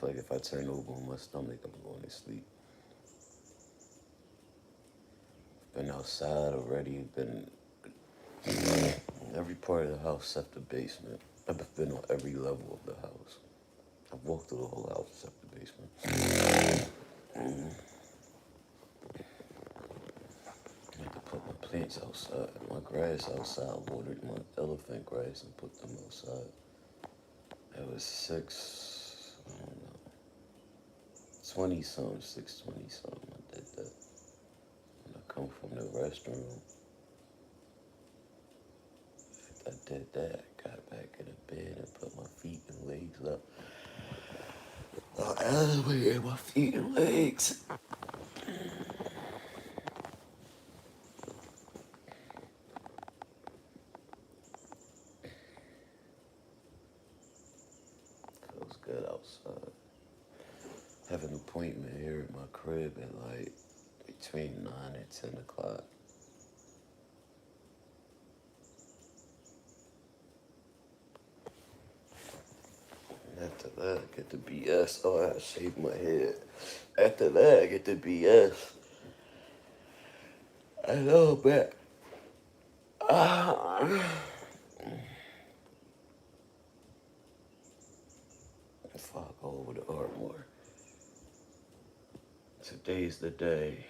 Like if I turn over on my stomach, I'm going to sleep. Been outside already. Been every part of the house except the basement. I've been on every level of the house. I've walked through the whole house except the basement. I had to put my plants outside, my grass outside. Watered my elephant grass and put them outside. It was 20 something, 6:20 something. I did that. When I come from the restroom, I did that. Got back in the bed and put my feet and legs up. I elevated my feet and legs. Feels good outside. Have an appointment here at my crib at like between 9 and 10 o'clock. And after that, I get the BS. Oh, I shave my head. After that, I get the BS. I know, but if I go over the art more, today's the day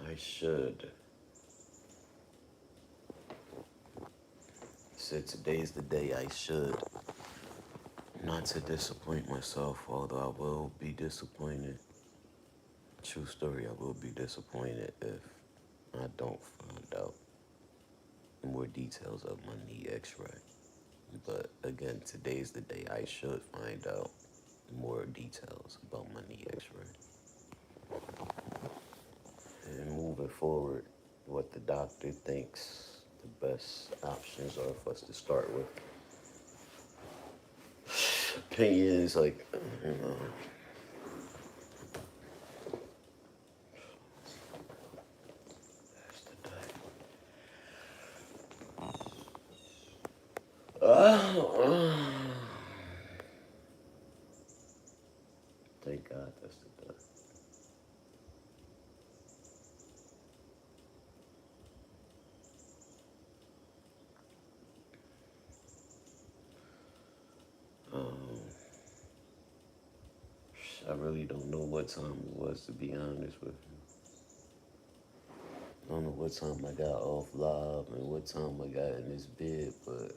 I should. Said today's the day I should. Not to disappoint myself, although I will be disappointed. True story, I will be disappointed if I don't find out more details of my knee x-ray. But again, today's the day I should find out more details about my knee x-ray. And moving forward, what the doctor thinks the best options are for us to start with. Opinions, like, you know, that's the day. Thank God that's the day. Um, I really don't know what time it was, to be honest with you. I don't know what time I got off live and what time I got in this bed, but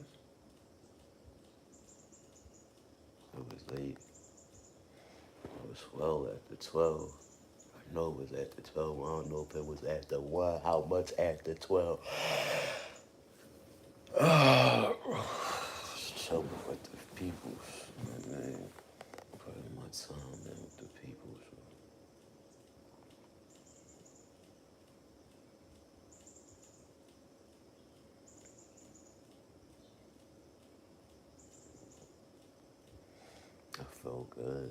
it was late. It was well after 12. I know it was after 12. I don't know if it was after 1. How much after 12? Chilling with the peoples. I mean, putting my time in with the peoples. I feel good.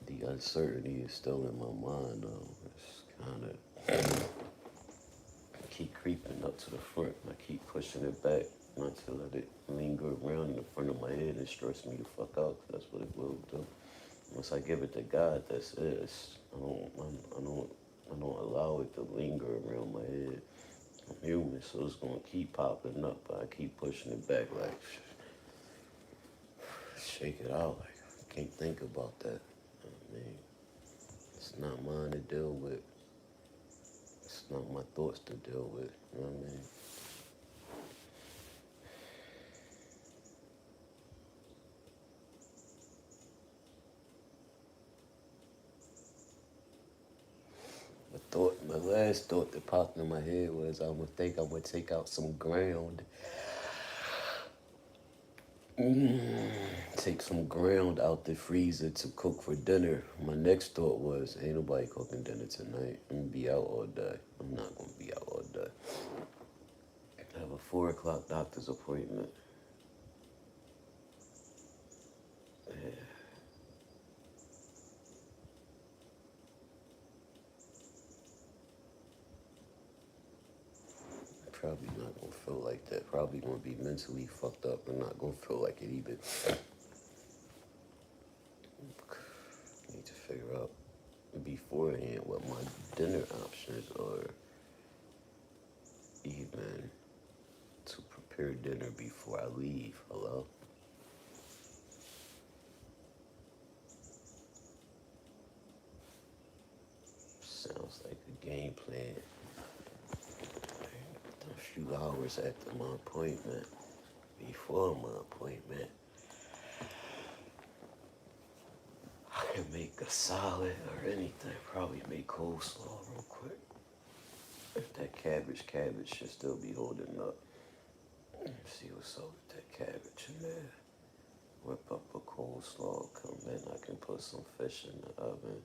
The uncertainty is still in my mind, though. It's kind of keep creeping up to the front. I keep pushing it back, not to let it linger around in the front of my head and stress me the fuck out. 'Cause that's what it will do. Once I give it to God, that's it. I don't allow it to linger around my head. I'm human, so it's gonna keep popping up. But I keep pushing it back, like shake it out. Like I can't think about that. I mean, it's not mine to deal with. It's not my thoughts to deal with. You know what I mean? My last thought that popped in my head was I'm gonna take out some ground. Take some ground out the freezer to cook for dinner. My next thought was, ain't nobody cooking dinner tonight. I'm gonna be out all day. I'm not gonna be out all day. I have a 4 o'clock doctor's appointment. Yeah, probably not gonna feel like that. Probably gonna be mentally fucked up and not gonna feel like it either. figure out beforehand what my dinner options are, even to prepare dinner before I leave. Hello? Sounds like a game plan. A few hours after my appointment, before my appointment, I can make a salad or anything. Probably make coleslaw real quick. If that cabbage should still be holding up. Let's see what's up with that cabbage in there. Whip up a coleslaw, come in, I can put some fish in the oven.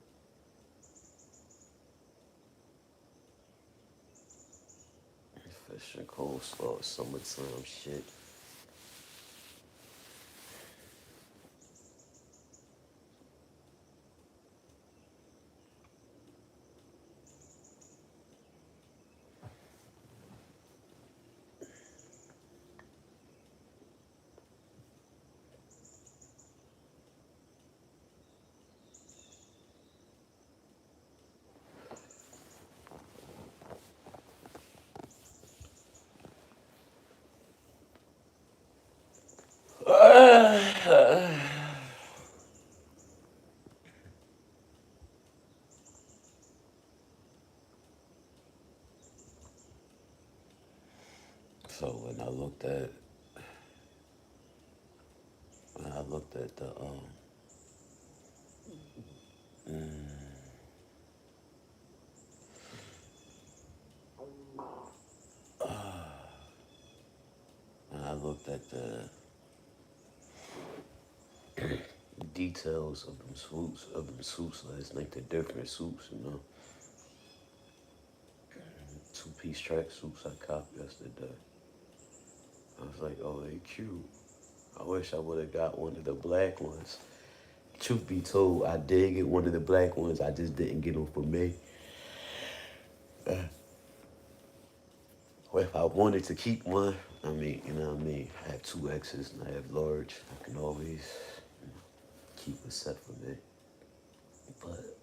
Fish and coleslaw, summertime shit. So when I looked at the mm, when I looked at the details of them soups last night, the different soups, 2-piece track soups I copped yesterday. I was like, oh, they cute. I wish I would have got one of the black ones. Truth be told, I did get one of the black ones. I just didn't get them for me. Or if I wanted to keep one, I mean, you know what I mean? I have 2 X's and I have large. I can always keep a set for me. But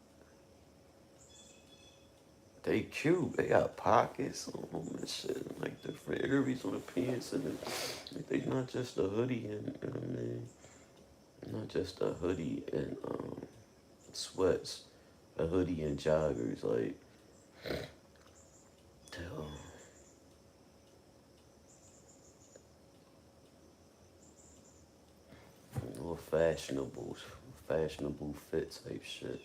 they cute. They got pockets on them and shit. Like different areas on the pants. And like they not just a hoodie and, you know what I mean? Not just a hoodie and sweats. A hoodie and joggers. Like, more fashionable fit type shit.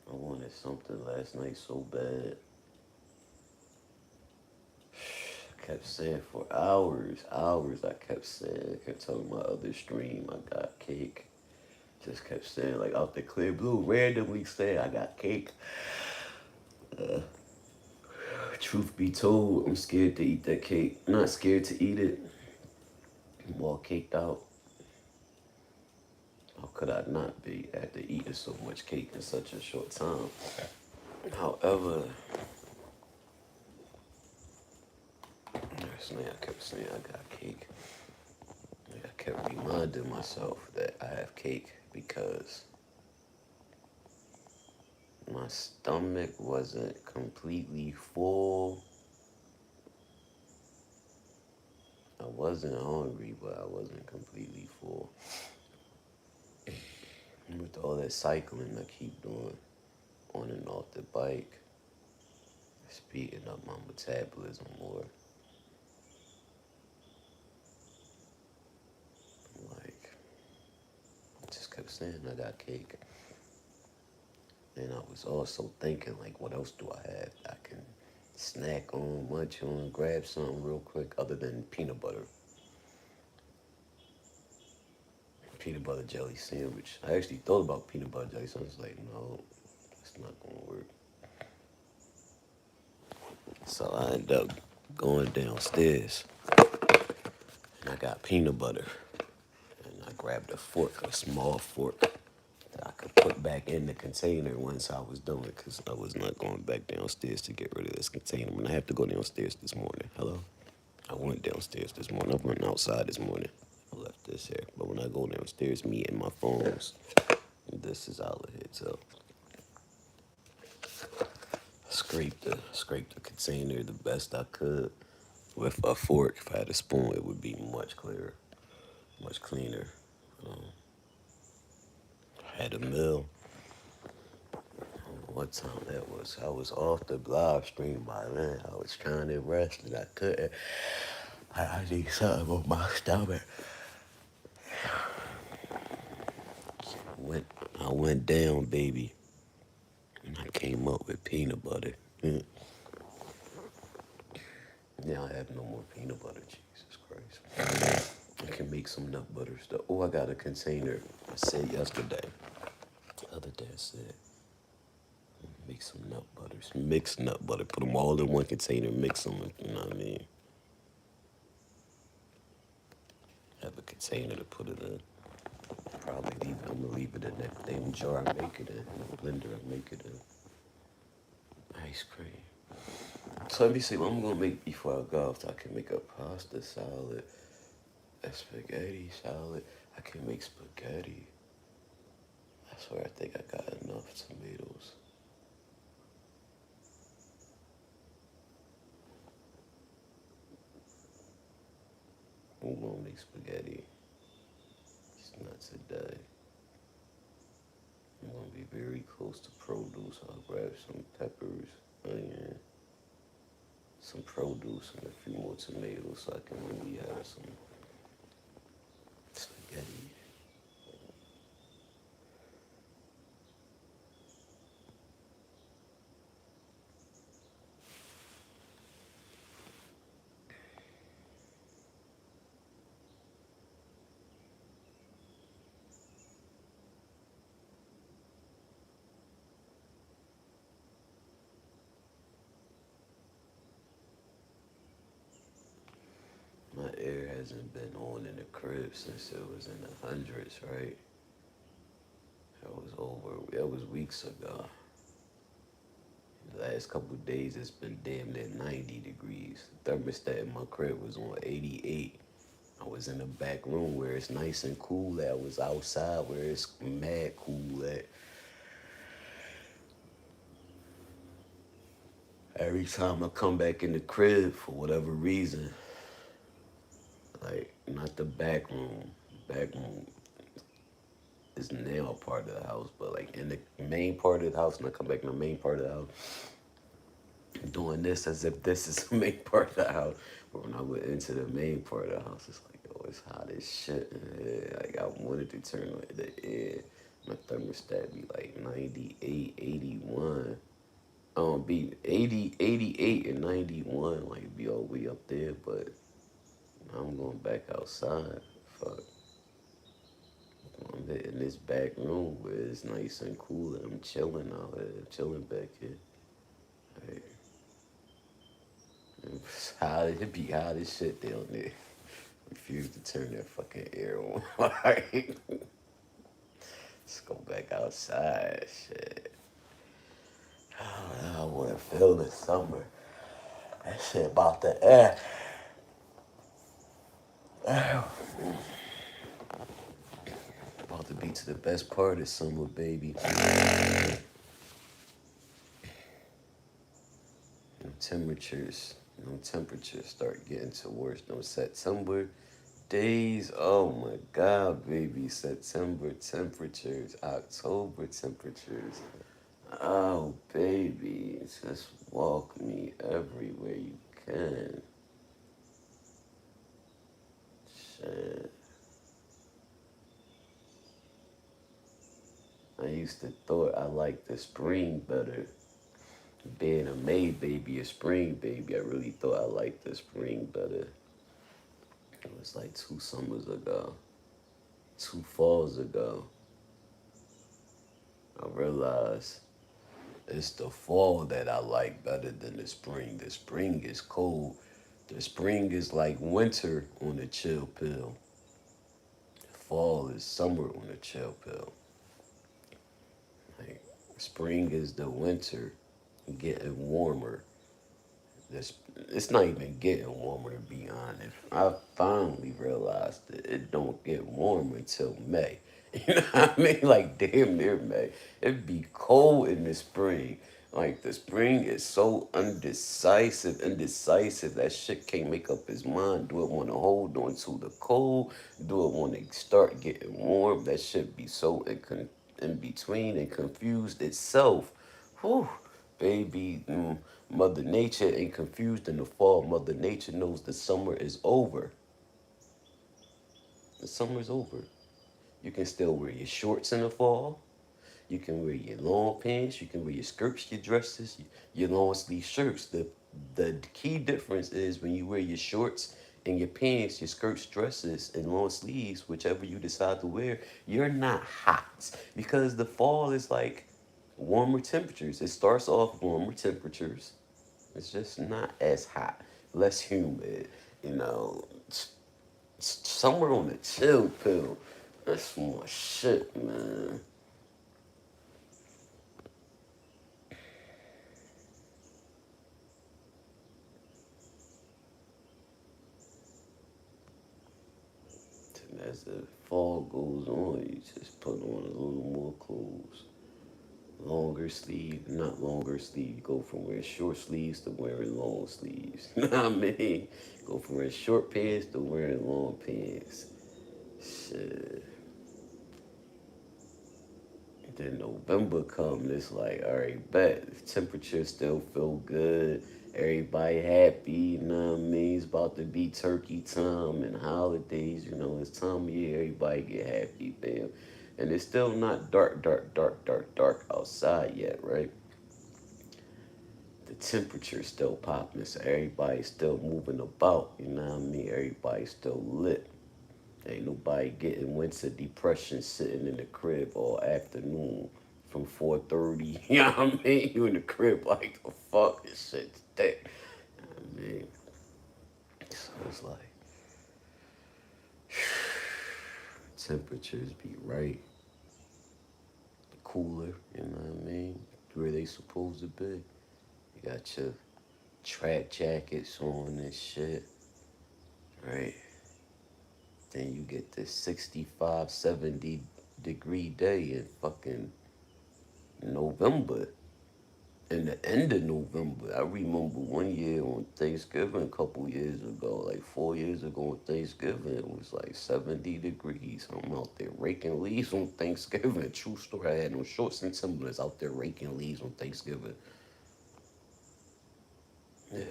I wanted something last night so bad. I kept saying for hours. I kept saying, I kept telling my other stream I got cake. Just kept saying, like out the clear blue, randomly saying I got cake. Truth be told, I'm scared to eat that cake. I'm not scared to eat it. I'm all caked out. How could I not be after eating so much cake in such a short time? However, last night I kept saying I got cake. I kept reminding myself that I have cake because my stomach wasn't completely full. I wasn't hungry, but I wasn't completely full. With all that cycling I keep doing on and off the bike, speeding up my metabolism more. Like, I just kept saying I got cake. And I was also thinking, like, what else do I have I can snack on, munch on, grab something real quick other than peanut butter? Peanut butter jelly sandwich. I actually thought about peanut butter jelly, so I was like, no, it's not gonna work. So I ended up going downstairs, and I got peanut butter. And I grabbed a fork, a small fork, that I could put back in the container once I was done, because I was not going back downstairs to get rid of this container. And I have to go downstairs this morning. Hello? I went downstairs this morning. I went outside this morning. I left this here. But when I go downstairs, me and my phones, this is out of here. So scrape the container the best I could with a fork. If I had a spoon, it would be much clearer, much cleaner. Um, I had a meal. What time that was? I was off the live stream by then. I was trying to rest and I couldn't. I need something on my stomach. I went down, baby, and I came up with peanut butter. Now I have no more peanut butter. Jesus Christ. I can make some nut butter stuff. Oh, I got a container. I said yesterday. The other day I said, make some nut butters. Mix nut butter. Put them all in one container. Mix them. You know what I mean? Have a container to put it in. Probably leave it. I'm gonna leave it in that damn jar I make it in. The blender I make it in. Ice cream. So let me see what I'm gonna make before I go. If I can make a pasta salad, a spaghetti salad. I can make spaghetti. I swear I think I got enough tomatoes. I'm gonna make spaghetti. It's not today. I'm gonna be very close to produce. I'll grab some peppers, onion, some produce, and a few more tomatoes so I can really have some spaghetti. My air hasn't been on in the crib since it was in the hundreds, right? That was weeks ago. The last couple of days, it's been damn near 90 degrees. The thermostat in my crib was on 88. I was in the back room where it's nice and cool at. I was outside where it's mad cool at. Every time I come back in the crib, for whatever reason, like, not the back room. Back room is now a part of the house, but like in the main part of the house, and I come back in the main part of the house, doing this as if this is the main part of the house. But when I went into the main part of the house, it's like, oh, it's hot as shit in here. Like, I wanted to turn on the air. My thermostat be like 98, 81. Be 80, 88 and 91, like, be all the way up there, but I'm going back outside. Fuck. I'm in this back room where it's nice and cool and I'm chilling out here, chilling back here. Like, it's hot, it be hot as shit down there. Refuse to turn that fucking air on. Like, let's go back outside, shit. I want to feel the summer. That shit about the air. About to be to the best part of summer, baby. Temperatures start getting to worse. No September days. Oh my God, baby. September temperatures. October temperatures. Oh, baby. Just walk me everywhere you can. Shit. I used to thought I liked the spring better. Being a May baby, a spring baby, I really thought I liked the spring better. It was like 2 summers ago, 2 falls ago. I realized it's the fall that I like better than the spring. The spring is cold. The spring is like winter on a chill pill. Fall is summer on a chill pill. Like spring is the winter getting warmer. This it's not even getting warmer to be honest. I finally realized that it don't get warm until May. You know what I mean? Like damn near May. It'd be cold in the spring. Like the spring is so indecisive. That shit can't make up his mind. Do it want to hold on to the cold? Do it want to start getting warm? That shit be so in between and confused itself. Whew, baby. Mother Nature ain't confused in the fall. Mother Nature knows the summer is over. The summer's over. You can still wear your shorts in the fall. You can wear your long pants. You can wear your skirts, your dresses, your long sleeve shirts. The key difference is when you wear your shorts and your pants, your skirts, dresses, and long sleeves, whichever you decide to wear, you're not hot because the fall is like warmer temperatures. It starts off warmer temperatures. It's just not as hot, less humid. You know, somewhere on the chill pill. That's more shit, man. And as the fall goes on, you just put on a little more clothes. Longer sleeve, not longer sleeve. You go from wearing short sleeves to wearing long sleeves. You know what I mean? Go from wearing short pants to wearing long pants. Shit. Then November come, it's like, all right, bet the temperature still feel good. Everybody happy, you know what I mean? It's about to be turkey time and holidays, you know, it's time of year, everybody get happy, bam. And it's still not dark outside yet, right? The temperature's still popping, so everybody's still moving about, you know what I mean? Everybody's still lit. Ain't nobody getting winter depression sitting in the crib all afternoon from 4:30. You know what I mean? You in the crib like the fuck this shit's thick. I mean, so it's like temperatures be right, cooler. You know what I mean? Where they supposed to be. You got your track jackets on and shit, right? Then you get this 65, 70 degree day in fucking November. In the end of November. I remember one year on Thanksgiving a couple years ago, like 4 years ago on Thanksgiving, it was like 70 degrees. I'm out there raking leaves on Thanksgiving. True story. I had no shorts and Timberlands out there raking leaves on Thanksgiving. Yeah.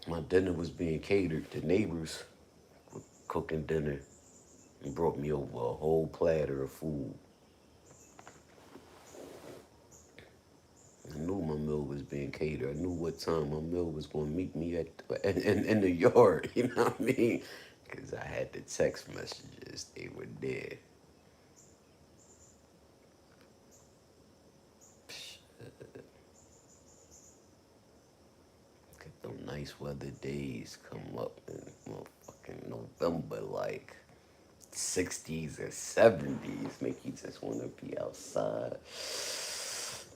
My dinner was being catered. The neighbors were cooking dinner and brought me over a whole platter of food. I knew my meal was being catered. I knew what time my meal was going to meet me in the yard. You know what I mean? Because I had the text messages. They were there. Get them nice weather days come up in motherfucking November, like 60s or 70s. Make you just want to be outside.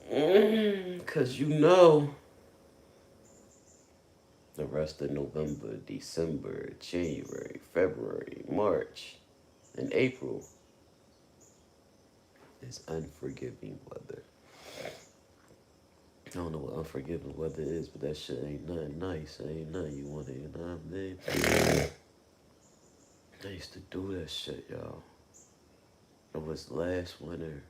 Because you know the rest of November, December, January, February, March, and April is unforgiving weather. I don't know what unforgiving weather is, but that shit ain't nothing nice. It ain't nothing you want to, you know what I mean? I used to do that shit, y'all. It was last winter.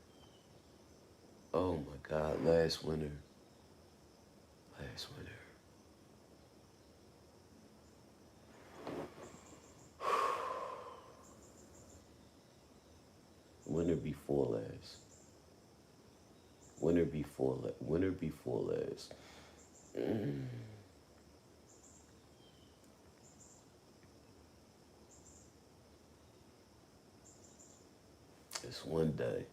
Oh my God, last winter. Last winter. Winter before last. Winter before last. This one day,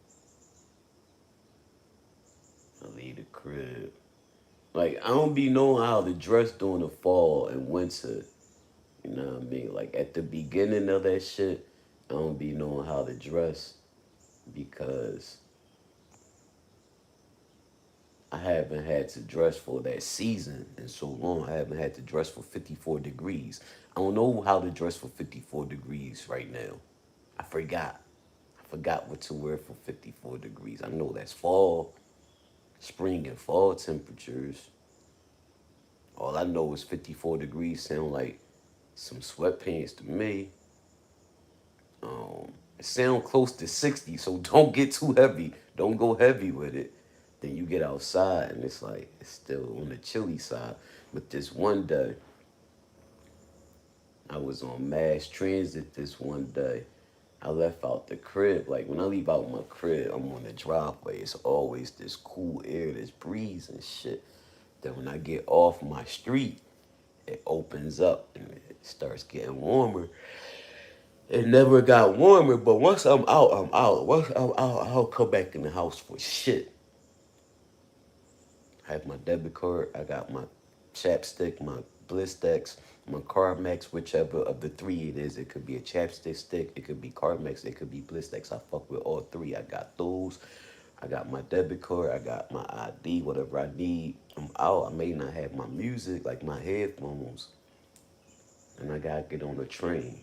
I leave the crib. Like, I don't be knowing how to dress during the fall and winter. You know what I mean? Like, at the beginning of that shit, I don't be knowing how to dress because I haven't had to dress for that season in so long. I haven't had to dress for 54 degrees. I don't know how to dress for 54 degrees right now. I forgot. I forgot what to wear for 54 degrees. I know that's fall, spring, and fall temperatures. All I know is 54 degrees sound like some sweatpants to me. It sound close to 60, so don't get too heavy. Don't go heavy with it. Then you get outside and it's like it's still on the chilly side. But this one day, I was on mass transit this one day. I left out the crib. Like when I leave out my crib, I'm on the driveway. It's always this cool air, this breeze and shit. Then when I get off my street, it opens up and it starts getting warmer. It never got warmer, but once I'm out, I'm out. Once I'm out, I'll come back in the house for shit. I have my debit card. I got my chapstick, my Blistex, my Carmex, whichever of the three it is. It could be a chapstick stick, it could be Carmex, it could be Blistex. I fuck with all three. I got those. I got my debit card. I got my ID, whatever I need. I'm out. I may not have my music, like my headphones, and I gotta get on a train.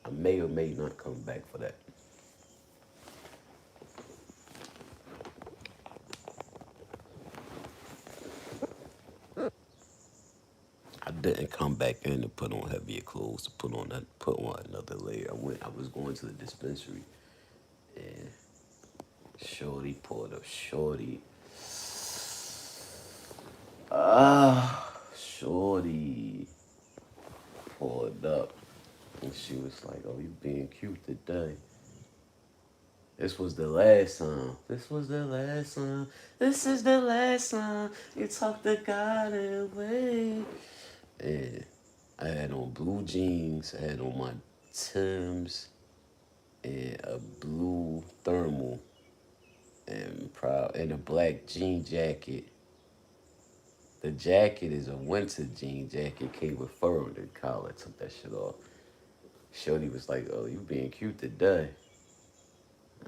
I may or may not come back for that. I didn't come back in to put on heavier clothes, to put on another layer. I was going to the dispensary and Shorty pulled up. Shorty pulled up and she was like, "Oh, you being cute today." This was the last time. This was the last time. This is the last time you talk to God away. And I had on blue jeans. I had on my Timbs and a blue thermal and a black jean jacket. The jacket is a winter jean jacket. Came with fur on the collar. Took that shit off. Shorty was like, "Oh, you being cute today."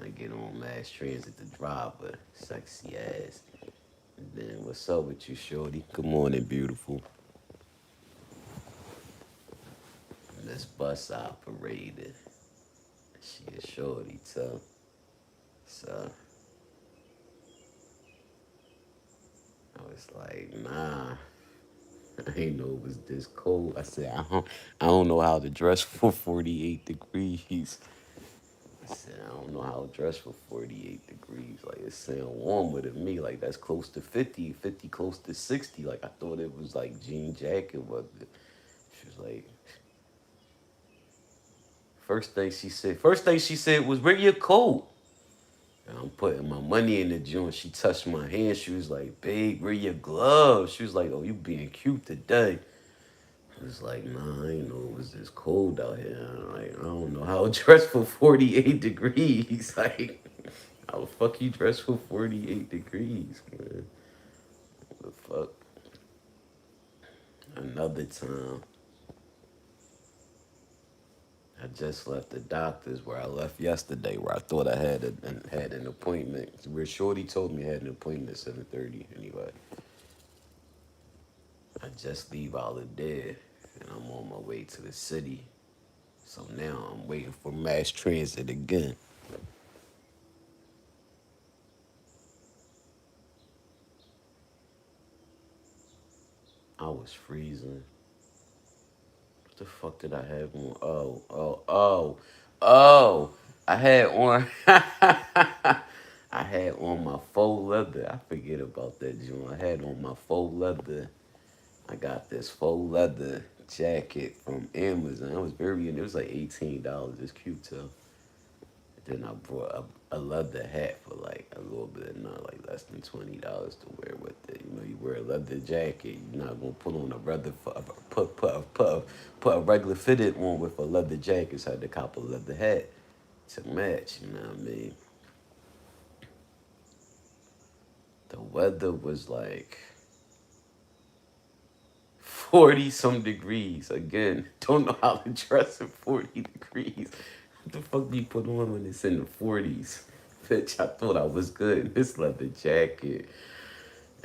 I get on mass transit to drive a sexy ass. And then what's up with you, Shorty? Good morning, beautiful. And this bus operator. She is Shorty too. So I was like, nah. I ain't know it was this cold. I said, I don't know how to dress for 48 degrees. I said, I don't know how to dress for 48 degrees. Like, it sound warmer to me. Like, that's close to 50, 50 close to 60. Like, I thought it was like jean jacket. But she was like, first thing she said was, "Bring your coat." And I'm putting my money in the joint. She touched my hand. She was like, "Babe, where your gloves?" She was like, "Oh, you being cute today." I was like, "Nah, I ain't know it was this cold out here. Like, I don't know how to dress for 48 degrees." Like, how the fuck you dress for 48 degrees, man? What the fuck? Another time, I just left the doctor's where I left yesterday, where I thought I had an appointment. Where Shorty told me I had an appointment at 7:30. Anyway, I just leave out of there, and I'm on my way to the city. So now I'm waiting for mass transit again. I was freezing. What the fuck did I have on? Oh. I had on. I had on my faux leather. I forget about that joint. I had on my faux leather. I got this faux leather jacket from Amazon. It was like $18. It's cute too. Then I brought a leather hat for like a little bit, not like less than $20 to wear with it. You know, you wear a leather jacket, you're not gonna put on a rather put a regular fitted one with a leather jacket. So I had to cop a leather hat to match. You know what I mean? The weather was like 40 some degrees. Again, don't know how to dress at 40 degrees. What the fuck do you put on when it's in the 40s? Bitch, I thought I was good in this leather jacket.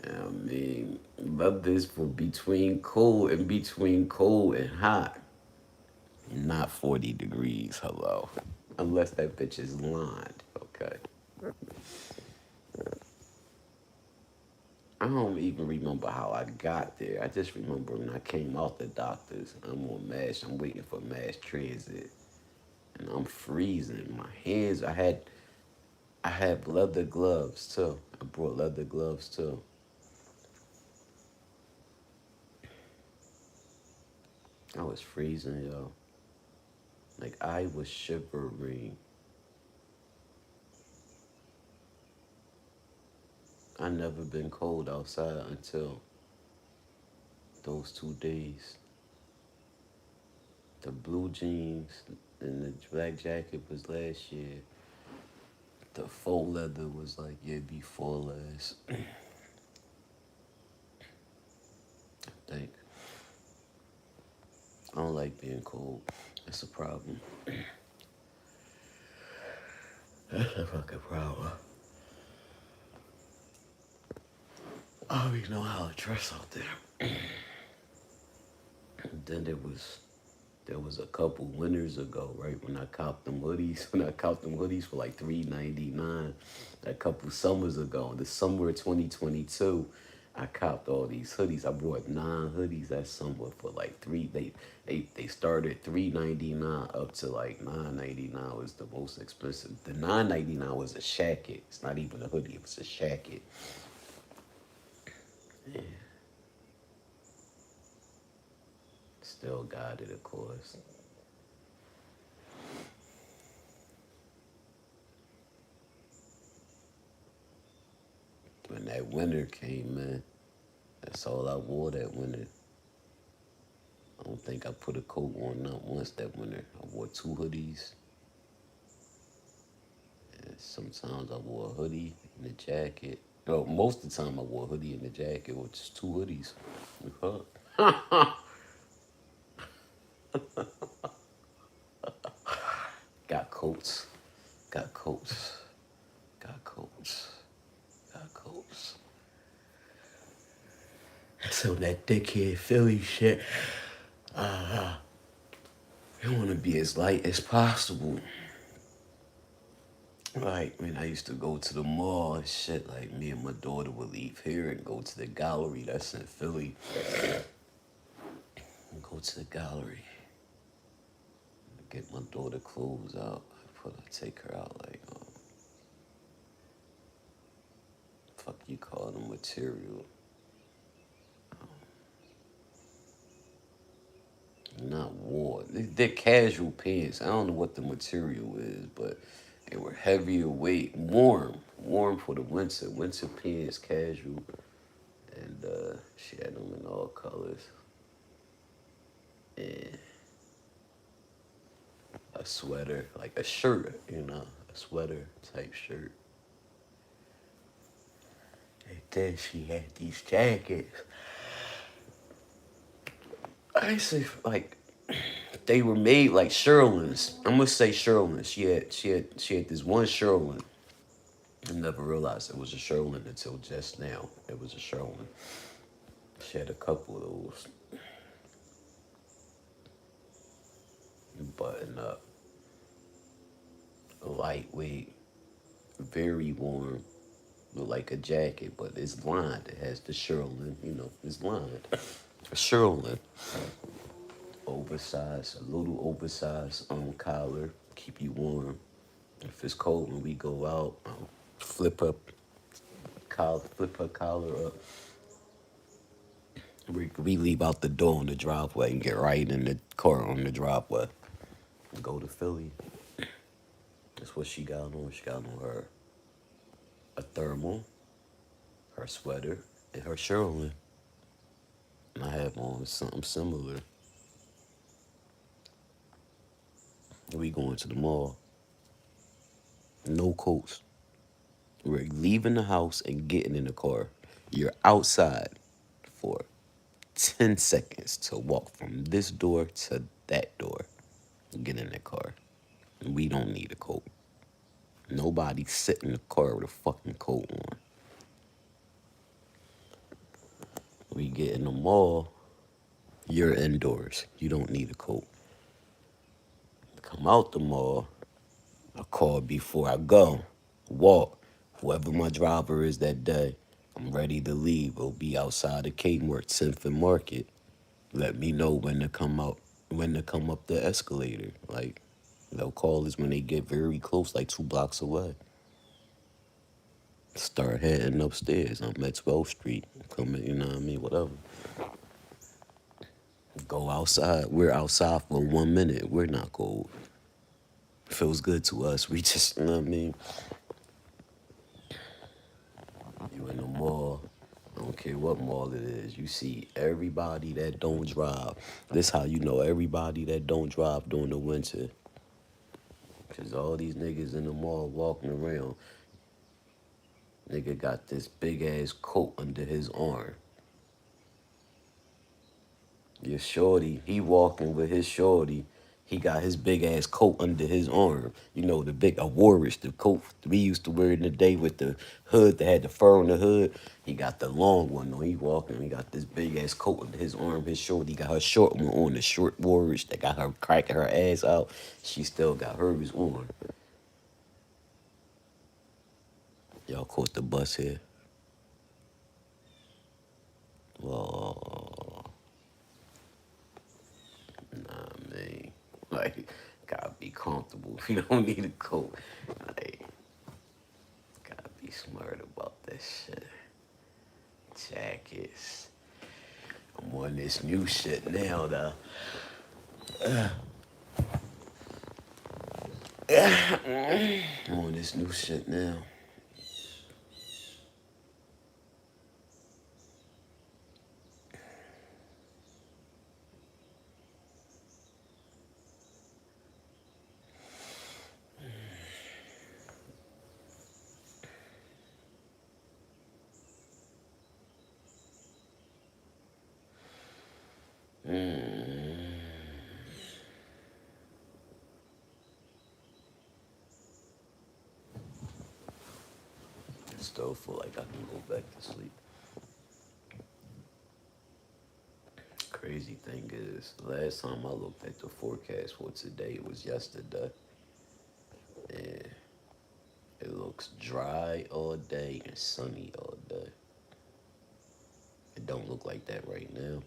I mean, leather is for between cold and hot. Not 40 degrees, hello. Unless that bitch is lined, okay? I don't even remember how I got there. I just remember when I came out the doctor's. I'm on mass. I'm waiting for mass transit, and I'm freezing. My hands. I had leather gloves too. I brought leather gloves too. I was freezing, yo. Like I was shivering. I never been cold outside until those 2 days. The blue jeans and the black jacket was last year. The faux leather was like year before last. I think. I don't like being cold. That's a problem. That's a fucking problem. I don't even know how to dress out there. And then there was a couple winters ago, right, when I copped them hoodies. When I copped them hoodies for like $3.99. A couple summers ago, in the summer of 2022, I copped all these hoodies. I brought 9 hoodies that summer for like three. They started $3.99 up to like $9.99 was the most expensive. The $9.99 was a shacket. It's not even a hoodie. It was a shacket. Yeah, still got it, of course. When that winter came, man, that's all I wore that winter. I don't think I put a coat on not once that winter. I wore 2 hoodies. And sometimes I wore a hoodie and a jacket. Well, most of the time I wore a hoodie and a jacket, which is 2 hoodies. Got coats. Got coats. Got coats. Got coats. So that dickhead Philly shit, you want to be as light as possible. Like, when I used to go to the mall and shit, like, me and my daughter would leave here and go to the gallery that's in Philly. And go to the gallery. Get my daughter clothes out. Take her out, like, fuck you call them material. Not war. They're casual pants. I don't know what the material is, but they were heavier weight, warm for the winter. Winter pants, casual, and she had them in all colors. And a sweater, like a shirt, a sweater type shirt. And then she had these jackets. I say like they were made like shearlings. I'm gonna say shearlings. She had this one shearling. I never realized it was a shearling until just now. It was a shearling. She had a couple of those button up, lightweight, very warm, look like a jacket, but it's lined. It has the shearling, it's lined. A shearling, oversized, a little oversized collar, keep you warm. If it's cold when we go out, flip her collar up. We leave out the door on the driveway and get right in the car on the driveway and go to Philly. That's what she got on. She got on her a thermal, her sweater, and her Sherlin. And I have on something similar. We going to the mall. No coats. We're leaving the house and getting in the car. You're outside for 10 seconds to walk from this door to that door. Get in the car. We don't need a coat. Nobody sit in the car with a fucking coat on. We get in the mall, you're indoors. You don't need a coat. Come out the mall, I call before I go. Walk. Whoever my driver is that day, I'm ready to leave. We'll be outside the Kmart, 10th and Market. Let me know when to come out, when to come up the escalator. Like, they'll call us when they get very close, like 2 blocks away. Start heading upstairs. I'm at 12th Street. Coming, you know what I mean? Whatever. Go outside. We're outside for 1 minute. We're not cold. Feels good to us. We just, you know what I mean? You in the mall. I don't care what mall it is. You see everybody that don't drive. This how you know everybody that don't drive during the winter. Because all these niggas in the mall walking around. Nigga got this big ass coat under his arm. Your shorty, he walking with his shorty. He got his big ass coat under his arm. You know, the big, a Warish, the coat we used to wear in the day with the hood that had the fur on the hood. He got the long one though. He walking, he got this big ass coat under his arm. His shorty got her short one on, the short Warish that got her cracking her ass out. She still got hers on. Y'all caught the bus here. Oh, nah, man. Like, gotta be comfortable. You don't need a coat. Like, gotta be smart about this shit. Jackets. I'm on this new shit now, though. I'm on this new shit now. I still feel like I can go back to sleep. Crazy thing is, last time I looked at the forecast for today was yesterday. And it looks dry all day and sunny all day. It don't look like that right now.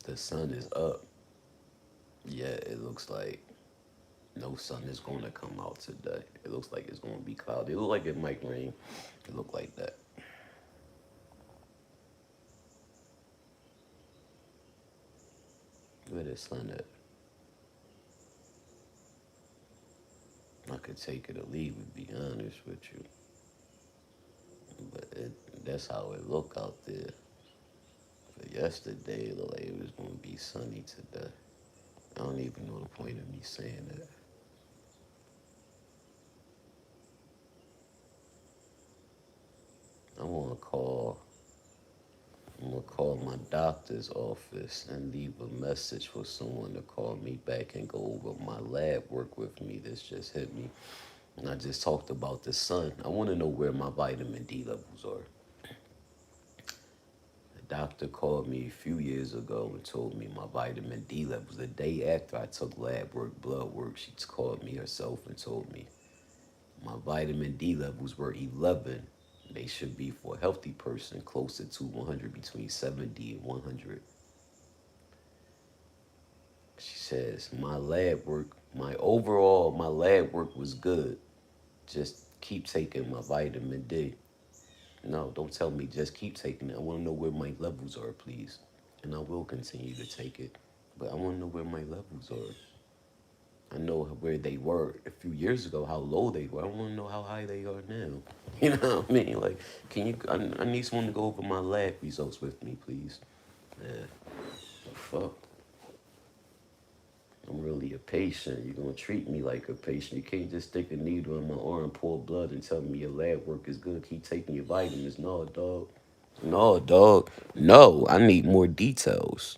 The sun is up. Yeah, it looks like no sun is going to come out today. It looks like it's going to be cloudy. It looks like it might rain. It look like that. Where the sun at? I could take it or leave it, be honest with you. But that's how it look out there. But yesterday, it looked like it was going to be sunny today. I don't even know the point of me saying that. I want to call. I'm gonna call my doctor's office and leave a message for someone to call me back and go over my lab work with me. This just hit me. And I just talked about the sun. I want to know where my vitamin D levels are. The doctor called me a few years ago and told me my vitamin D levels. The day after I took lab work, blood work, she called me herself and told me my vitamin D levels were 11. They should be for a healthy person closer to 100, between 70 and 100. She says, my lab work was good. Just keep taking my vitamin D. No, don't tell me just keep taking it. I want to know where my levels are, please. And I will continue to take it. But I want to know where my levels are. I know where they were a few years ago, how low they were. I want to know how high they are now. You know what I mean? Like, can you? I need someone to go over my lab results with me, please. Yeah. Fuck. I'm really a patient. You're gonna treat me like a patient. You can't just stick a needle in my arm, pour blood, and tell me your lab work is good. Keep taking your vitamins. No, dog. No, dog. No, I need more details.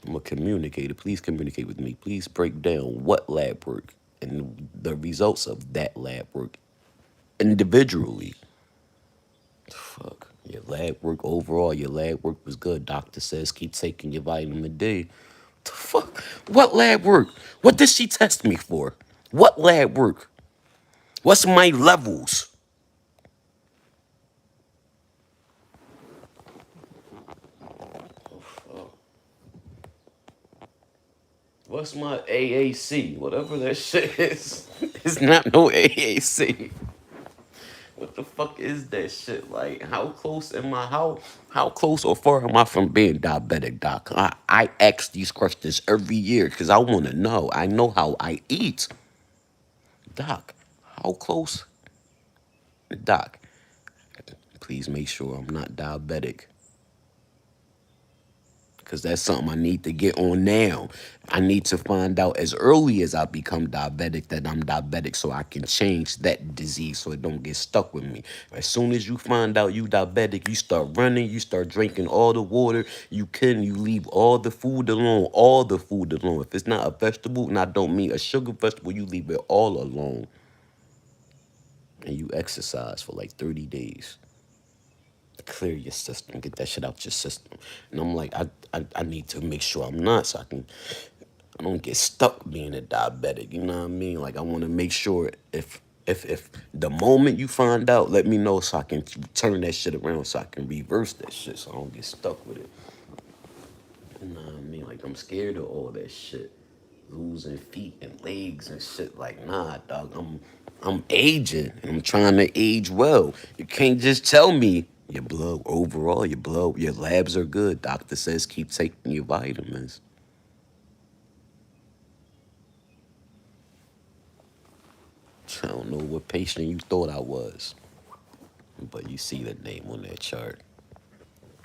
I'm a communicator. Please communicate with me. Please break down what lab work and the results of that lab work individually. Fuck. Your lab work overall, your lab work was good. Doctor says keep taking your vitamin D. The fuck? What lab work? What did she test me for? What lab work? What's my levels? What's my AAC? Whatever that shit is. It's not no AAC. What the fuck is that shit? Like, how close am I? How close or far am I from being diabetic, doc? I ask these questions every year because I want to know. I know how I eat. Doc, how close? Doc, please make sure I'm not diabetic. Because that's something I need to get on now. I need to find out as early as I become diabetic that I'm diabetic so I can change that disease so it don't get stuck with me. As soon as you find out you diabetic, you start running, you start drinking all the water you can, you leave all the food alone. If it's not a vegetable, and I don't mean a sugar vegetable, you leave it all alone. And you exercise for like 30 days. Clear your system, get that shit out your system. And I'm like, I need to make sure I'm not so I don't get stuck being a diabetic. You know what I mean? Like I want to make sure if the moment you find out, let me know so I can turn that shit around so I can reverse that shit so I don't get stuck with it. You know what I mean? Like I'm scared of all that shit. Losing feet and legs and shit. Like, nah, dog, I'm aging and I'm trying to age well. You can't just tell me your blood overall, your labs are good. Doctor says keep taking your vitamins. I don't know what patient you thought I was, but you see the name on that chart.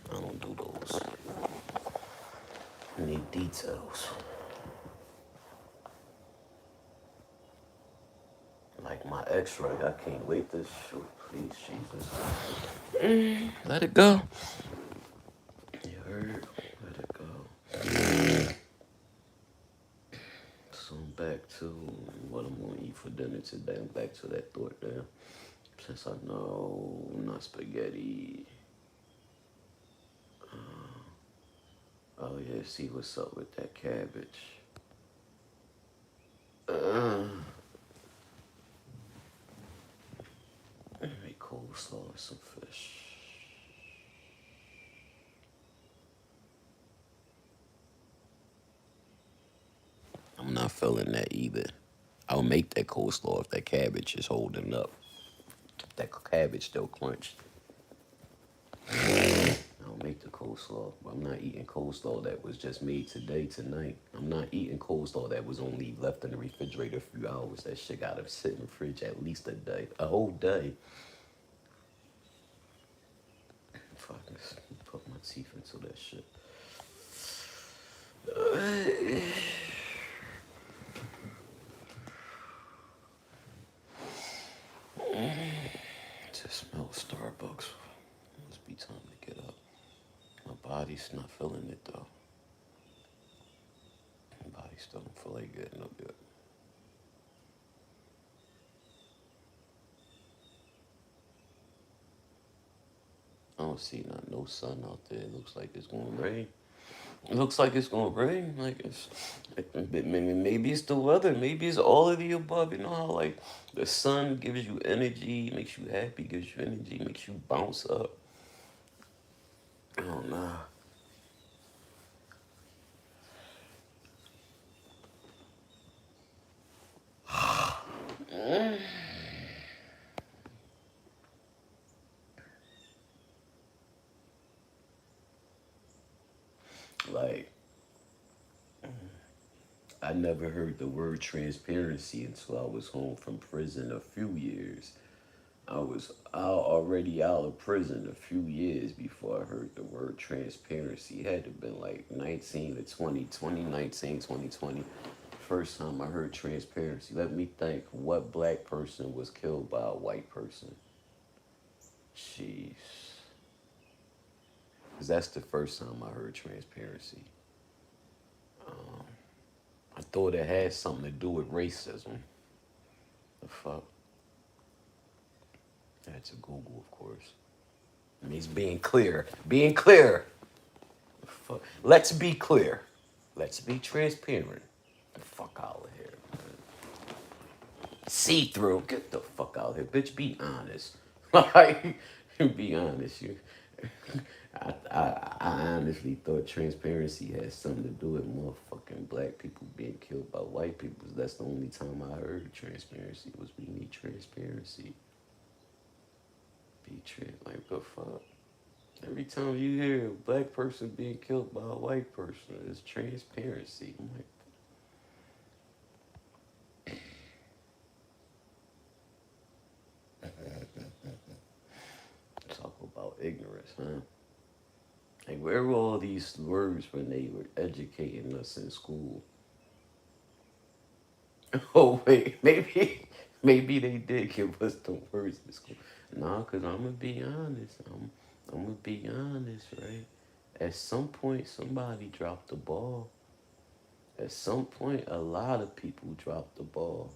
I don't do those. I need details. Like my x-ray, I can't wait to shoot. Please, Jesus. Let it go. You heard? Let it go. So I'm back to what I'm gonna eat for dinner today. I'm back to that thought there. Since I know not spaghetti. Oh yeah, see what's up with that cabbage. Make coleslaw and some fish. I'm not feeling that either. I'll make that coleslaw if that cabbage is holding up. That cabbage still crunched. I'll make the coleslaw, but I'm not eating coleslaw that was just made today, tonight. I'm not eating coleslaw that was only left in the refrigerator a few hours. That shit gotta sit in the fridge at least a day, a whole day. Fuck this. Put my teeth into that shit. Just smell Starbucks. Must be time to get up. My body's not feeling it though. My body still don't feel like getting up yet. I don't see no sun out there. It looks like it's gonna rain. It looks like it's gonna rain. Maybe it's the weather. Maybe it's all of the above. You know how like the sun gives you energy, makes you happy, gives you energy, makes you bounce up. I don't know. Like I never heard the word transparency until I was home from prison a few years. I was already out of prison a few years before I heard the word transparency. It had to have been like 19 to 20, 2019, 2020. first time I heard transparency. Let me think. What black person was killed by a white person? Jeez. Because that's the first time I heard transparency. I thought it had something to do with racism. The fuck? I had to Google, of course. It means being clear. Being clear. The fuck? Let's be clear. Let's be transparent. The fuck out of here, man. See through. Get the fuck out of here, bitch. Be honest. Like, be honest. I honestly thought transparency had something to do with motherfucking black people being killed by white people. That's the only time I heard transparency was we need transparency. Like the fuck. Every time you hear a black person being killed by a white person, it's transparency. I'm like, talk about ignorance, huh? Like, where were all these words when they were educating us in school? Oh wait, maybe they did give us the words in school. Nah, cause I'm gonna be honest. I'm gonna be honest, right? At some point, somebody dropped the ball. At some point, a lot of people dropped the ball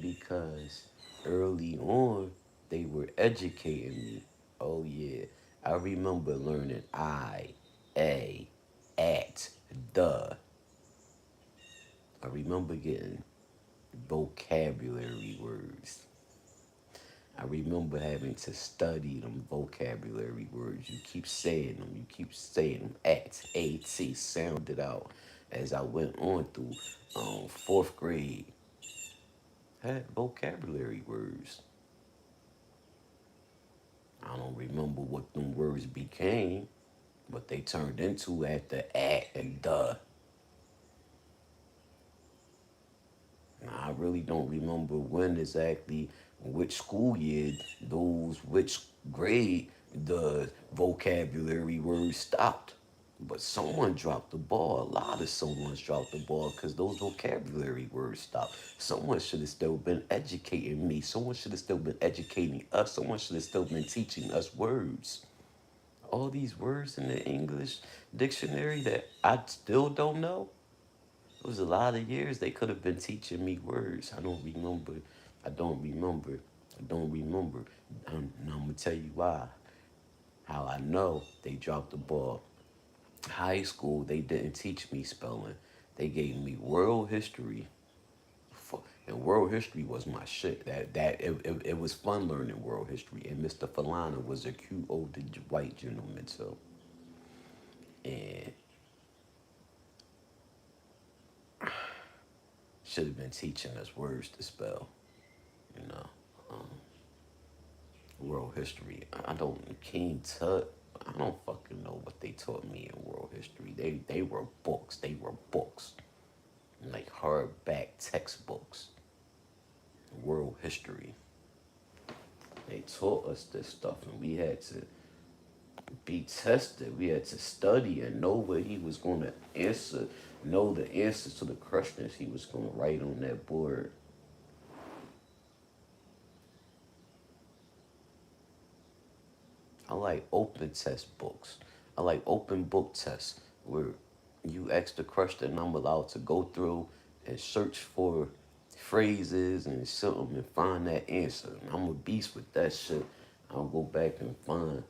because early on they were educating me. Oh yeah, I remember learning I, a, at, the. I remember getting vocabulary words. I remember having to study them vocabulary words. You keep saying them. You keep saying them. At, A-T, sound it out. As I went on through fourth grade, I had vocabulary words. I don't remember what them words became, but they turned into at the at and the. I really don't remember when exactly, which school year, which grade the vocabulary words stopped. But someone dropped the ball. A lot of someone's dropped the ball because those vocabulary words stopped. Someone should have still been educating me. Someone should have still been educating us. Someone should have still been teaching us words. All these words in the English dictionary that I still don't know. It was a lot of years they could have been teaching me words. I don't remember. I don't remember. I don't remember. And I'm gonna tell you why. How I know they dropped the ball. High school, they didn't teach me spelling. They gave me world history. And world history was my shit. It was fun learning world history. And Mr. Falana was a cute old white gentleman, so and should have been teaching us words to spell, you know. Um, World history. I don't King Tut. I don't fucking know what they taught me in world history. They were books. They were books, like hardback textbooks. World history. They taught us this stuff, and we had to be tested. We had to study and know what he was going to answer, know the answers to the questions he was going to write on that board. I like open test books. I like open book tests where you ask the question I'm allowed to go through and search for phrases and something and find that answer. And I'm a beast with that shit. I'll go back and find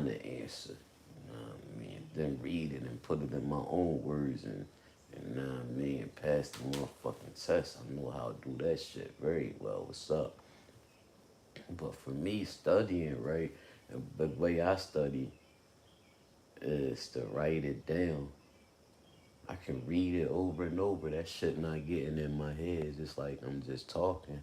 the answer. You know what I mean? Then read it and put it in my own words and know what I mean, pass the motherfucking test. I know how to do that shit very well. What's up? But for me, studying, right, the way I study is to write it down. I can read it over and over. That shit not getting in my head. It's just like I'm just talking.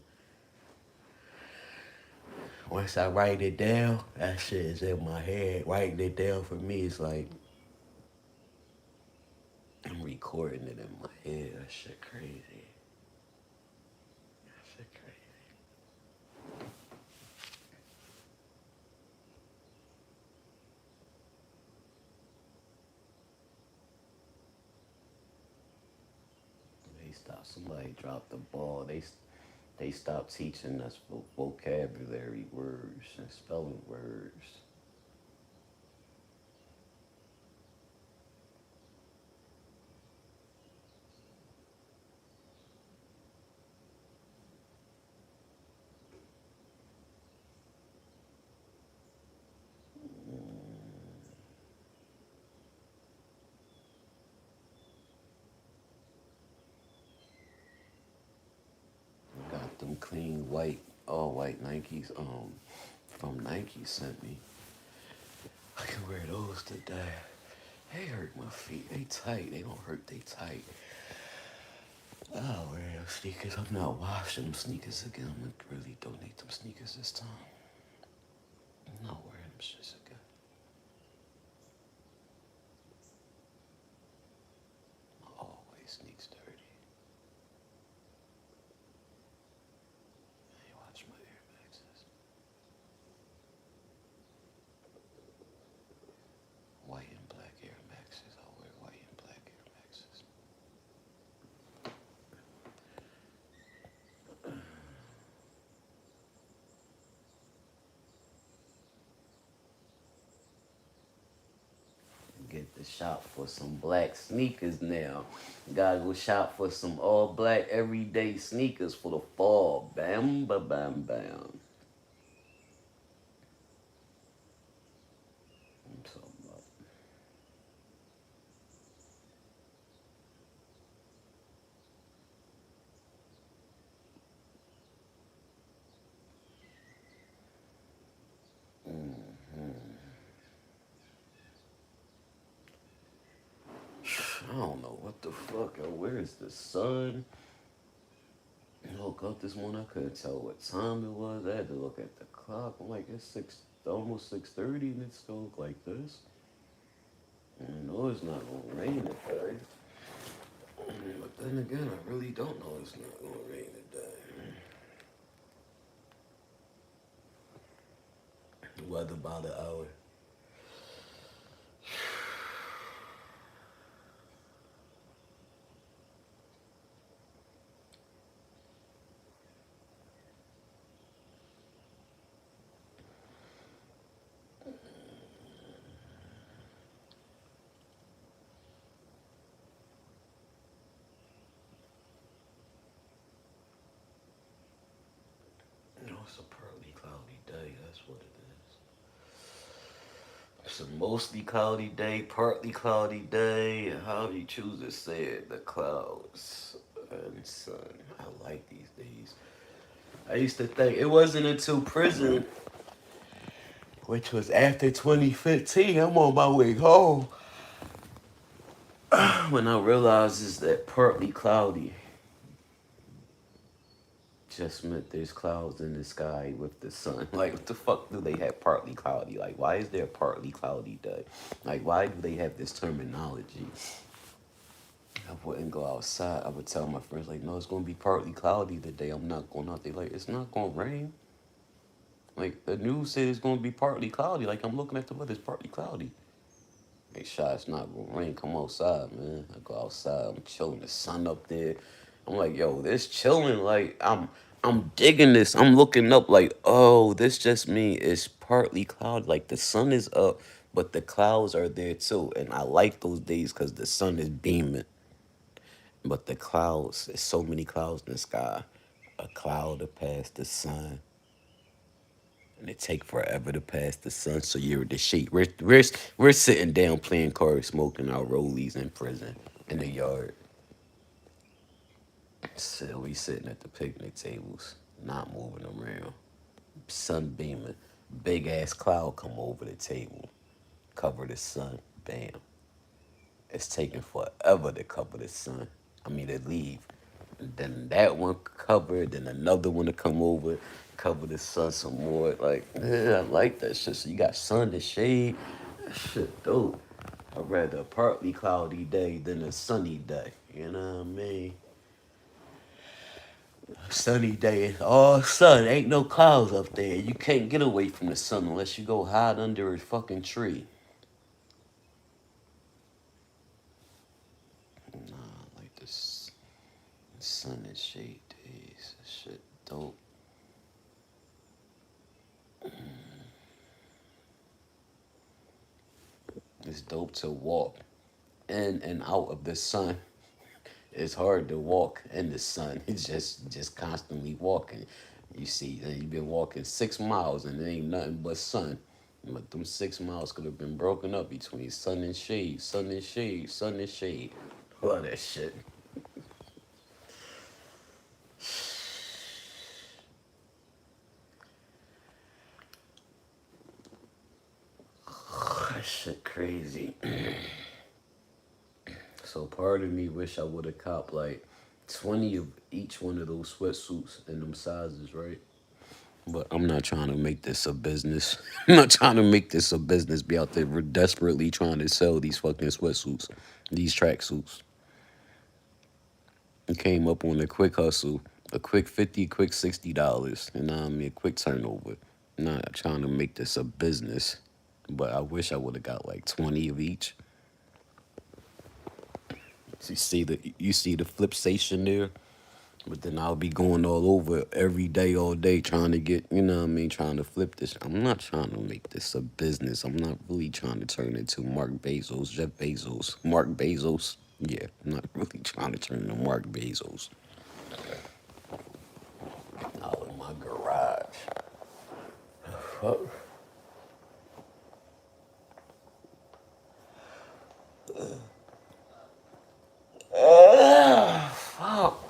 Once I write it down, that shit is in my head. Writing it down for me is like I'm recording it in my head. That shit crazy. That shit crazy. They Somebody dropped the ball. They stopped teaching us vocabulary words and spelling words. Got them clean white, all white Nikes. From Nike sent me. I can wear those today. They hurt my feet. They tight. They don't hurt. They tight. I'll wear those sneakers. I'm not washing them sneakers again. I'm gonna really donate them sneakers this time. I'm not wearing them shits again. My always sneaks dirty. Hey, watch my Air Maxes. White and black Air Maxes. I'll wear white and black Air Maxes. Get the shop for some black sneakers now. Gotta go shop for some all black everyday sneakers for the fall. Bam, ba, bam, bam. I'm talking about. I don't know what the fuck. Where's the sun? I woke up this morning. I couldn't tell what time it was. I had to look at the clock. I'm like, it's almost 6:30, and it still look like this. I know it's not gonna rain today. But then again, I really don't know it's not gonna rain today. Weather by the hour. You know, it's a partly cloudy day. That's what it is. It's a mostly cloudy day, partly cloudy day. However you choose to say it, the clouds and sun. I like these days. I used to think it wasn't until prison, which was after 2015, I'm on my way home, when I realized is that partly cloudy just meant there's clouds in the sky with the sun. Like, what the fuck do they have partly cloudy? Like, why is there a partly cloudy day? Like, why do they have this terminology? I wouldn't go outside. I would tell my friends, like, no, it's going to be partly cloudy today. I'm not going out. They like, it's not going to rain. Like, the news said it's going to be partly cloudy. Like, I'm looking at the weather, it's partly cloudy. Hey, Shy, it's not going to rain. Come outside, man. I go outside. I'm chilling. The sun up there. I'm like, yo, this chilling. Like, I'm digging this. I'm looking up like, oh, this just means it's partly cloudy. Like, the sun is up, but the clouds are there too. And I like those days because the sun is beaming. But the clouds, there's so many clouds in the sky. A cloud to pass the sun. And it take forever to pass the sun, so you're the shade. We're sitting down playing cards, smoking our rollies in prison in the yard. So we sitting at the picnic tables, not moving around. Sun beaming, big ass cloud come over the table, cover the sun. Bam. It's taking forever to cover the sun. I mean to leave. And then that one covered, then another one to come over, cover the sun some more. Like, yeah, I like that shit. So you got sun to shade. That shit dope. I'd rather a partly cloudy day than a sunny day. You know what I mean? Sunny day, all sun, ain't no clouds up there. You can't get away from the sun unless you go hide under a fucking tree. Nah, like this. shade days. That shit dope. It's dope to walk in and out of the sun. It's hard to walk in the sun. It's just constantly walking. You see, you've been walking 6 miles and it ain't nothing but sun. But them 6 miles could have been broken up between sun and shade, sun and shade, sun and shade. All that shit. That shit crazy. So part of me wish I would have copped like 20 of each one of those sweatsuits in them sizes, right? But I'm not trying to make this a business. I'm not trying to make this a business. Be out there desperately trying to sell these fucking sweatsuits, these tracksuits. It came up on a quick hustle, a quick 50, quick $60. You know what I mean? A quick turnover. I'm not trying to make this a business. But I wish I would have got like 20 of each. So you see the flip station there? But then I'll be going all over every day, all day, trying to get, you know what I mean, trying to flip this. I'm not trying to make this a business. I'm not really trying to turn into Mark Bezos, Jeff Bezos, Mark Bezos. Yeah, I'm not really trying to turn into Mark Bezos. Out in my garage. Fuck. Fuck.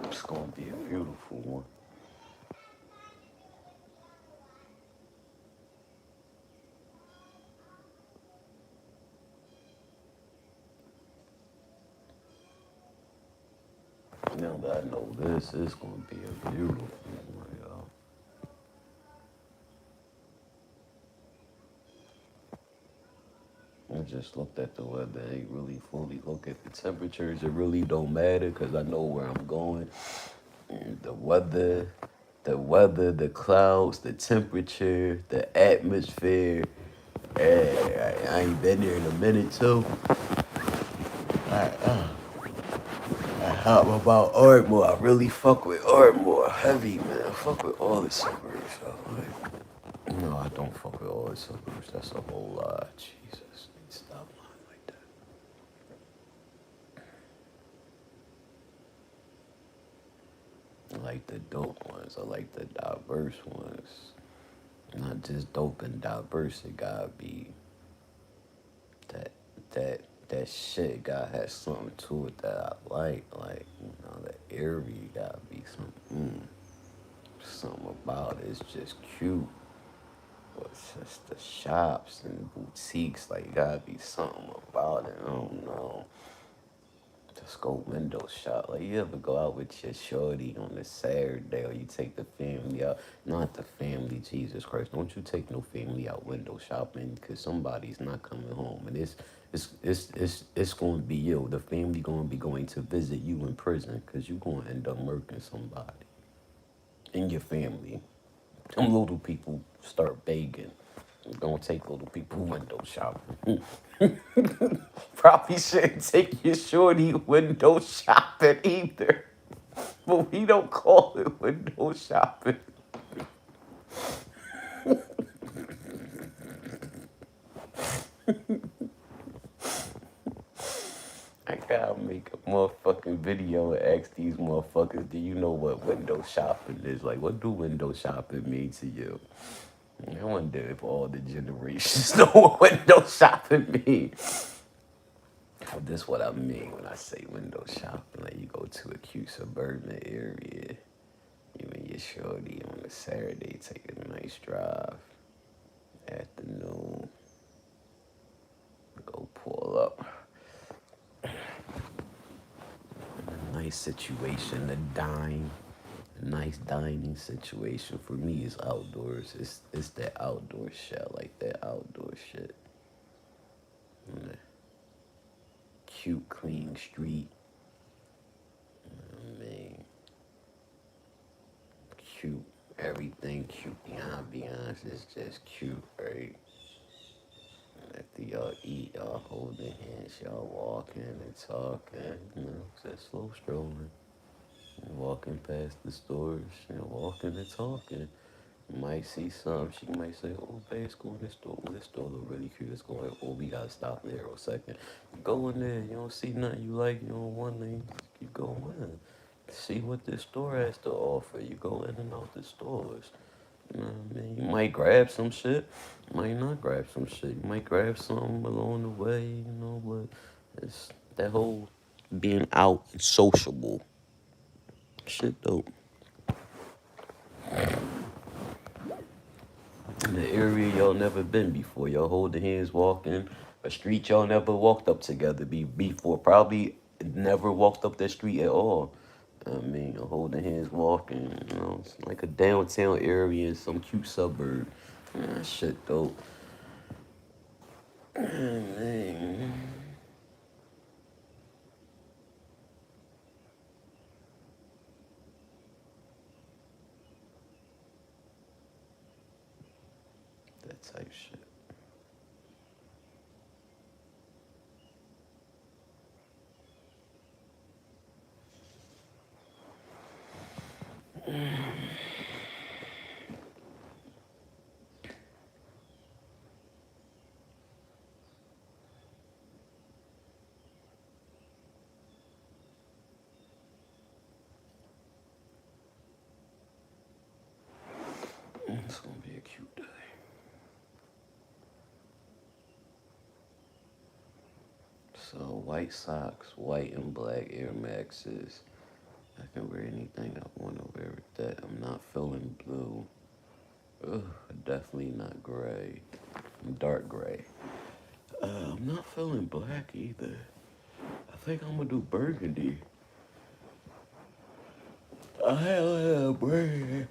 It's gonna be a beautiful one. Now that I know this, it's gonna be a beautiful one, y'all. I just looked at the weather. I ain't really fully look at the temperatures. It really don't matter because I know where I'm going. And the clouds, the temperature, the atmosphere. Hey, I ain't been there in a minute too. How about Ardmore? I really fuck with Ardmore heavy, man. I fuck with all the suburbs. So like, no, I don't fuck with all the suburbs. That's a whole lot. Jesus, stop lying like that. I like the dope ones. I like the diverse ones. Not just dope and diverse. It gotta be that that that shit gotta have something to it that I like. Like, you know, the airy gotta be something about it. It's just cute. But it's just the shops and boutiques, like, gotta be something about it. I don't know. Just go window shop. Like, you ever go out with your shorty on a Saturday, or you take the family out? Not the family, Jesus Christ. Don't you take no family out window shopping, because somebody's not coming home. And it's going to be you. The family going to be going to visit you in prison, because you going to end up murdering somebody in your family. Them little people start begging. Don't take little people window shopping. Probably shouldn't take your shorty window shopping either. But we don't call it window shopping. I gotta make a motherfucking fucking video and ask these motherfuckers, do you know what window shopping is? Like, what do window shopping mean to you? I wonder if all the generations know what window shopping means. This is what I mean when I say window shopping. Like, you go to a cute suburban area, you and your shorty on a Saturday, take a nice drive, afternoon, go pull up. A nice situation to dine. A nice dining situation for me is outdoors. It's that outdoor shit, like that outdoor shit. And a cute, clean street. I mean, cute. Everything cute. The ambiance is just cute, right? After y'all eat, y'all holding hands, y'all walking and talking, just slow strolling. Walking past the stores, walking and talking. You might see something, she might say, oh, babe, let's go in this store. Oh, this store look really cute. Let's go in. Oh, we gotta stop there for a second. Go in there, you don't see nothing you like, you don't want nothing, just keep going in. See what this store has to offer. You go in and out the stores. You know what I mean? You might grab some shit, you might not grab some shit. You might grab something along the way, but it's that whole being out and sociable. Shit dope. In the area y'all never been before. Y'all holding hands walking. A street y'all never walked up together before. Probably never walked up that street at all. I mean, you're holding hands walking, it's like a downtown area in some cute suburb. Shit dope. Man. That type shit. It's gonna be a cute day. So white socks, white and black Air Maxes. I can wear anything I want to wear with that. I'm not feeling blue. Ugh, definitely not gray. Dark gray. I'm not feeling black either. I think I'm gonna do burgundy. I have burgundy.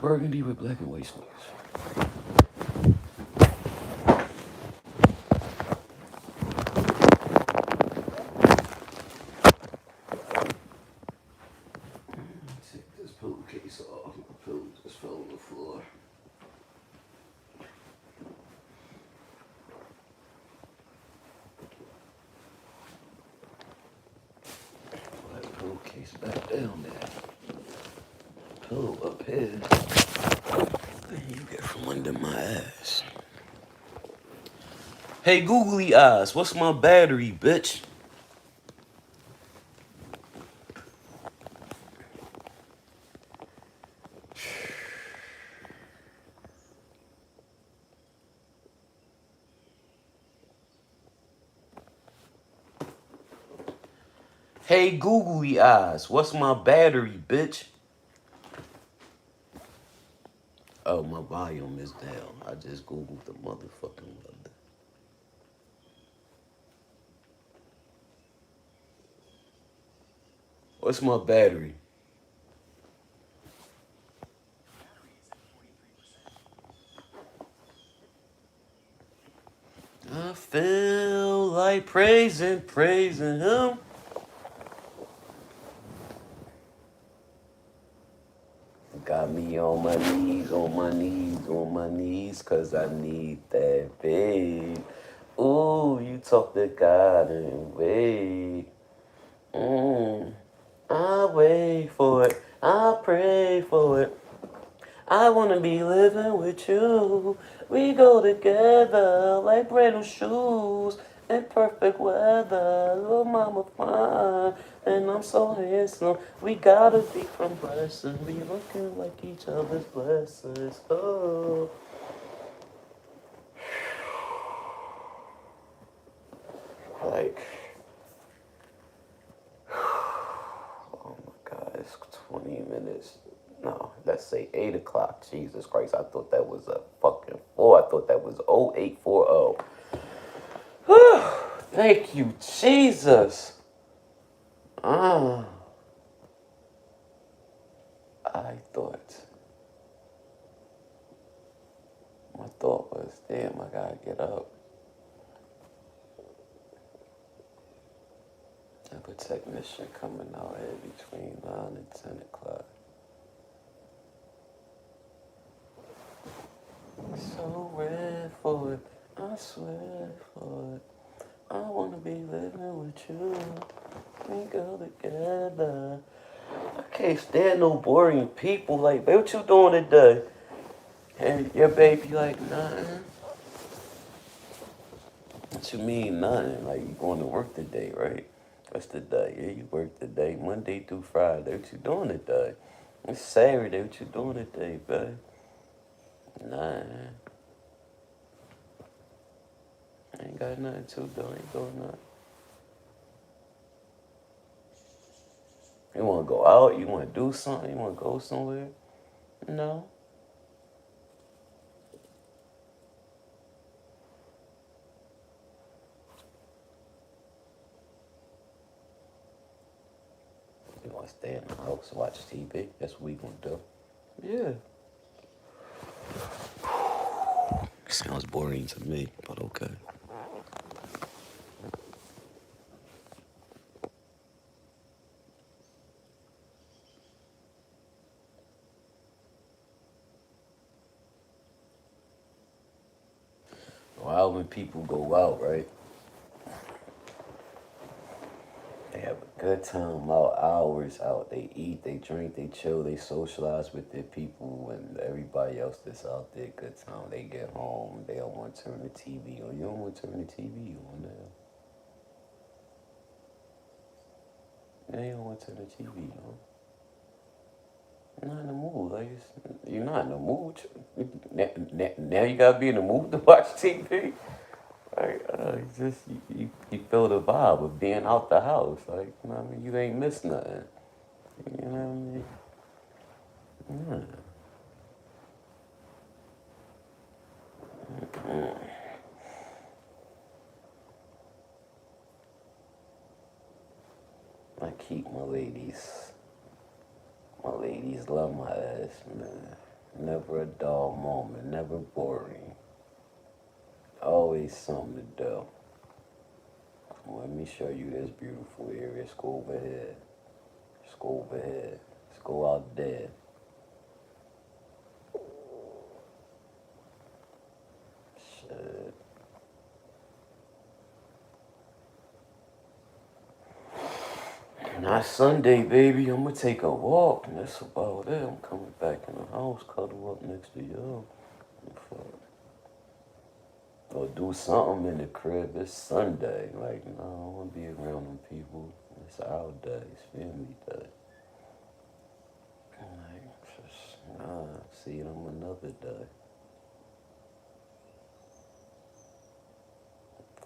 Burgundy with black and white sleeves. Take this pillowcase off. My pillow just fell on the floor. Put that pillowcase back down there. Pillow up here. Then you get from under my ass. Hey, googly eyes, what's my battery, bitch? Hey, googly eyes, what's my battery, bitch? Oh, my volume is down. I just googled the motherfucking weather. What's my battery? I feel like praising him. Got me on my knees, on my knees, on my knees, cause I need that babe. Ooh, you talk to God and wait. I wait for it, I pray for it. I wanna be living with you. We go together like brand new shoes. In perfect weather, little mama fine, and I'm so handsome. We gotta be from blessings. We looking like each other's blessings. Oh, like, oh my God, it's 20 minutes. No, let's say 8 o'clock. Jesus Christ, I thought that was a fucking 4. I thought that was 0840. Thank you, Jesus. Ah, I thought, my thought was, damn, I gotta get up. I have a technician coming out here between 9 and 10 o'clock. So red for it, I swear for it. I wanna be living with you. We go together. I can't stand no boring people. Like, babe, what you doing today? And your baby like, nothing. What you mean, nothing? Like, you going to work today, right? What's the day? Yeah, you work today, Monday through Friday. What you doing today? It's Saturday. What you doing today, babe? Nothing. I ain't got nothing to do. I ain't doing nothing. You want to go out? You want to do something? You want to go somewhere? No. You want to stay in the house, watch TV? That's what we gonna do. Yeah. Sounds boring to me, but okay. While when people go out, right? They have a good time out, hours out. They eat, they drink, they chill, they socialize with their people and everybody else that's out there. Good time. They get home. They don't want to turn the TV on. You don't want to turn the TV on now. Yeah, you don't want to turn the TV on. You're not in the mood. Like you're not in the mood. Now you gotta be in the mood to watch TV. Like, you feel the vibe of being out the house. Like, you know what I mean? You ain't miss nothing. You know what I mean? Yeah. I keep my ladies. My ladies love my ass, man. Never a dull moment, never boring. Always something to do. Let me show you this beautiful area. Let's go over here. Let's go over here. Let's go out there. Shit. Not Sunday, baby. I'm gonna take a walk, and that's about it. I'm coming back in the house, cuddle up next to you. Or do something in the crib. It's Sunday. Like, no, I don't want to be around them people. It's our day. It's family day. Like, just, nah, see them another day.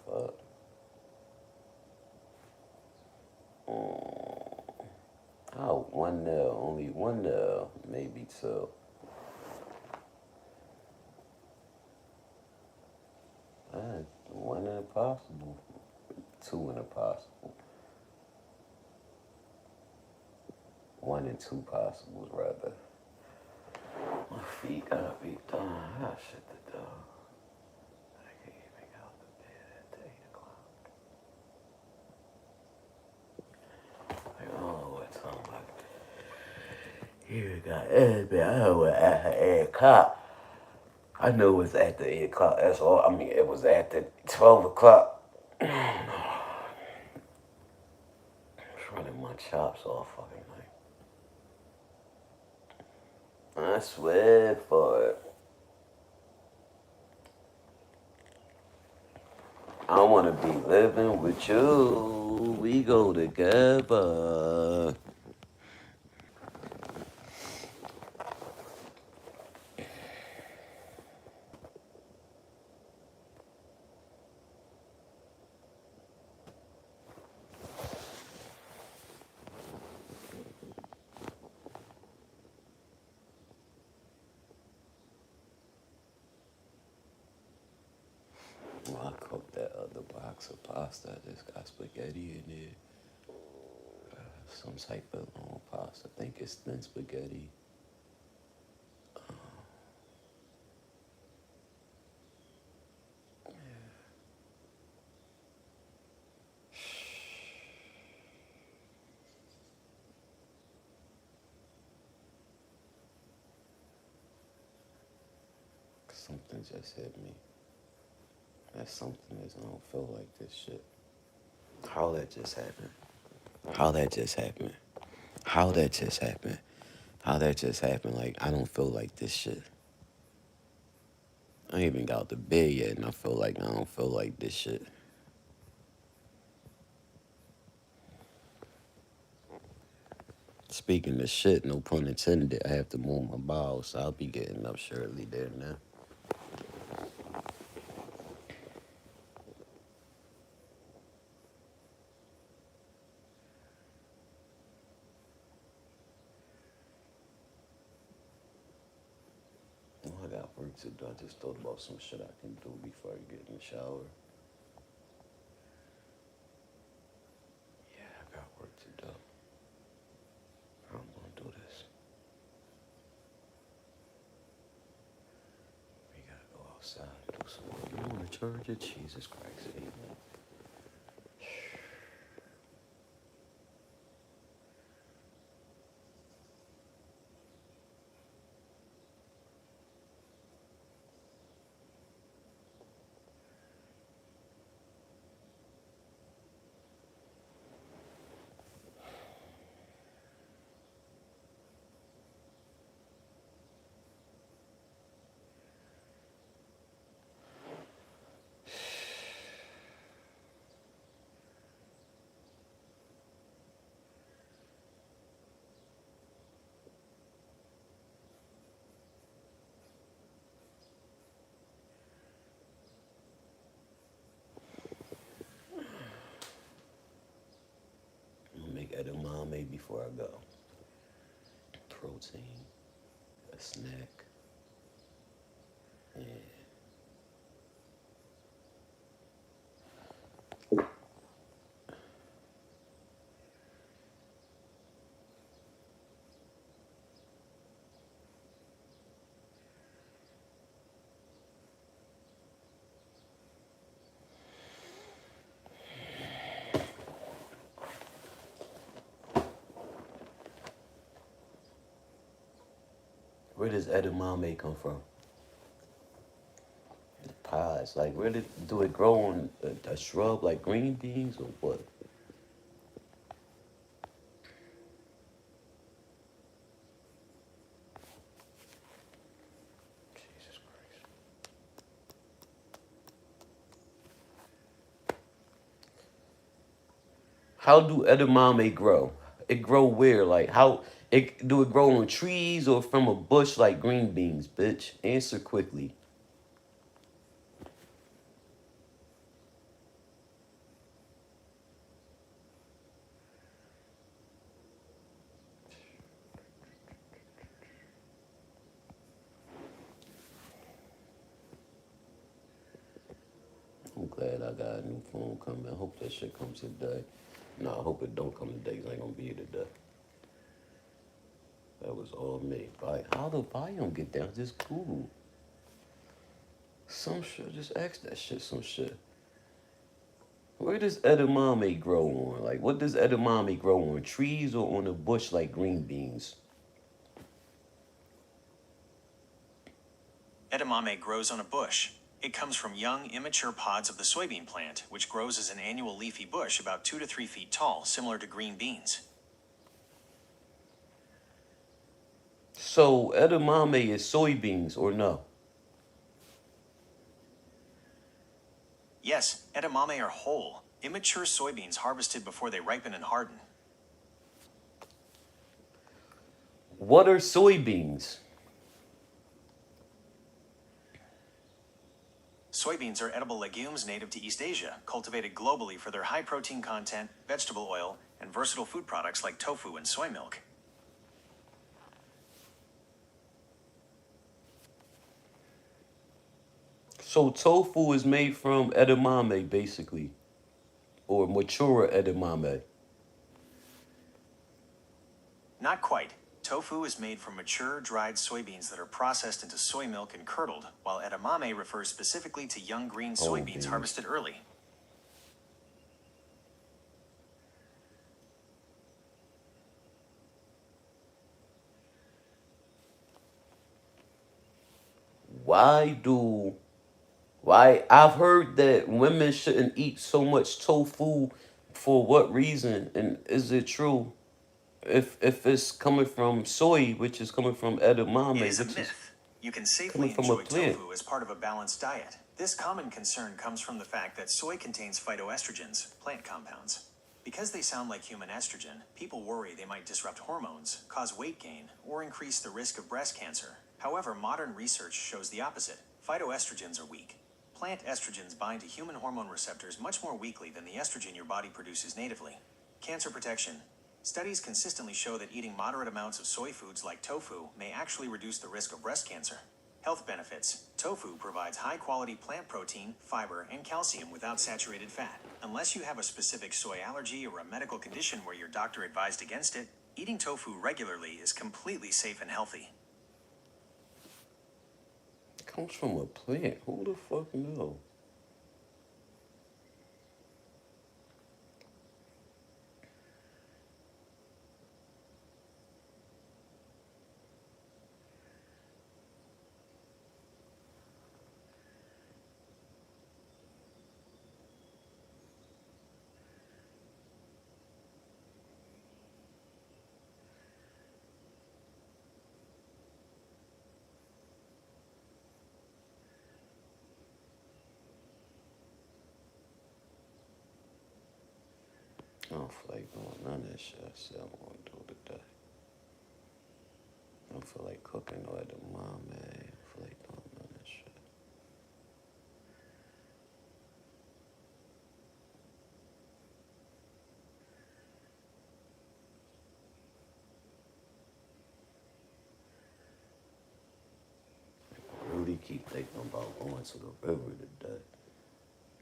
Fuck. Oh, 1-0. Only 1-0. Maybe 2. Man, 1 in a possible. 2 in a possible. 1 and 2 possibles, rather. My feet gotta be done. I got shit to do. I can't even get out the bed at 8 o'clock. Like, I don't know what time you got bed. I know it after 8 o'clock. I knew it was after 8 o'clock. That's all. I mean, it was after 12 o'clock. Running my chops all fucking night. I swear for it. I don't want to be living with you. We go together. Well, I cooked that other box of pasta. I just got spaghetti in there. Some type of pasta. I think it's thin spaghetti. Something just hit me. That's something is I don't feel like this shit. How that just happened? How that just happened? How that just happened? How that just happened? Like, I don't feel like this shit. I ain't even got out the bed yet, and I feel like I don't feel like this shit. Speaking of shit, no pun intended, I have to move my bowels, so I'll be getting up shortly there now. Oh, I got work to do. I just thought about some shit I can do before I get in the shower. Yeah, I got work to do. I'm gonna do this. We gotta go outside and do some work. You wanna charge it? Jesus Christ, amen. I'm gonna make edamame before I go. Protein, a snack, and where does edamame come from? Pies. Like, where do it grow on a shrub like green beans or what? Jesus Christ. How do edamame grow? It grow where? Like, how do it grow on trees or from a bush like green beans, bitch? Answer quickly. I'm glad I got a new phone coming. I hope that shit comes today. No, I hope it don't come today 'cause I ain't gonna be here today. That was all me. How the volume get down? Just Google. Some shit. Just ask that shit some shit. Where does edamame grow on? Like, what does edamame grow on? Trees or on a bush like green beans? Edamame grows on a bush. It comes from young, immature pods of the soybean plant, which grows as an annual leafy bush about 2 to 3 feet tall, similar to green beans. So, edamame is soybeans or no? Yes, edamame are whole, immature soybeans harvested before they ripen and harden. What are soybeans? Soybeans are edible legumes native to East Asia, cultivated globally for their high protein content, vegetable oil, and versatile food products like tofu and soy milk. So tofu is made from edamame, basically, or mature edamame. Not quite. Tofu is made from mature, dried soybeans that are processed into soy milk and curdled, while edamame refers specifically to young green Oh, soybeans beans. harvested early. Why do Why I've heard that women shouldn't eat so much tofu. For what reason? And is it true? If it's coming from soy, which is coming from It edamame, is a which is myth. You can coming safely from a enjoy plant. tofu as part of a balanced diet. This common concern comes from the fact that soy contains phytoestrogens, plant compounds. Because they sound like human estrogen, people worry they might disrupt hormones, cause weight gain, or increase the risk of breast cancer. However, modern research shows the opposite. Phytoestrogens are weak. Plant estrogens bind to human hormone receptors much more weakly than the estrogen your body produces natively. Cancer protection. Studies consistently show that eating moderate amounts of soy foods like tofu may actually reduce the risk of breast cancer. Health benefits. Tofu provides high quality plant protein, fiber, and calcium without saturated fat. Unless you have a specific soy allergy or a medical condition where your doctor advised against it, eating tofu regularly is completely safe and healthy. It comes from a plant. Who the fuck know? I don't feel like doing none of that shit I said I'm gonna do today. I don't feel like cooking no edamame. I don't feel like doing none of that shit. I really keep thinking about going to the river today.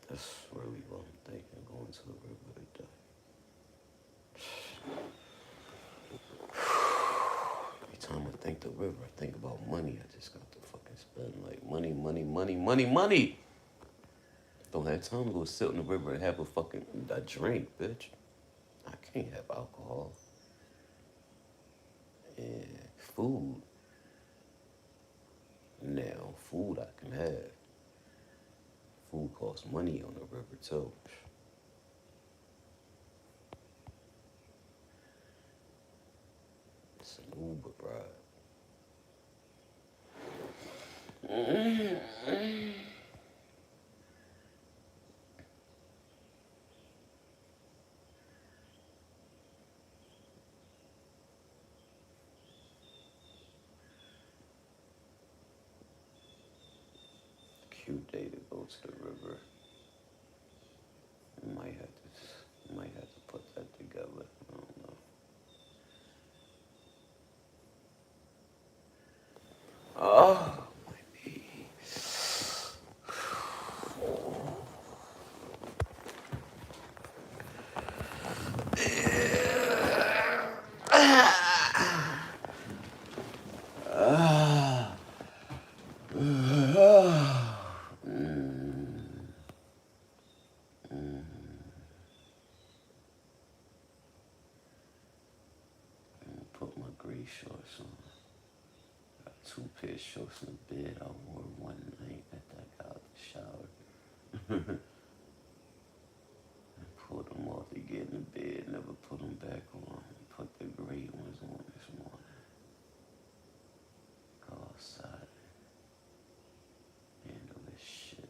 That's really what I'm thinking, going to the river today. Every time I think the river, I think about money. I just got to fucking spend like money, money, money, money, money. Don't have time to go sit in the river and have a drink, bitch. I can't have alcohol and food. Now, food I can have. Food costs money on the river too. It's an Uber ride. Cute day to go to the river. Might have to put that together. I don't know. Oh, my knee. Put my gray shorts on. Got two pair of shorts in the bed. I wore one night after I got out the shower. Pulled them off to get in the bed. Never put them back on. Put the gray ones on this morning. Go outside. Handle this shit.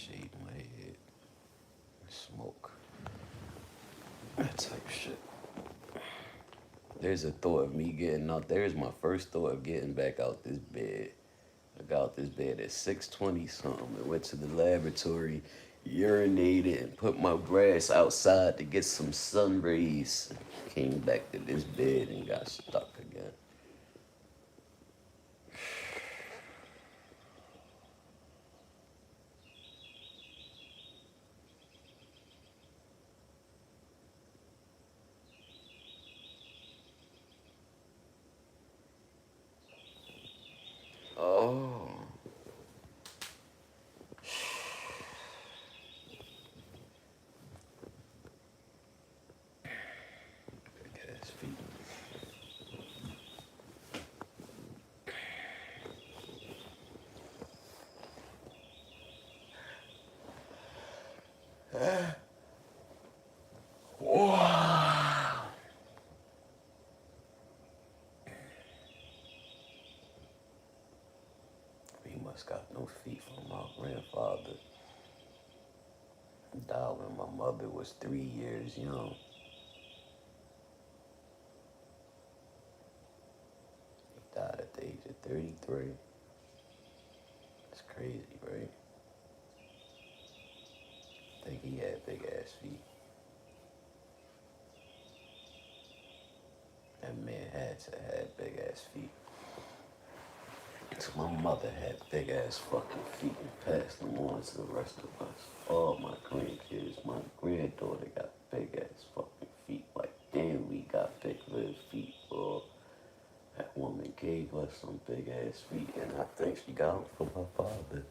shade my head, smoke, that type shit. There's a thought of me getting out. There's my first thought of getting back out this bed. I got out this bed at 6:20 something. I went to the laboratory, urinated, and put my grass outside to get some sun rays. Came back to this bed and got stuck again. Oh. Big ass feet. Wow. He must got no feet from my grandfather. He died when my mother was 3 years young. He died at the age of 33. It's crazy, right? I think he had big ass feet. That man had to have big ass feet. So my mother had big ass fucking feet and passed them on to the rest of us. All my grandkids, my granddaughter got big ass fucking feet. Like, damn, we got big little feet. Or that woman gave us some big ass feet, and I think she got them from her father.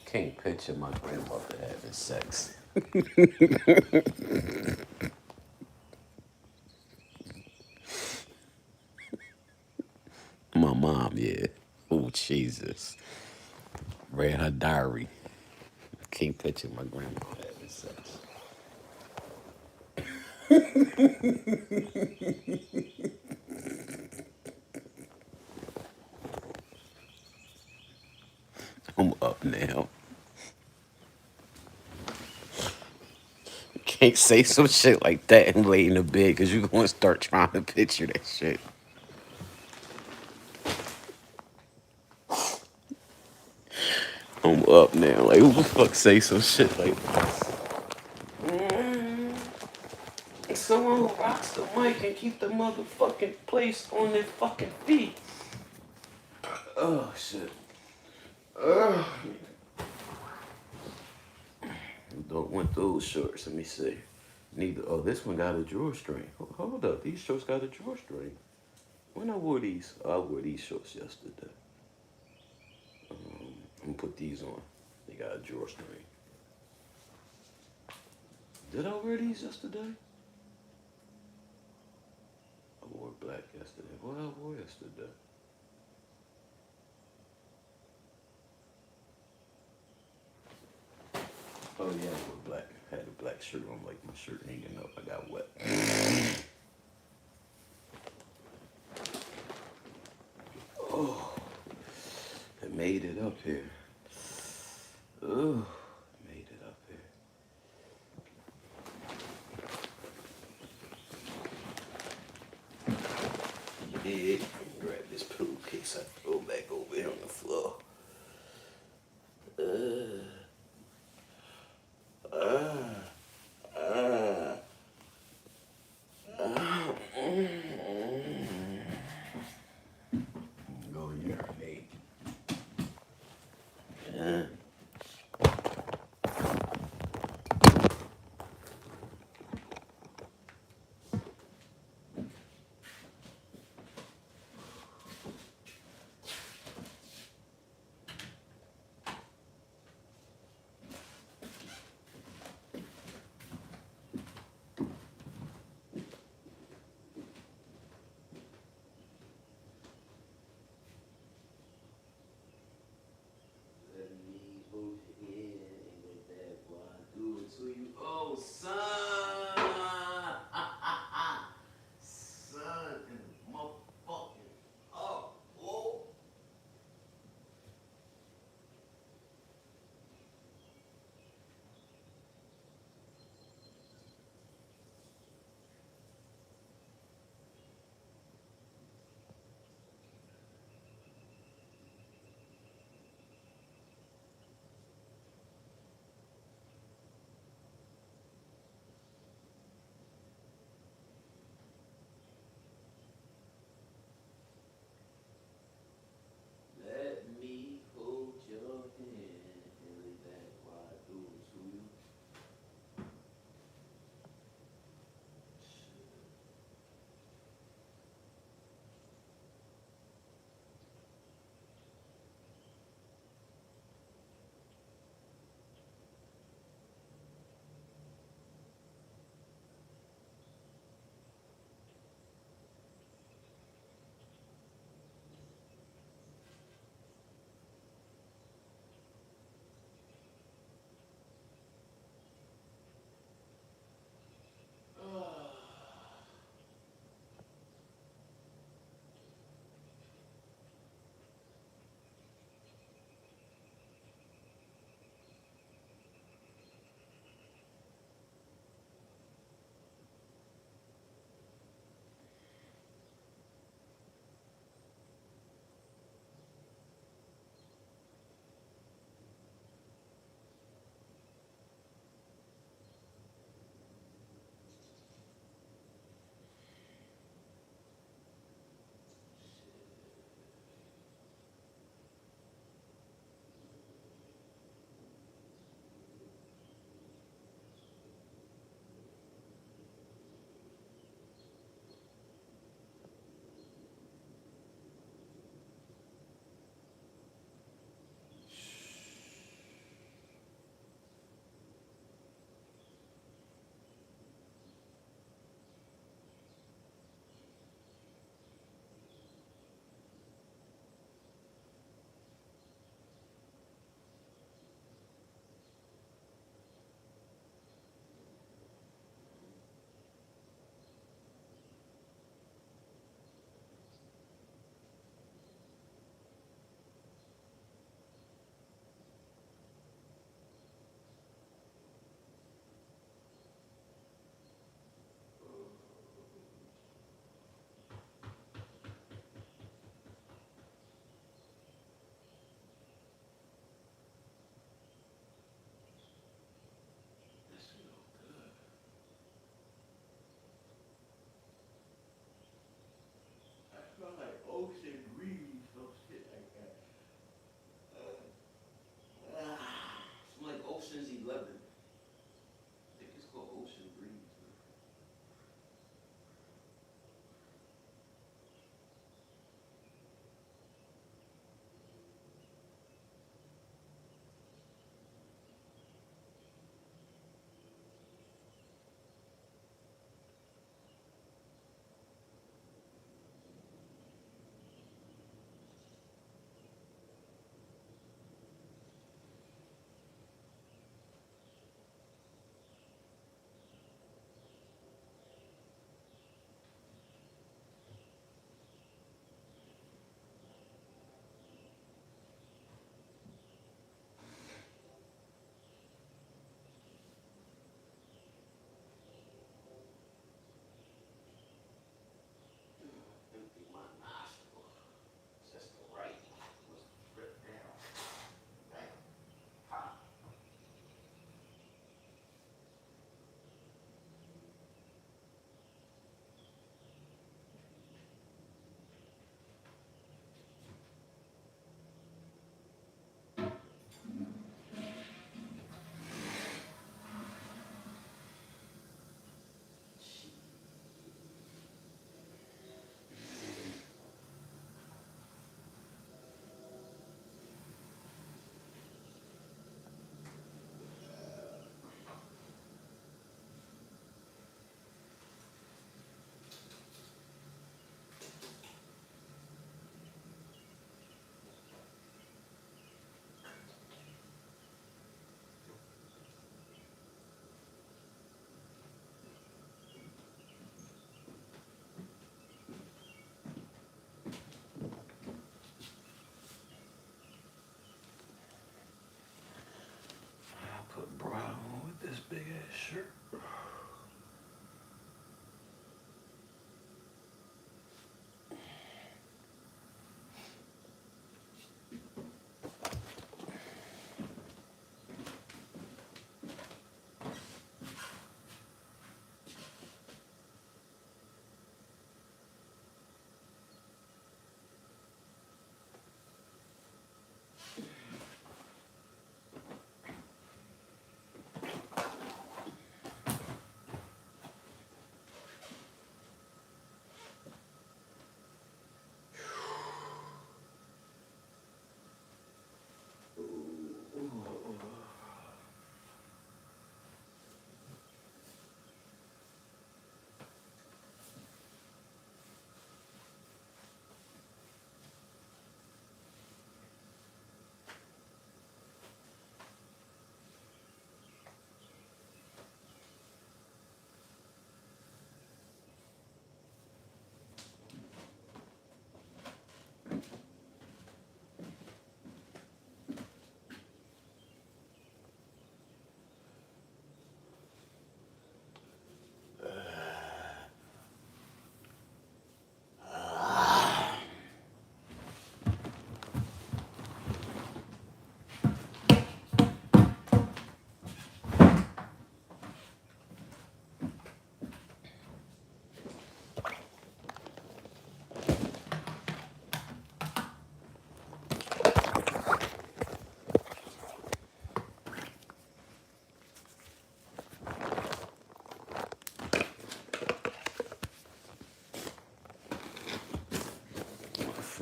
Can't picture my grandmother having sex. My mom, yeah. Oh, Jesus. Read her diary. Can't picture my grandma having sex. I'm up now. Can't say some shit like that and lay in the bed because you're going to start trying to picture that shit. I'm up now. Like, who the fuck say some shit like that? Someone who rocks the mic and keep the motherfucking place on their fucking feet. Oh, shit. Don't want those shorts. Let me see. Neither. Oh, this one got a drawstring. Hold up. These shorts got a drawstring. When I wore these, I wore these shorts yesterday. I'm gonna put these on. They got a drawstring. Did I wear these yesterday? I wore black yesterday. What I wore yesterday? Oh yeah, I wore black. I had a black shirt on, like my shirt hanging up. I got wet. Oh, I made it up here. Oh, made it up here. Yeah, grab this pillowcase. I throw back over here on the floor. Go urinate. Yeah.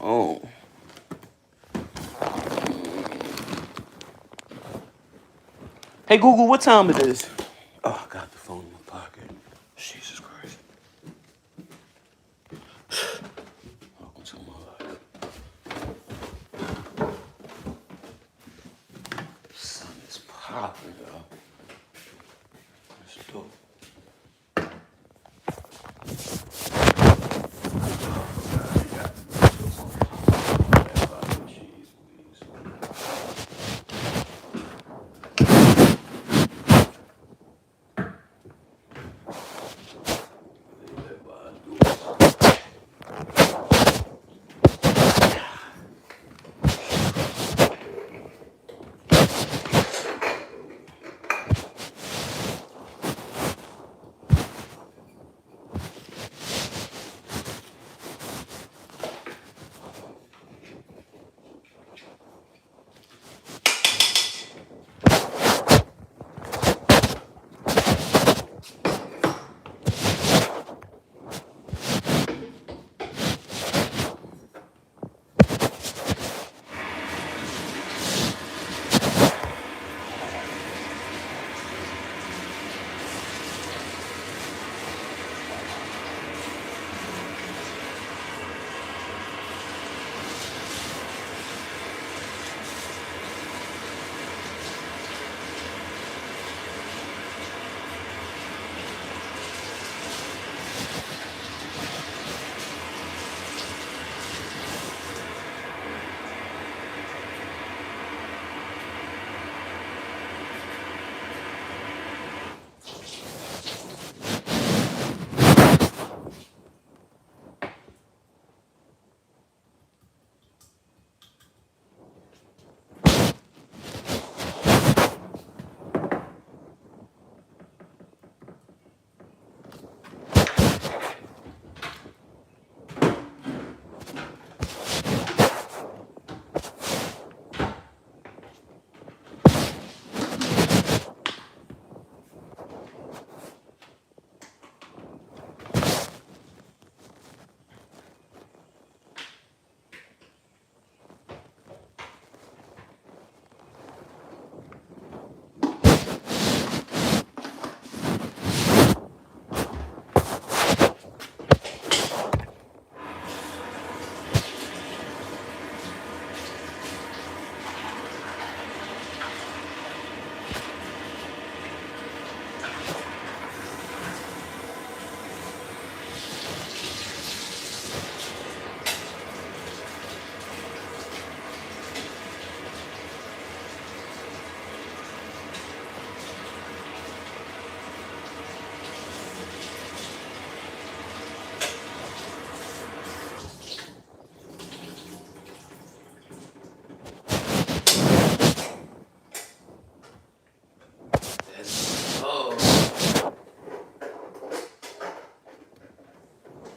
phone. Hey Google, what time it is? Oh, I got the phone in my pocket. Jesus Christ. Welcome to my life. Sun is popping, y'all. Let's do it.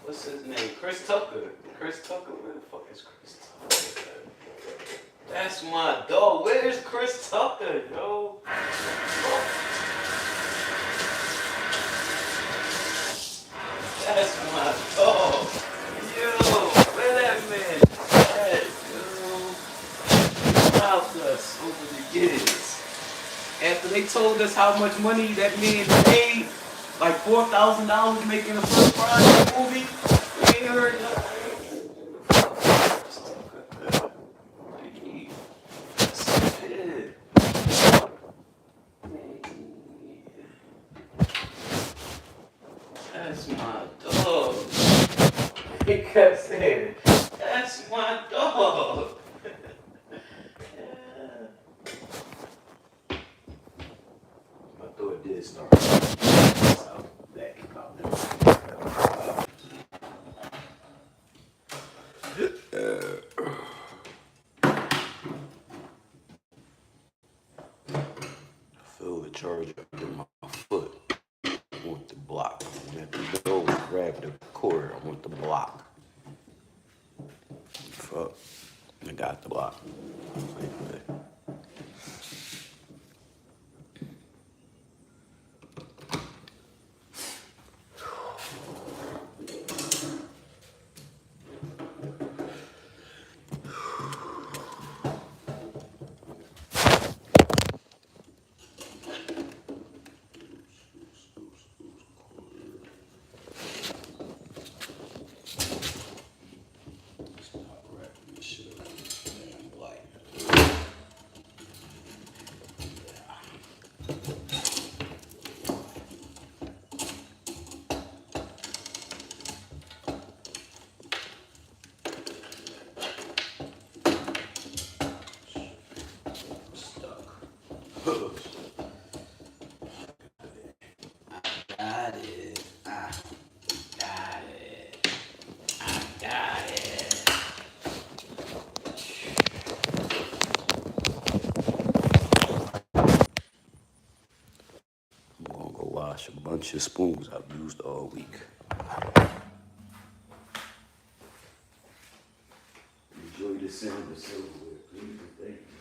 What's his name? Chris Tucker. Chris Tucker? Where the fuck is Chris Tucker? That's my dog. Where's Chris Tucker, yo? That's my dog. Yo, where that man at, yo? Helped us over the years. After they told us how much money that man made, like $4,000 making the first Friday movie, we ain't heard nothing. That's my dog. He kept saying, that's my dog. I thought it did start. Back out there. I feel the charger in my foot. I want the block. I have to go grab the cord. I want the block. Fuck. I got the block. Anyway. Got it. Got it. I'm gonna go wash a bunch of spoons I've used all week. Enjoy the sound of silverware, please and thank you.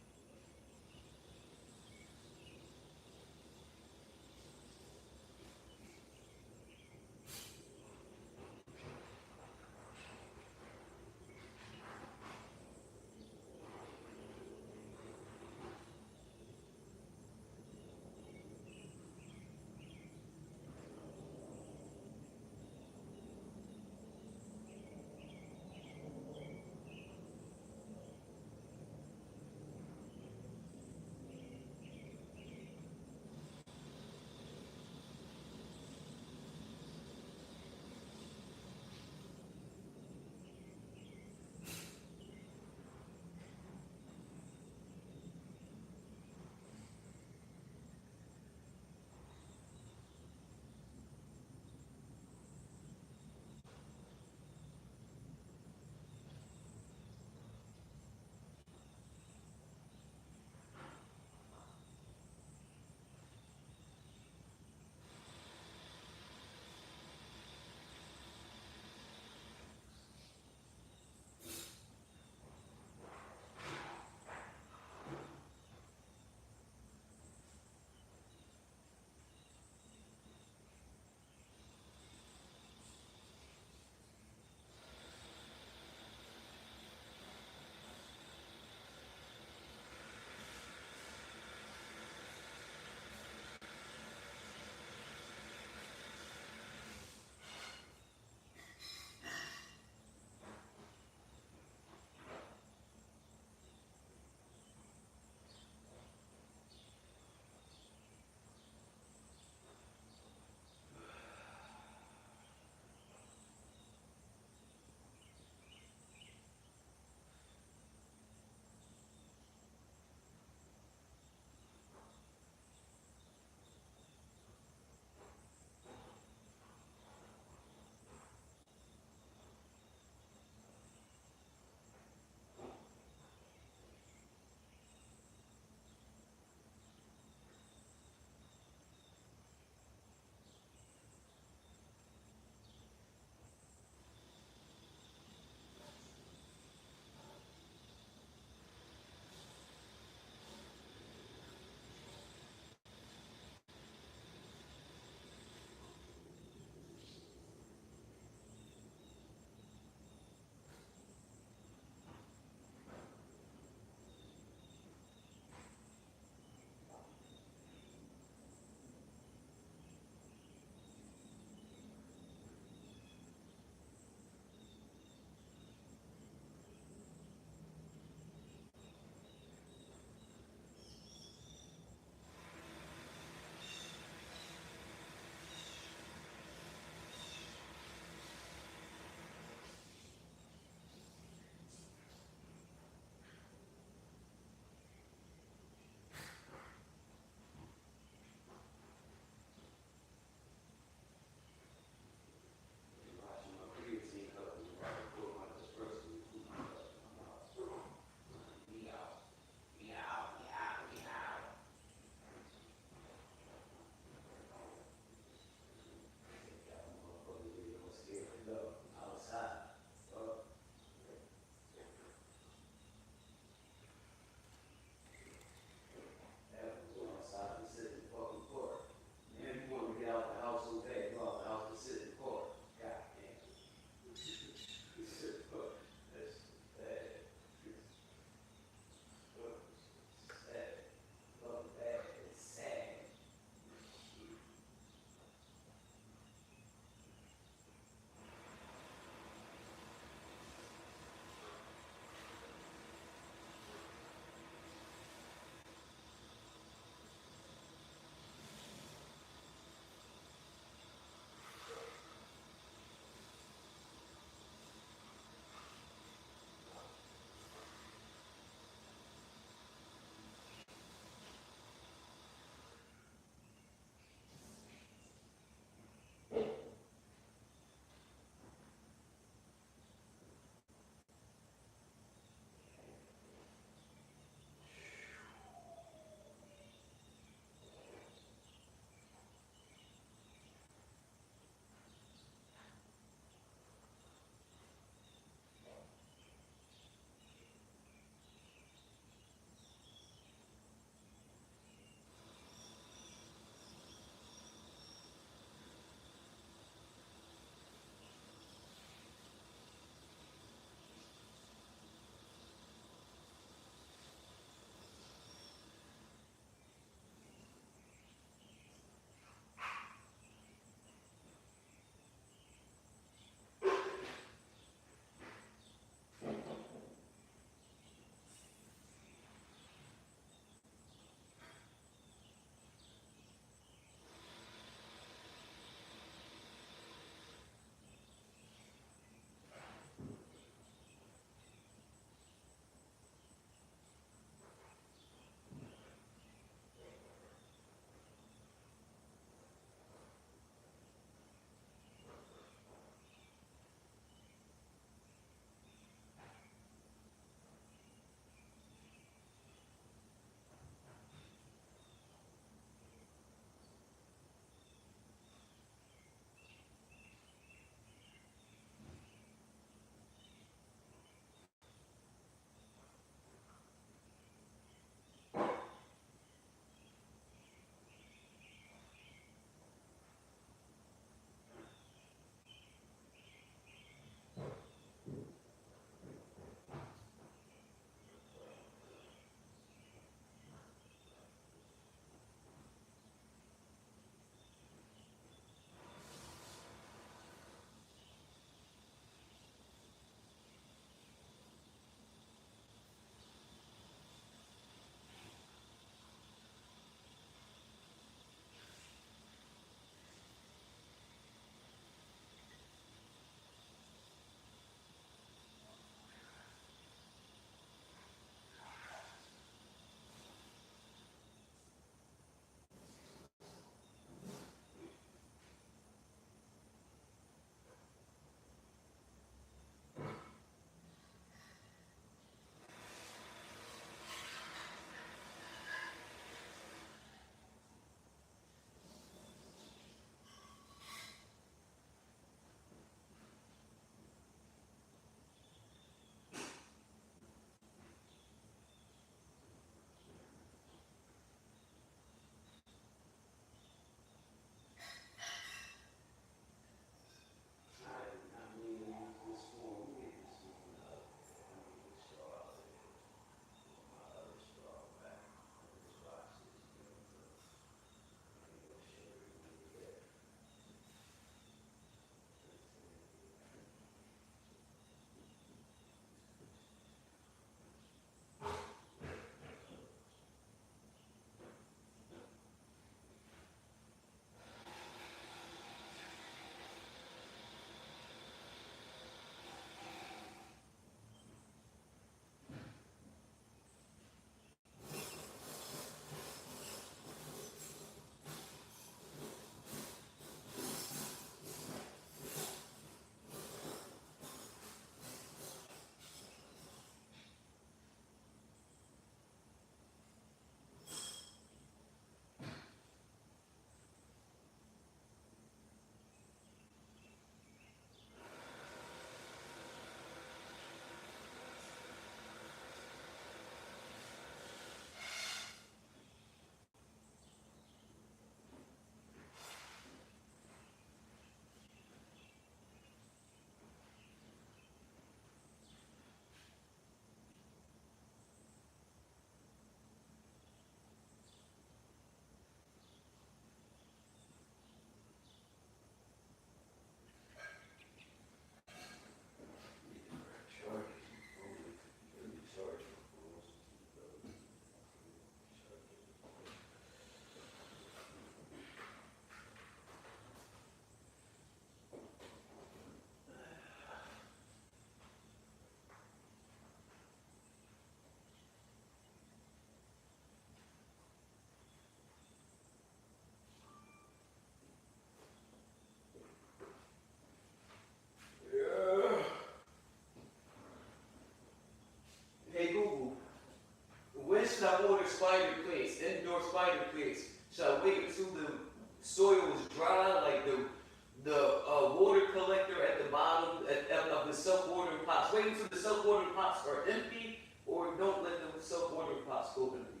pots are empty, or don't let the self-watering pots go empty.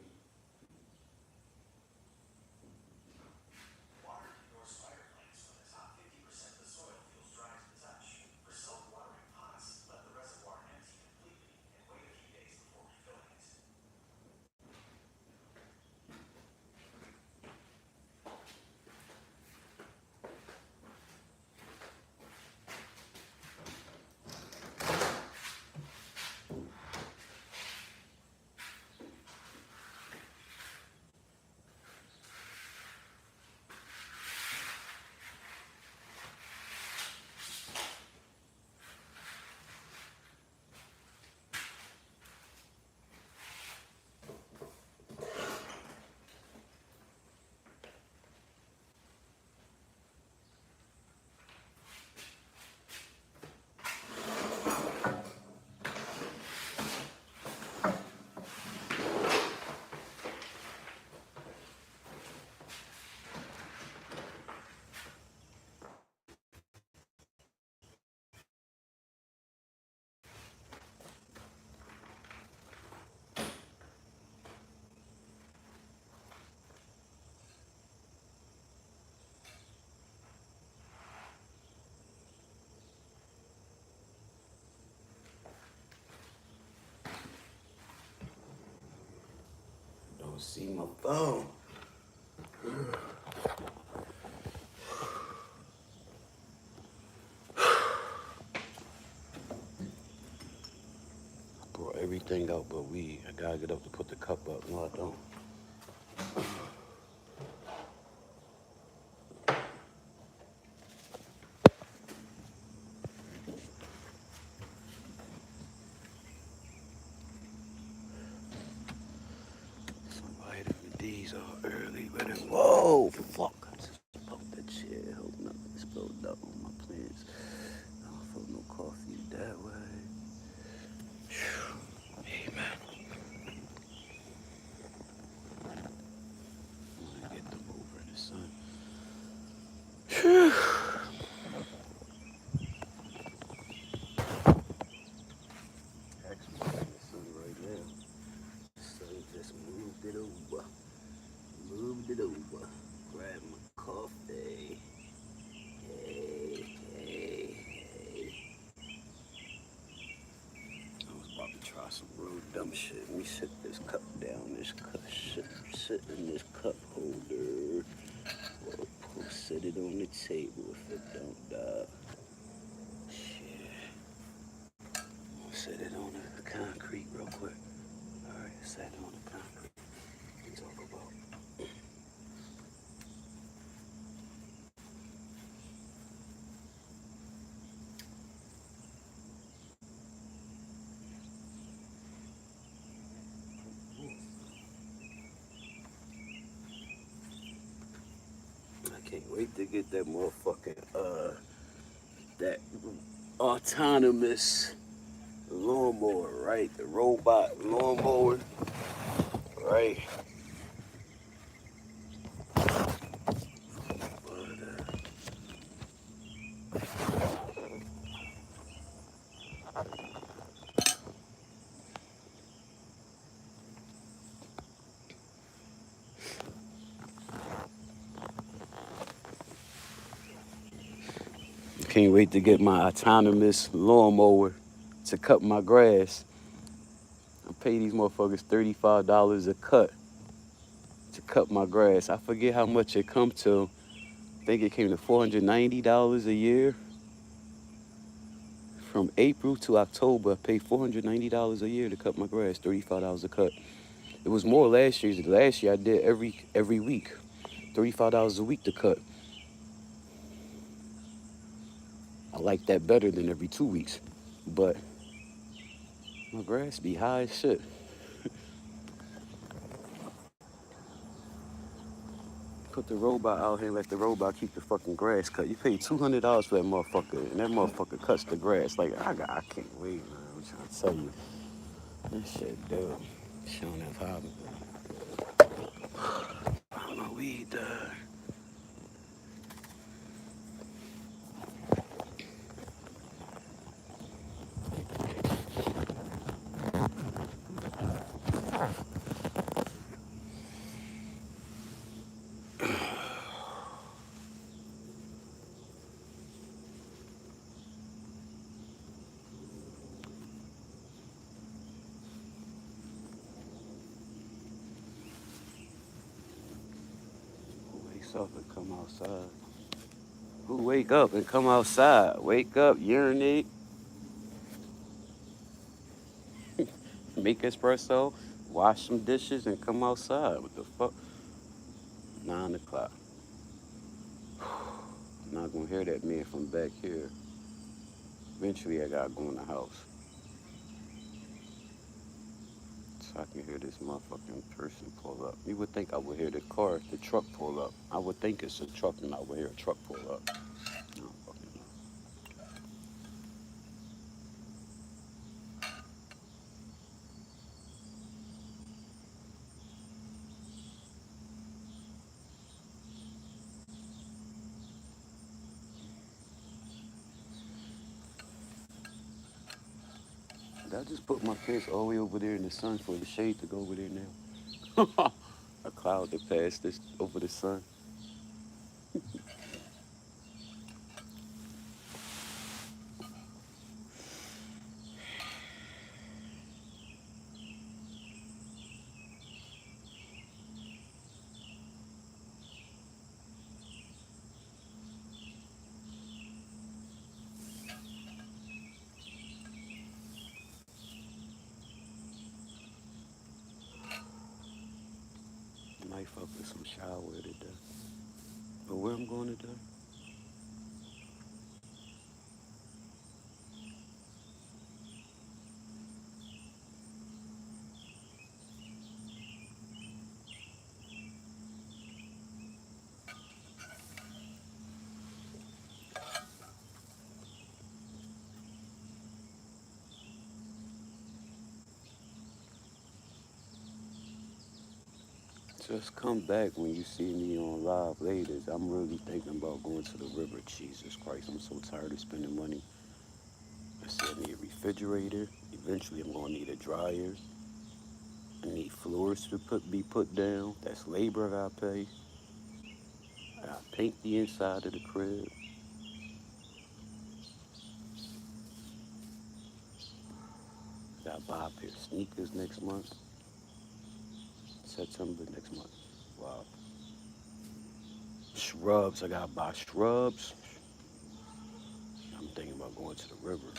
Water indoor spider plants when the top 50% of the soil feels dry to the touch. For self-watering pots, let the reservoir empty completely and wait a few days before refilling it. Don't see my phone. I brought everything out but weed. I gotta get up to put the cup up. No, I don't. Some vitamin D's are early, but whoa, fuck. I just bumped that shit. Hope nothing spilled out on my plants. I don't feel no coffee that way. Hey, man. I'm gonna get them over in the sun. Actually, in the sun right now. The sun just moved it over. Moved it over. Grab my coffee. Hey, hey, hey. I was about to try some real dumb shit. Let me sit this cup down. This cup, sit in this cup holder. Or set it on the table if it don't die. Shit. I'll set it on the concrete real quick. Alright, set it on the concrete. What talk about? I can't wait to get that motherfucking that autonomous lawnmower, right? The robot lawnmower, right? Can't wait to get my autonomous lawnmower to cut my grass. I pay these motherfuckers $35 a cut to cut my grass. I forget how much it come to. I think it came to $490 a year. From April to October, I paid $490 a year to cut my grass, $35 a cut. It was more last year. Last year I did every week, $35 a week to cut. I like that better than every 2 weeks, but my grass be high as shit. Put the robot out here and let the robot keep the fucking grass cut. You pay $200 for that motherfucker, and that motherfucker cuts the grass. Like, I can't wait, man. I'm trying to tell you. That shit, dude. Showing have hobby. I don't know, weed, yourself and come outside. Who wake up and come outside? Wake up, urinate, make espresso, wash some dishes, and come outside. What the fuck? 9 o'clock. I'm not gonna hear that man from back here. Eventually, I gotta go in the house so I can hear this motherfucking person pull up. You would think I would hear the truck pull up. I would think it's a truck and I would hear a truck pull up. No, fucking no. Did I just put my pants all the way over there in the sun for the shade to go over there now? A cloud to pass this over the sun. Might fuck with some shower today. But where I'm going today? Just come back when you see me on live later. I'm really thinking about going to the river. Jesus Christ, I'm so tired of spending money. I said I need a refrigerator. Eventually, I'm gonna need a dryer. I need floors to be put down. That's labor I gotta pay. I gotta paint the inside of the crib. I gotta buy a pair of sneakers next month. September next month. Wow. Shrubs. I gotta buy shrubs. I'm thinking about going to the river.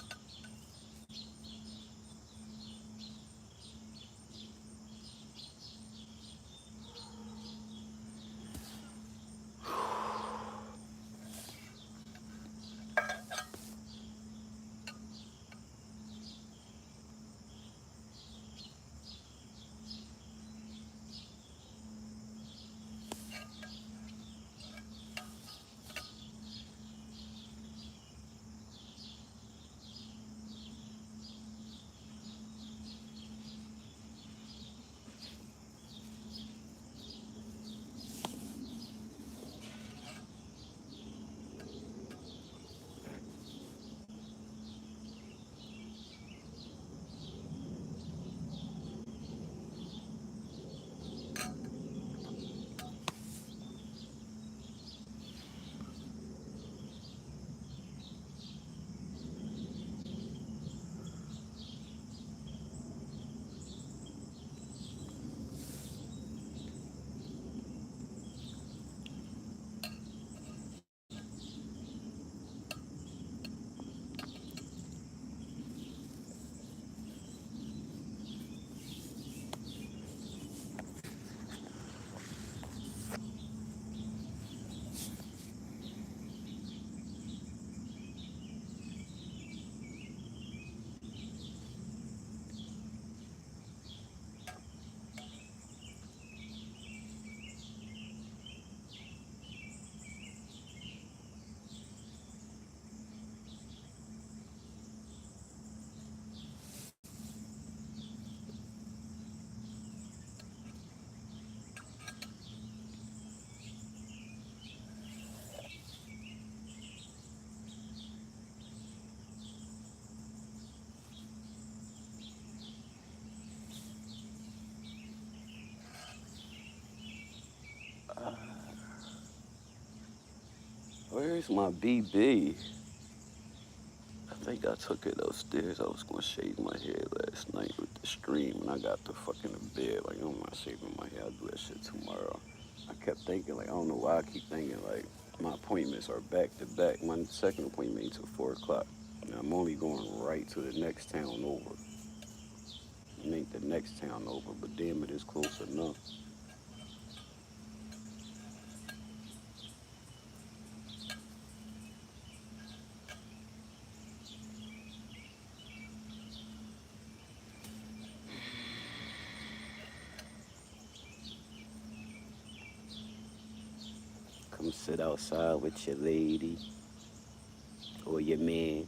Where's my BB? I think I took it upstairs. I was gonna shave my hair last night with the stream, and I got the fucking bed. Like, I'm not shaving my hair. I'll do that shit tomorrow. I kept thinking, like, I don't know why I keep thinking, like, my appointments are back to back. My second appointment ain't till 4 o'clock. And I'm only going right to the next town over. It ain't the next town over, but damn, it is close enough. Come sit outside with your lady or your man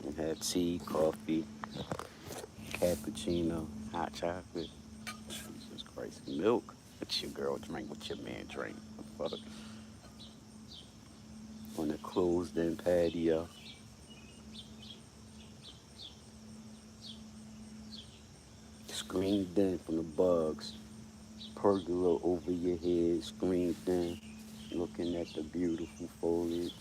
and have tea, coffee, cappuccino, hot chocolate. Jesus Christ, milk. What your girl drink, what your man drink. Fuck. On a closed-in patio, screened in from the bugs, pergola over your head, screened in, looking at the beautiful foliage.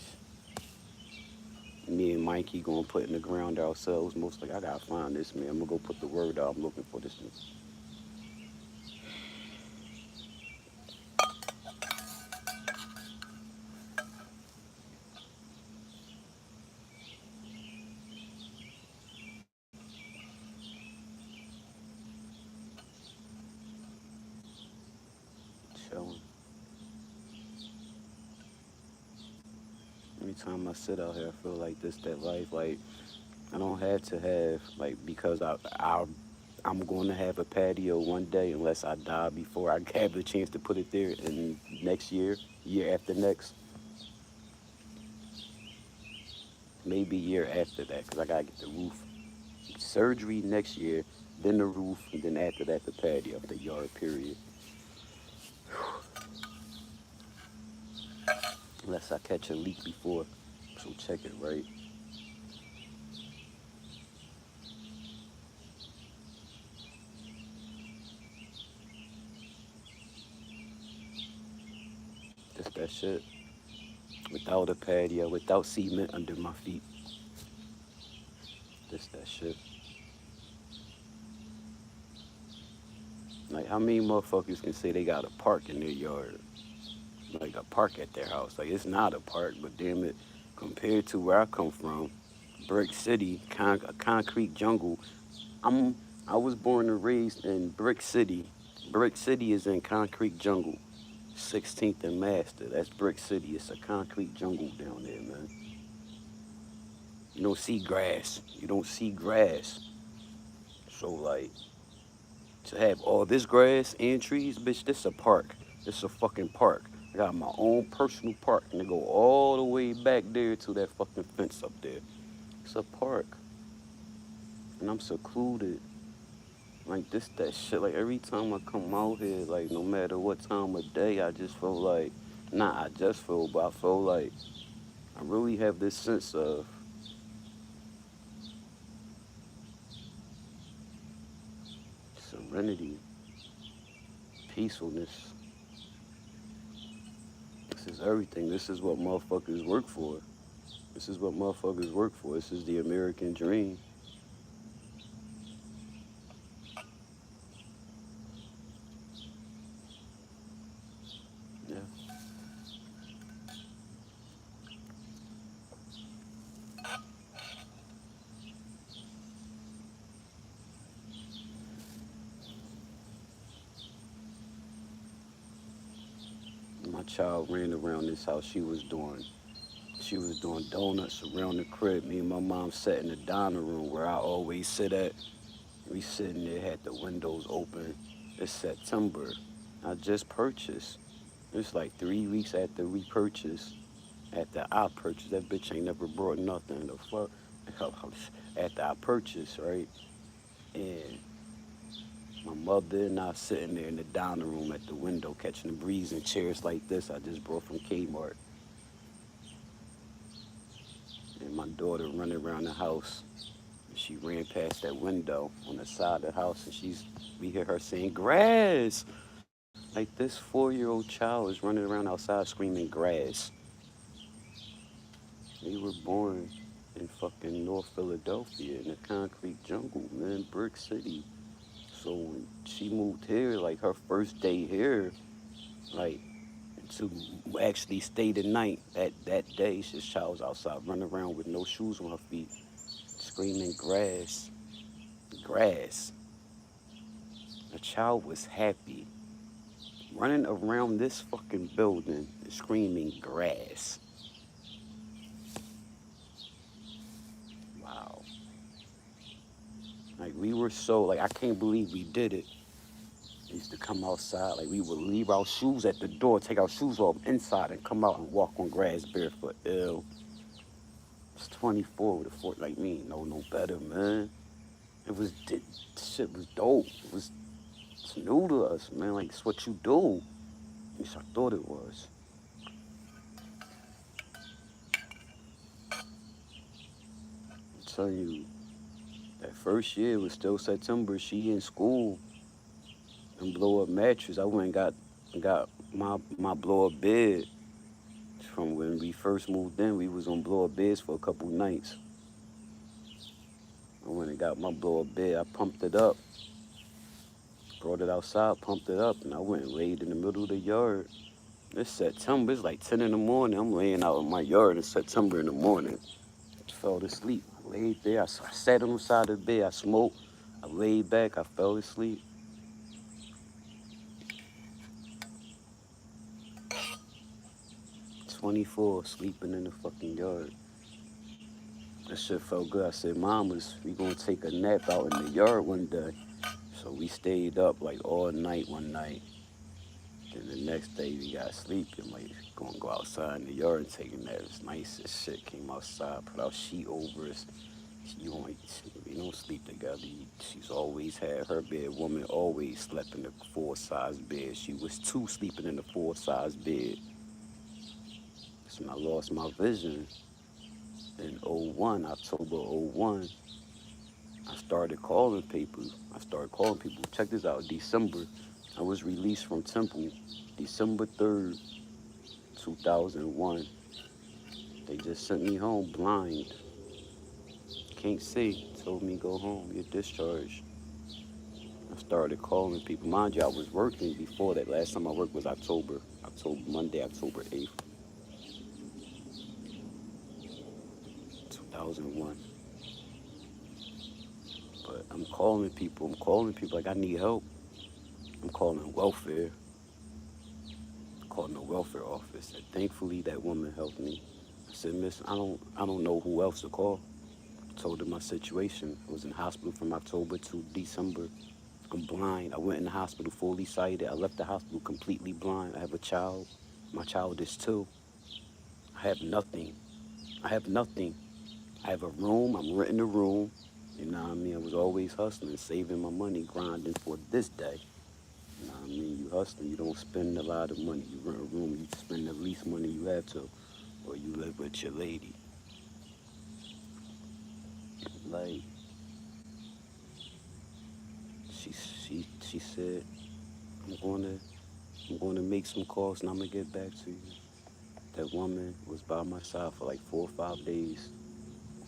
Me and Mikey gonna put in the ground ourselves. Most like I gotta find this man. I'm gonna go put the word out. I'm looking for this man. Chilling. Anytime I sit out here, I feel like this, that life. Like I don't have to have like because I'm going to have a patio one day unless I die before I have the chance to put it there. And next year, year after next, maybe year after that, because I gotta get the roof surgery next year, then the roof, and then after that the patio, the yard period. Unless I catch a leak before, so check it right. Just that shit. Without a patio, without cement under my feet. Just that shit. Like how many motherfuckers can say they got a park in their yard? Like a park at their house. Like it's not a park, but damn it, compared to where I come from, Brick City, a concrete jungle. I'm I was born and raised in Brick City. Brick City is in concrete jungle. 16th and Master. That's Brick City. It's a concrete jungle down there, man. You don't see grass. You don't see grass. So like to have all this grass and trees, bitch, this a park. This a fucking park. I got my own personal park and it go all the way back there to that fucking fence up there. It's a park. And I'm secluded. Like this that shit. Like every time I come out here, like no matter what time of day, I just feel like not I just feel, but I feel like I really have this sense of serenity, peacefulness. This is everything. This is what motherfuckers work for. This is what motherfuckers work for. This is the American dream. Yeah. My child ran around this house. She was doing donuts around the crib. Me and my mom sat in the dining room where I always sit at. We sitting there, had the windows open. It's September. I just purchased. It's like 3 weeks after we purchased. After I purchased, that bitch ain't never brought nothing. The fuck? After I purchased, right? And my mother and I sitting there in the dining room at the window catching the breeze in chairs like this I just brought from Kmart. And my daughter running around the house. She ran past that window on the side of the house and we hear her saying, grass! Like this 4-year-old child is running around outside screaming grass. They were born in fucking North Philadelphia in the concrete jungle, man, Brick City. So when she moved here, like her first day here, like to actually stay the night that day, this child was outside running around with no shoes on her feet, screaming grass, grass. The child was happy, running around this fucking building and screaming grass. Wow. Like we were so like I can't believe we did it. We used to come outside, like we would leave our shoes at the door, take our shoes off inside and come out and walk on grass barefoot. Ew. It's 24 with a fort like me. No better, man. It was shit was dope. It's new to us, man. Like it's what you do. At least I thought it was. I'm telling you, that first year was still September. She in school and blow up mattress. I went and got my blow up bed from when we first moved in. We was on blow up beds for a couple nights. I went and got my blow up bed. I pumped it up, brought it outside, pumped it up, and I went and laid in the middle of the yard. It's September. It's like 10 in the morning. I'm laying out in my yard in September in the morning. I fell asleep. I laid there. I sat on the side of the bed. I smoked. I laid back. I fell asleep. 24 sleeping in the fucking yard. That shit felt good. I said, Mom, we gonna take a nap out in the yard one day. So we stayed up like all night one night. Then the next day we got sleep and like gonna go outside in the yard and take a nap. It's nice as shit. Came outside, put our sheet over us. We don't sleep together. She's always had her bed. Woman always slept in the full-size bed. She was two sleeping in the full-size bed. That's when I lost my vision in '01, October '01. I started calling people. Check this out. December, I was released from Temple, December 3rd, 2001. They just sent me home blind. Can't see. Told me go home. You're discharged. I started calling people. Mind you, I was working before that. Last time I worked was Monday, October 8th, 2001. But I'm calling people like I need help. I'm calling welfare. Calling the welfare office. And thankfully that woman helped me. I said, Miss, I don't know who else to call. I told her my situation. I was in hospital from October to December. I'm blind. I went in the hospital fully sighted. I left the hospital completely blind. I have a child. My child is 2. I have nothing. I have a room. I'm renting a room. You know what I mean? I was always hustling, saving my money, grinding for this day. You know what I mean? You hustling, you don't spend a lot of money. You rent a room, you spend the least money you have to, or you live with your lady. Like, she said, I'm gonna make some calls and I'm gonna get back to you. That woman was by my side for like 4 or 5 days,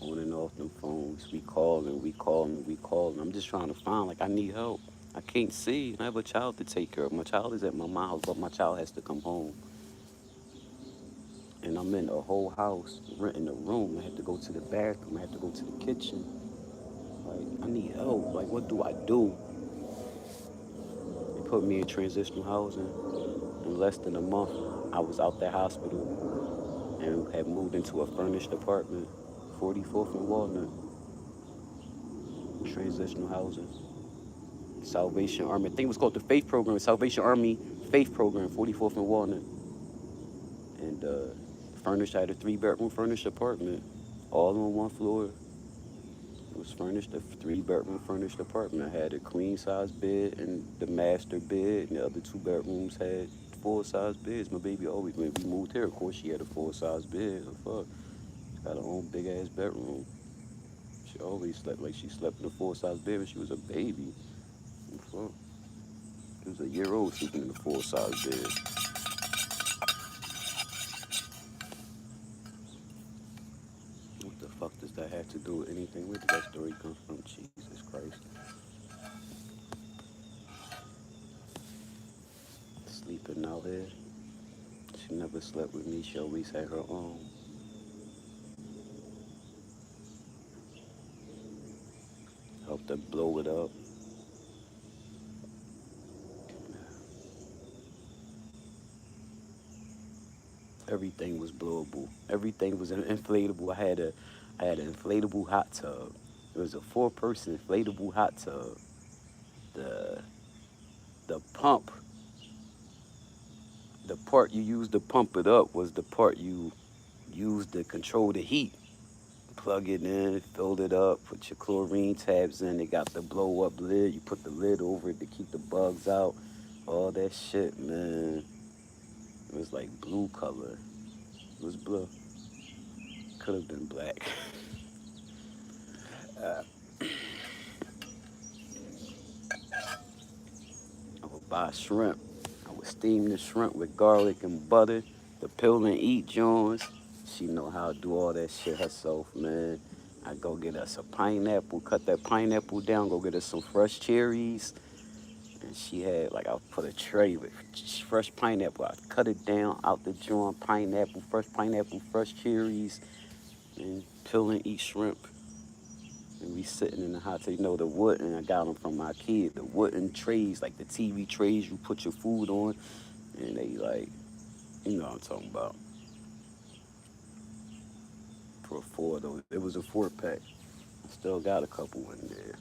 on and off them phones. We calling. I'm just trying to find, like, I need help. I can't see. I have a child to take care of. My child is at my mom's house, but my child has to come home. And I'm in a whole house, renting a room. I have to go to the bathroom. I have to go to the kitchen. Like, I need help. Like, what do I do? They put me in transitional housing. In less than a month, I was out that hospital and had moved into a furnished apartment, 44th and Walnut. Transitional housing. Salvation Army. I think it was called the Faith Program. Salvation Army Faith Program, 44th and Walnut. And furnished. I had a 3-bedroom furnished apartment, all on one floor. It was furnished, a 3-bedroom furnished apartment. I had a queen size bed and the master bed, and the other 2 bedrooms had full-size beds. My baby always, when we moved here, of course, she had a full-size bed. Fuck, she got her own big-ass bedroom. She always slept like she slept in a full-size bed when she was a baby. Fuck. She was a year old sleeping in a full-size bed. What the fuck does that have to do with anything? Where did that story come from? Jesus Christ. sleeping out here. She never slept with me. She always had her own. Helped her blow it up. Everything was blowable. Everything was inflatable. I had an inflatable hot tub. It was a 4-person inflatable hot tub. The the pump, the part you used to pump it up was the part you used to control the heat. Plug it in, filled it up, put your chlorine tabs in. It got the blow up lid. You put the lid over it to keep the bugs out. All that shit, man. It was like blue color. It was blue. Could have been black. I would buy shrimp. I would steam the shrimp with garlic and butter. The pill and eat Jones. She know how to do all that shit herself, man. I go get us a pineapple, cut that pineapple down, go get us some fresh cherries. And she had, like, I put a tray with fresh pineapple. I cut it down out the joint, pineapple, fresh cherries, and pill and eat shrimp. And we sitting in the hot tub, you know, the wooden, I got them from my kid, the wooden trays, like the TV trays you put your food on. And they like, you know what I'm talking about. For 4 of those. It was a 4-pack. Still got a couple in there.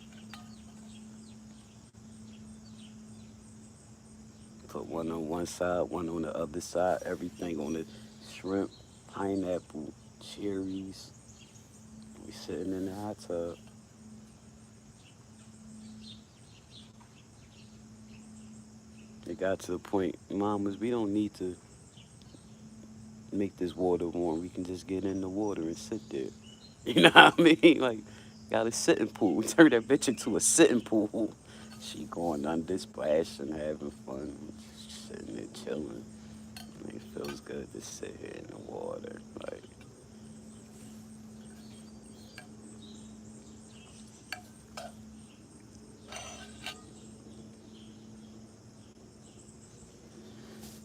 Put one on one side, one on the other side, everything on the shrimp, pineapple, cherries. We sitting in the hot tub. It got to the point, mamas, we don't need to make this water warm. We can just get in the water and sit there. You know what I mean? Like, got a sitting pool. We turned that bitch into a sitting pool. She going under splashing, having fun, sitting there chilling. It feels good to sit here in the water. Like,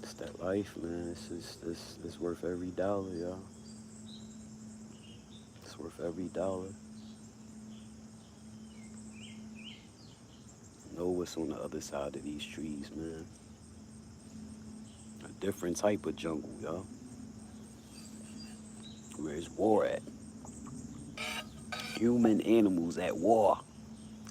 it's that life, man. It's worth every dollar, y'all. It's worth every dollar. Know what's on the other side of these trees, man. A different type of jungle, y'all. Where's war at? Human animals at war.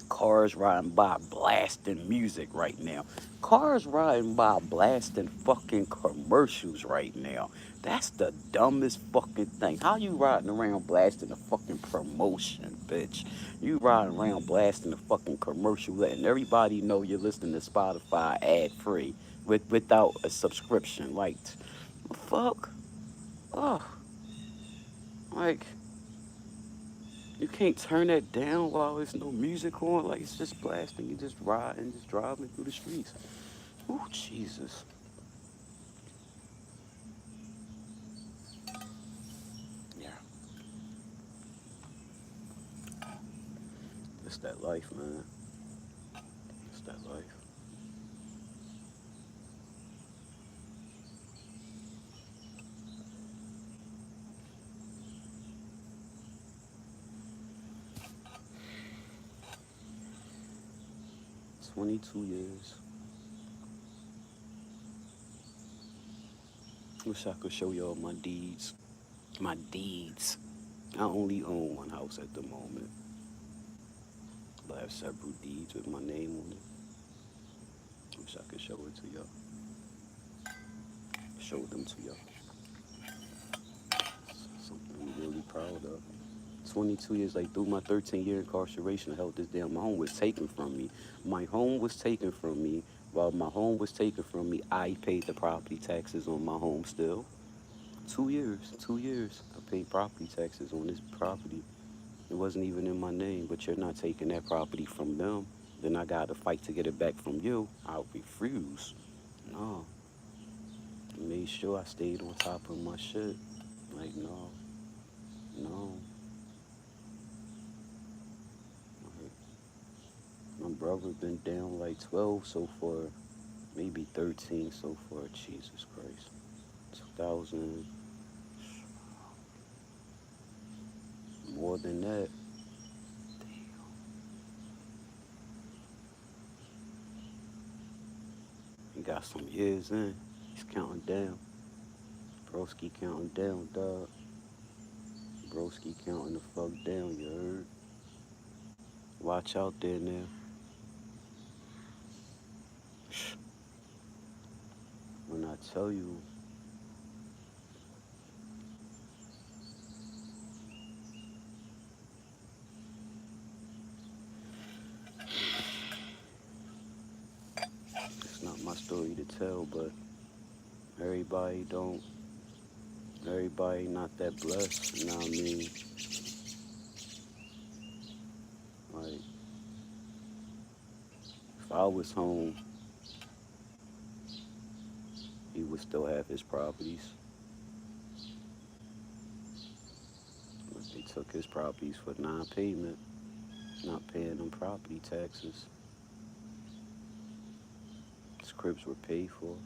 Cars riding by blasting music right now. Cars riding by blasting fucking commercials right now. That's the dumbest fucking thing. How you riding around blasting a fucking promotion, bitch? You riding around blasting a fucking commercial, letting everybody know you're listening to Spotify ad free without a subscription. Like, the fuck? Oh, like, you can't turn that down while there's no music on. Like, it's just blasting. You just riding, just driving through the streets. Oh, Jesus. Yeah. It's that life, man. It's that life. It's 22 years. Wish I could show y'all my deeds. My deeds. I only own one house at the moment, but I have several deeds with my name on it. Wish I could show it to y'all. Show them to y'all. Something I'm really proud of. 22 years, like through my 13-year incarceration, I held this down. My home was taken from me. My home was taken from me. While my home was taken from me, I paid the property taxes on my home still. 2 years, 2 years. I paid property taxes on this property. It wasn't even in my name, but you're not taking that property from them. Then I got to fight to get it back from you. I refuse. No. I made sure I stayed on top of my shit. Like, no. No. Like, my brother been down like 12 so far. maybe 13 so far. Jesus Christ. 2000, more than that. He got some years in. He's counting down. Broski counting down, dog. Broski counting the fuck down, you heard? Watch out there now. When I tell you, it's not my story to tell, but everybody don't, everybody not that blessed, you know what I mean? Like, if I was home, he would still have his properties. But they took his properties for non-payment, not paying them property taxes. His cribs were paid for.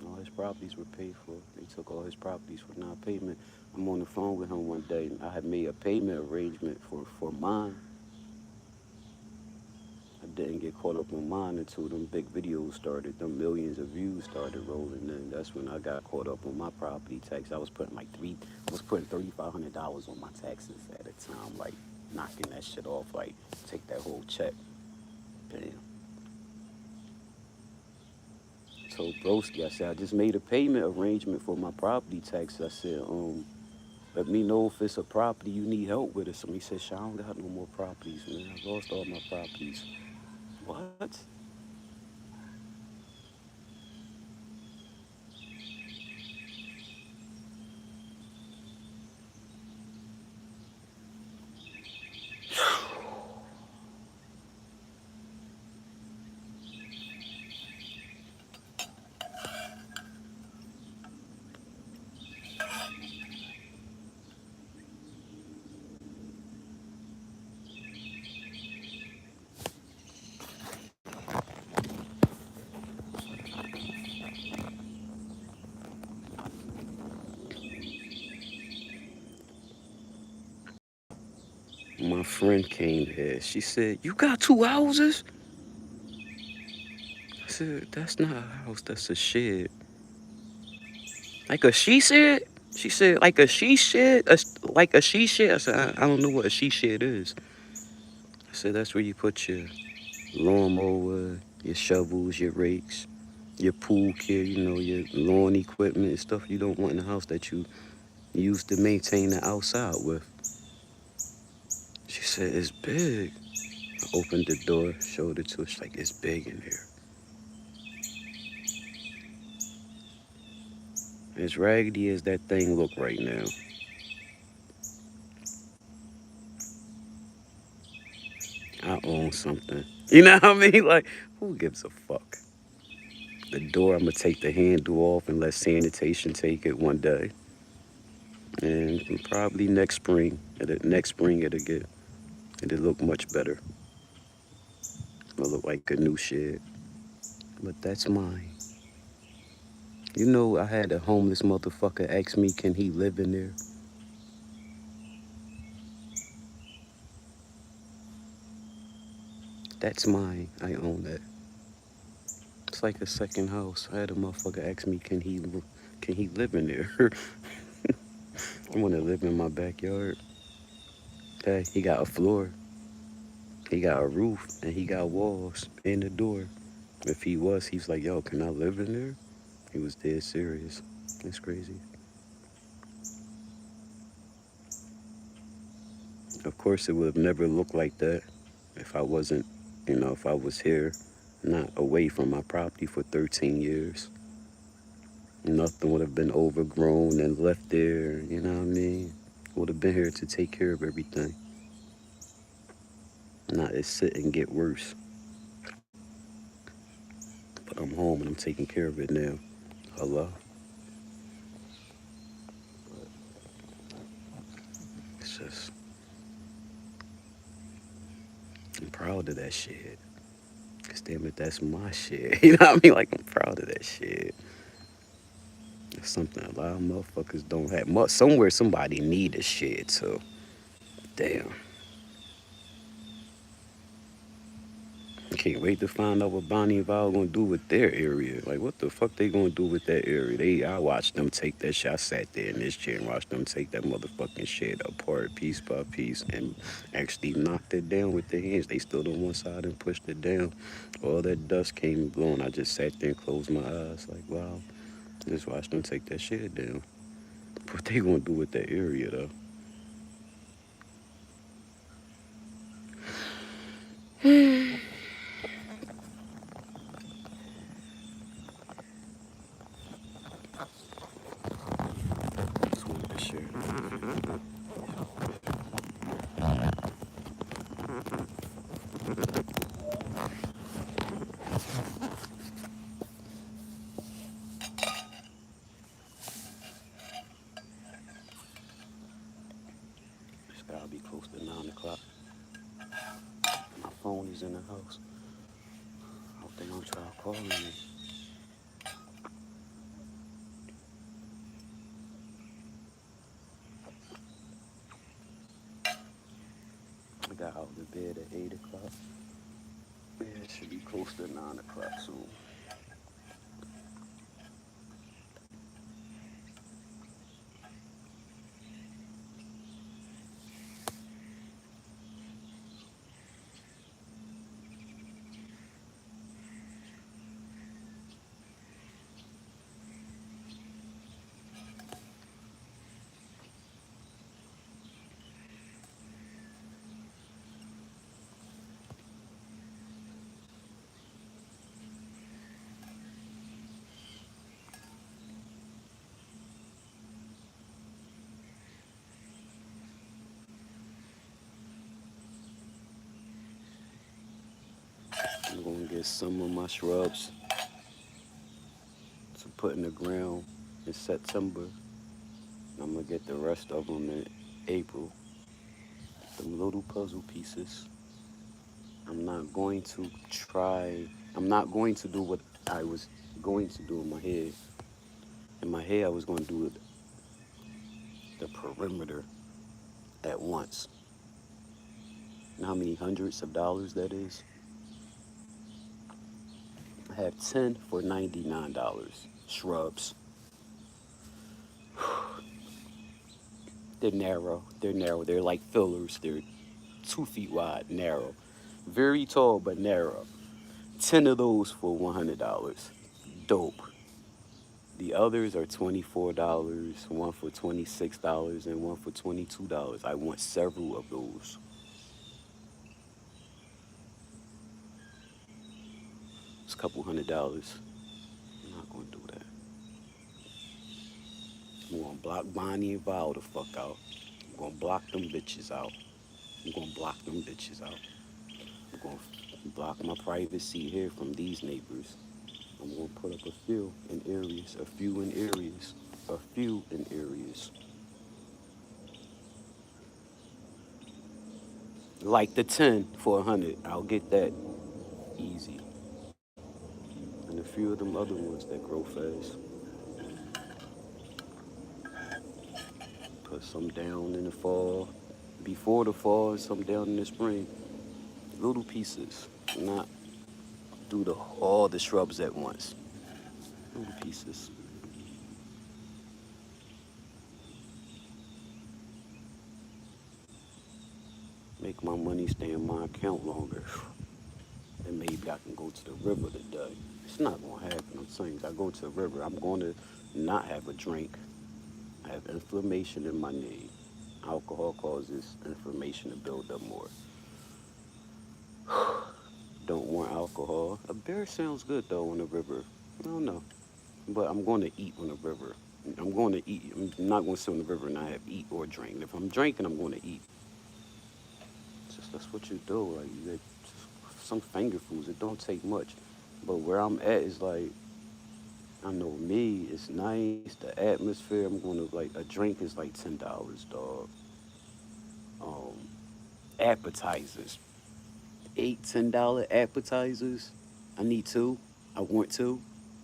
All his properties were paid for. They took all his properties for non-payment. I'm on the phone with him one day, and I had made a payment arrangement for mine. I didn't get caught up on mine until them big videos started, them millions of views started rolling in. That's when I got caught up on my property tax. I was putting $3,500 on my taxes at a time, like knocking that shit off, like take that whole check. Damn. Told Broski, I said, I just made a payment arrangement for my property tax. I said, let me know if it's a property you need help with or something. He said, I don't got no more properties, man. I lost all my properties. What? My friend came here. She said, you got 2 houses? I said, that's not a house, that's a shed. Like a she shed? She said, like a she shed? Like a she shed? I said, I don't know what a she shed is. I said, that's where you put your lawnmower, your shovels, your rakes, your pool care, your lawn equipment and stuff you don't want in the house that you use to maintain the outside with. She said, it's big. I opened the door, showed it to her. She's like, it's big in here. As raggedy as that thing look right now, I own something. You know what I mean? Like, who gives a fuck? The door, I'm gonna take the handle off and let sanitation take it one day. And probably next spring, it'll look much better. It'll look like a new shed. But that's mine. You know, I had a homeless motherfucker ask me, can he live in there? That's mine. I own that. It's like a second house. I had a motherfucker ask me, can he live in there? I want to live in my backyard. Hey, he got a floor, he got a roof, and he got walls and a door. If he's like, yo, can I live in there? He was dead serious. It's crazy. Of course, it would have never looked like that if I wasn't, if I was here, not away from my property for 13 years. Nothing would have been overgrown and left there, you know what I mean? Would have been here to take care of everything. Not to sit and get worse. But I'm home and I'm taking care of it now. Hello? It's just, I'm proud of that shit. Cause damn it, that's my shit. You know what I mean? Like I'm proud of that shit. It's something a lot of motherfuckers don't have. Somewhere somebody need a shit. So damn. I can't wait to find out what Bonnie and Val gonna do with their area. Like, what the fuck they gonna do with that area? I watched them take that shit. I sat there in this chair and watched them take that motherfucking shit apart piece by piece and actually knocked it down with their hands. They stood on one side and pushed it down. All that dust came blowing. I just sat there and closed my eyes. Like, wow. Just watched them take that shit down. What they gonna do with that area though? Just wanted to share. It's gotta be close to 9 o'clock. My phone is in the house. I hope they don't try calling me. I got out of bed at 8 o'clock. Yeah, it should be close to 9 o'clock soon. I'm gonna get some of my shrubs to put in the ground in September. I'm gonna get the rest of them in April. Them little puzzle pieces. I'm not going to try. I'm not going to do what I was going to do in my head. In my head, I was going to do the perimeter at once. You know how many hundreds of dollars that is? I have 10 for $99. Shrubs. They're narrow. They're narrow. They're like fillers. They're 2 feet wide, narrow. Very tall, but narrow. 10 of those for $100. Dope. The others are $24, one for $26, and one for $22. I want several of those. It's a couple $100. I'm not gonna do that. I'm gonna block Bonnie and Val the fuck out. I'm gonna block them bitches out. I'm gonna block them bitches out. I'm gonna block my privacy here from these neighbors. I'm gonna put up a few in areas, a few in areas, a few in areas. Like the 10 for 100, I'll get that easy. And a few of them other ones that grow fast. Put some down in the fall, before the fall, and some down in the spring. Little pieces, not do all the shrubs at once. Little pieces. Make my money stay in my account longer. And maybe I can go to the river today. It's not gonna happen. I'm saying I go to the river, I'm going to not have a drink. I have inflammation in my knee. Alcohol causes inflammation to build up more. Don't want alcohol. A beer sounds good though on the river. I don't know. But I'm going to eat on the river. I'm going to eat. I'm not going to sit on the river and not have eat or drink. If I'm drinking, I'm going to eat. That's what you do. Like you get some finger foods. It don't take much. But where I'm at is like, I know me. It's nice. The atmosphere. I'm going to like a drink is like $10, dog. Appetizers, $8, $10 appetizers. I need two. I want two.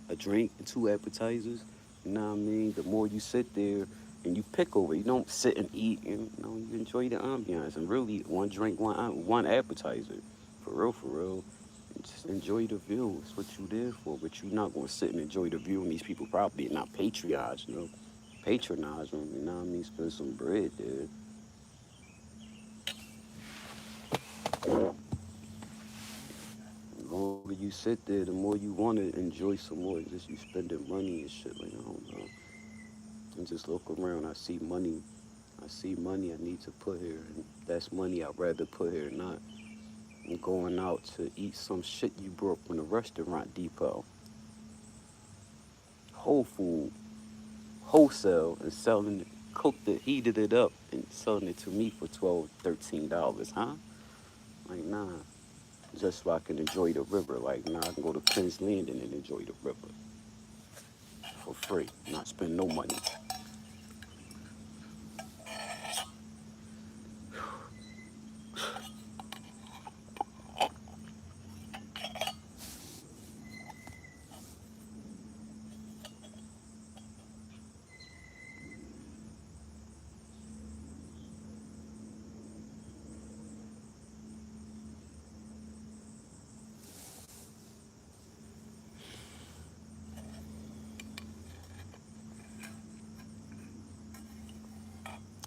A drink and two appetizers. You know what I mean? The more you sit there and you pick over, you don't sit and eat. You know, you enjoy the ambiance. And really, one drink, one appetizer. For real, for real. And just enjoy the view. It's what you there for. But you're not going to sit and enjoy the view. And these people probably not patronize, you know. Patronize them, you know what I mean? Spend some bread there. The longer you sit there, the more you want to enjoy some more. Just you spending money and shit. Like, I don't know. And just look around. I see money. I see money I need to put here. And that's money I'd rather put here, not going out to eat some shit you brought from the restaurant depot. Whole food, wholesale, and selling it, cooked it, heated it up, and selling it to me for $12, $13, huh? Like, nah. Just so I can enjoy the river. Like, nah, I can go to Penn's Landing and enjoy the river for free, not spend no money.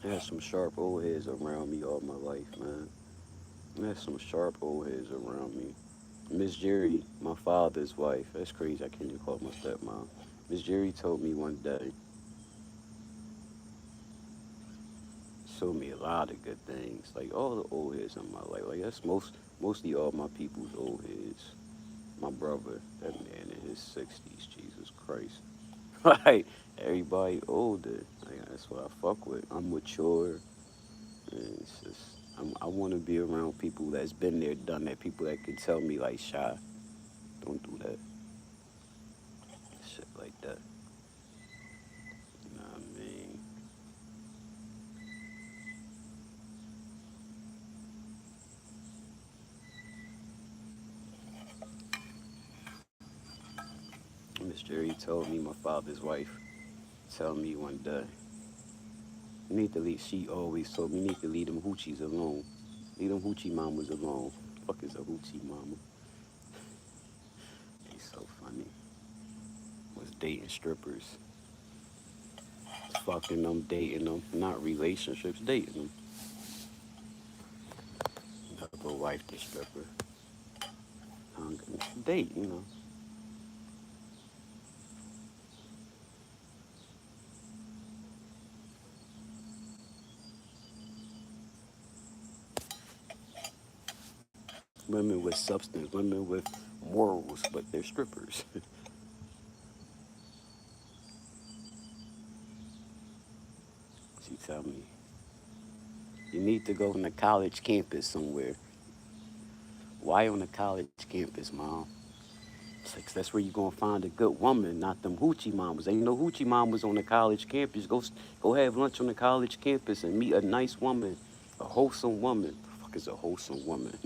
I had some sharp old heads around me all my life, man. I had some sharp old heads around me. Miss Jerry, my father's wife, that's crazy. I can't even call my stepmom. Miss Jerry told me one day, showed me a lot of good things. Like all the old heads in my life. Like that's mostly all my people's old heads. My brother, that man in his 60s, Jesus Christ. Like everybody older. Like that's what I fuck with. I'm mature. And it's just I want to be around people that's been there, done that. People that can tell me like, "Shy, don't do that." Shit like that. You know what I mean? Miss Jerry told me, my father's wife, tell me one day, you need to leave. She always told me, you need to leave them hoochies alone. Leave them hoochie mamas alone. Fuck is a hoochie mama? He's so funny. Was dating strippers. Fucking them, dating them. Not relationships, dating them. Never wife the stripper. Date, you know. Women with substance, women with morals, but they're strippers. She tell me, you need to go on a college campus somewhere. Why on a college campus, mom? It's like, that's where you're gonna find a good woman, not them hoochie mamas. Ain't no hoochie mamas on the college campus. Go have lunch on the college campus and meet a nice woman, a wholesome woman. The fuck is a wholesome woman?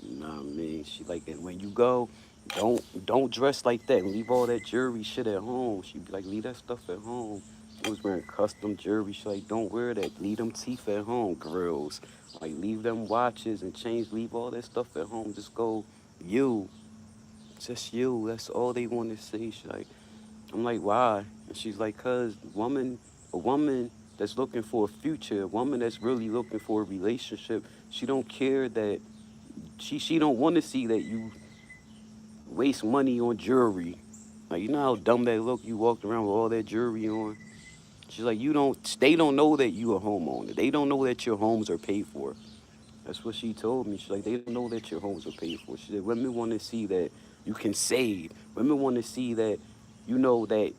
You know what I mean? She like, and when you go, don't dress like that. Leave all that jewelry shit at home. She be like, leave that stuff at home. I was wearing custom jewelry. She like, don't wear that. Leave them teeth at home, grills. Like, leave them watches and chains. Leave all that stuff at home. Just go you. Just you. That's all they want to see. She like, I'm like, why? And she's like, cause a woman that's looking for a future, a woman that's really looking for a relationship, she don't care that she don't want to see that you waste money on jewelry. Like, you know how dumb that look? You walked around with all that jewelry on. She's like, they don't know that you a homeowner. They don't know that your homes are paid for. That's what she told me. She's like, they don't know that your homes are paid for. She said, women want to see that you can save. Women want to see that you know that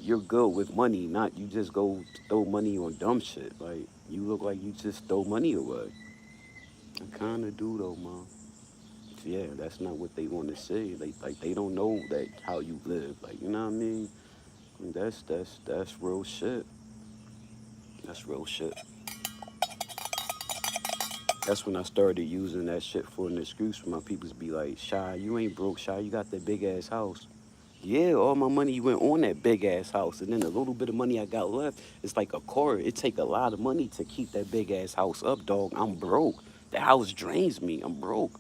you're good with money, not you just go throw money on dumb shit. Like, you look like you just throw money away. I kind of do though, mom. Yeah, that's not what they want to see. They don't know that how you live. Like, you know what I mean? That's real shit. That's real shit. That's when I started using that shit for an excuse for my peoples to be like, Shy, you ain't broke, Shy, you got that big ass house. Yeah, all my money went on that big ass house, and then the little bit of money I got left, it's like a car. It take a lot of money to keep that big ass house up, dog. I'm broke. The house drains me. I'm broke.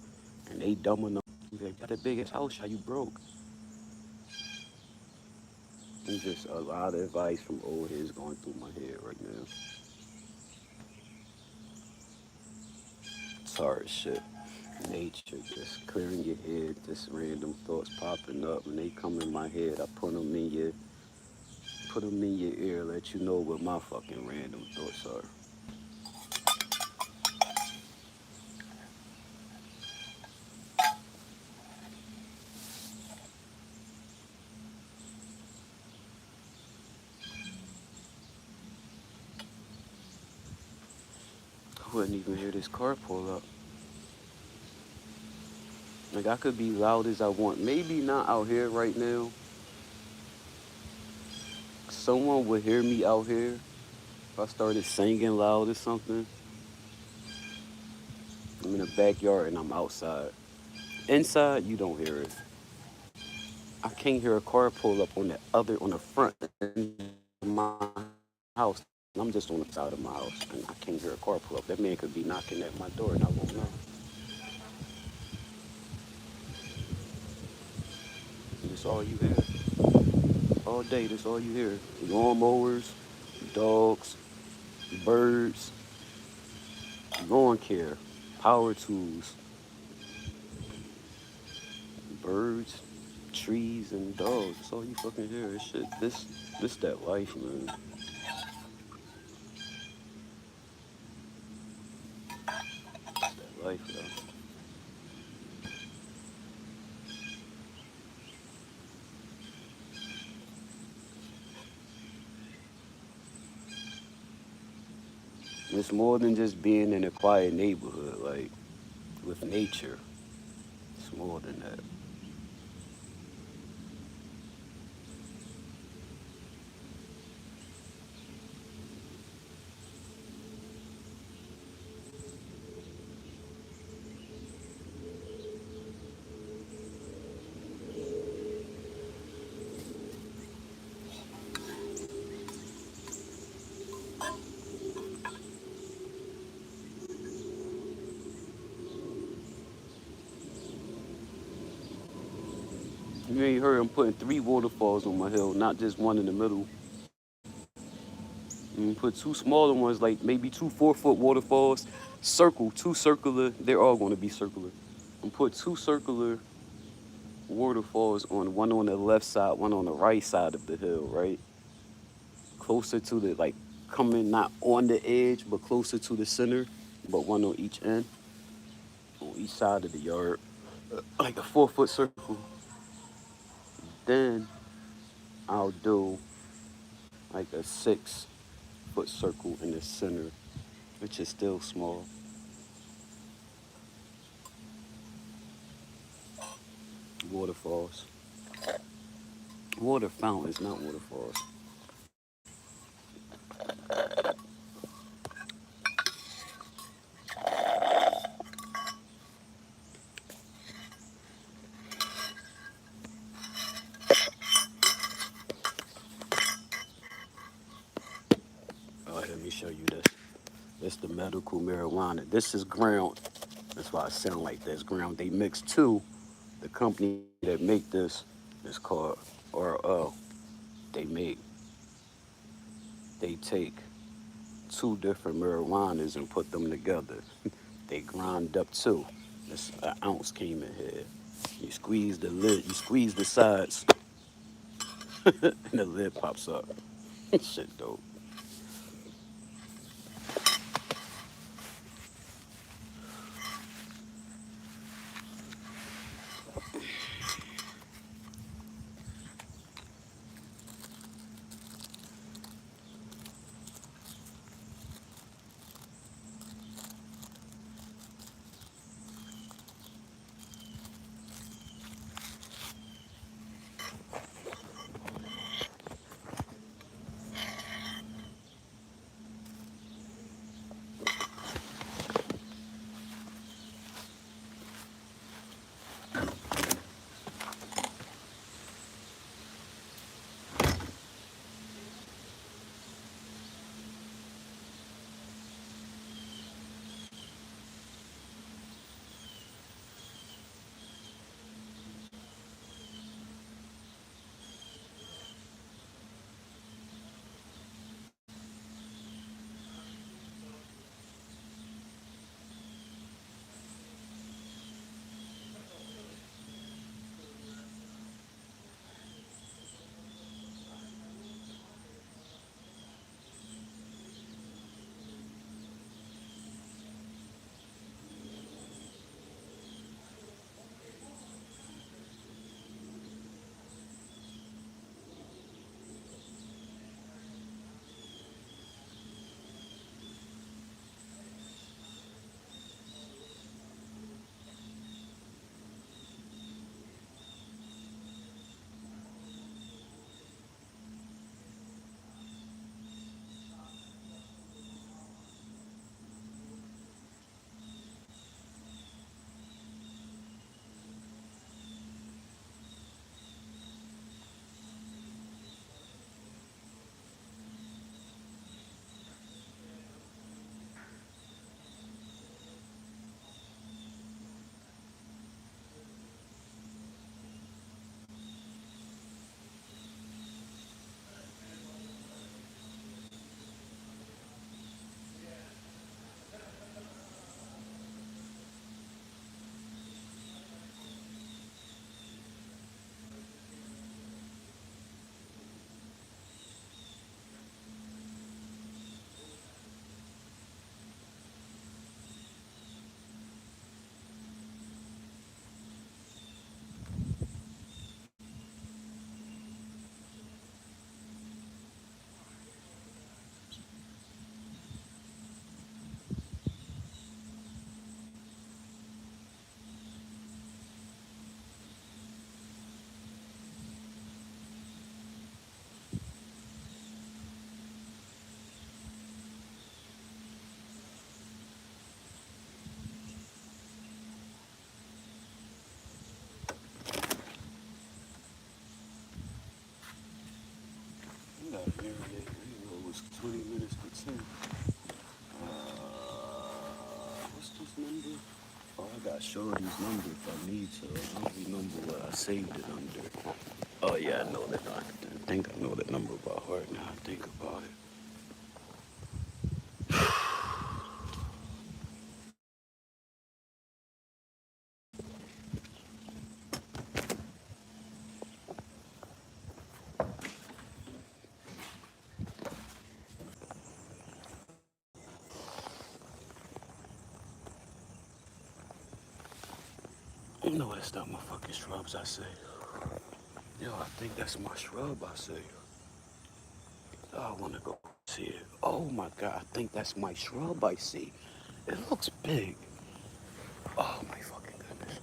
And they dumb enough. They got that big ass house, how you broke? It's just a lot of advice from old heads going through my head right now. Sorry, shit. Nature just clearing your head, just random thoughts popping up, and they come in my head. I put them in your ear, let you know what my fucking random thoughts are. I wouldn't even hear this car pull up. Like I could be loud as I want. Maybe not out here right now. Someone would hear me out here if I started singing loud or something. I'm in the backyard and I'm outside. Inside, you don't hear it. I can't hear a car pull up on the front end of my house. I'm just on the side of my house and I can't hear a car pull up. That man could be knocking at my door and I won't know. And that's all you hear. All day, that's all you hear. Lawnmowers, dogs, birds, lawn care, power tools, birds, trees, and dogs. That's all you fucking hear. This shit, this that life, man. It's that life, though. It's more than just being in a quiet neighborhood, like with nature. It's more than that. You ain't heard I'm putting 3 waterfalls on my hill, not just one in the middle. Put 2 smaller ones, like maybe 2 4-foot waterfalls. Circle, 2 circular. They're all going to be circular. And put 2 circular waterfalls on one on the left side, one on the right side of the hill, right? Closer to the like coming not on the edge, but closer to the center, but one on each end, on each side of the yard, like a 4-foot circle. Then I'll do like a 6-foot circle in the center, which is still small. Waterfalls, water fountains, not waterfalls. Let me show you this. This the medical marijuana. This is ground. That's why it sound like this. Ground. They mix two. The company that make this is called RO. They make. They take 2 different marijuanas and put them together. They grind up 2. This an ounce came in here. You squeeze the lid. You squeeze the sides, and the lid pops up. Shit dope. 20 minutes to 10. What's this number? Oh, I got Shorty's number if I need to. I don't remember what I saved it under. Oh yeah, I know that. I think I know that number by heart now. I think about it. No, that's not my fucking shrubs, I say. Yo, I think that's my shrub, I say. Oh, I wanna go see it. Oh my god, I think that's my shrub I see. It looks big. Oh my fucking goodness.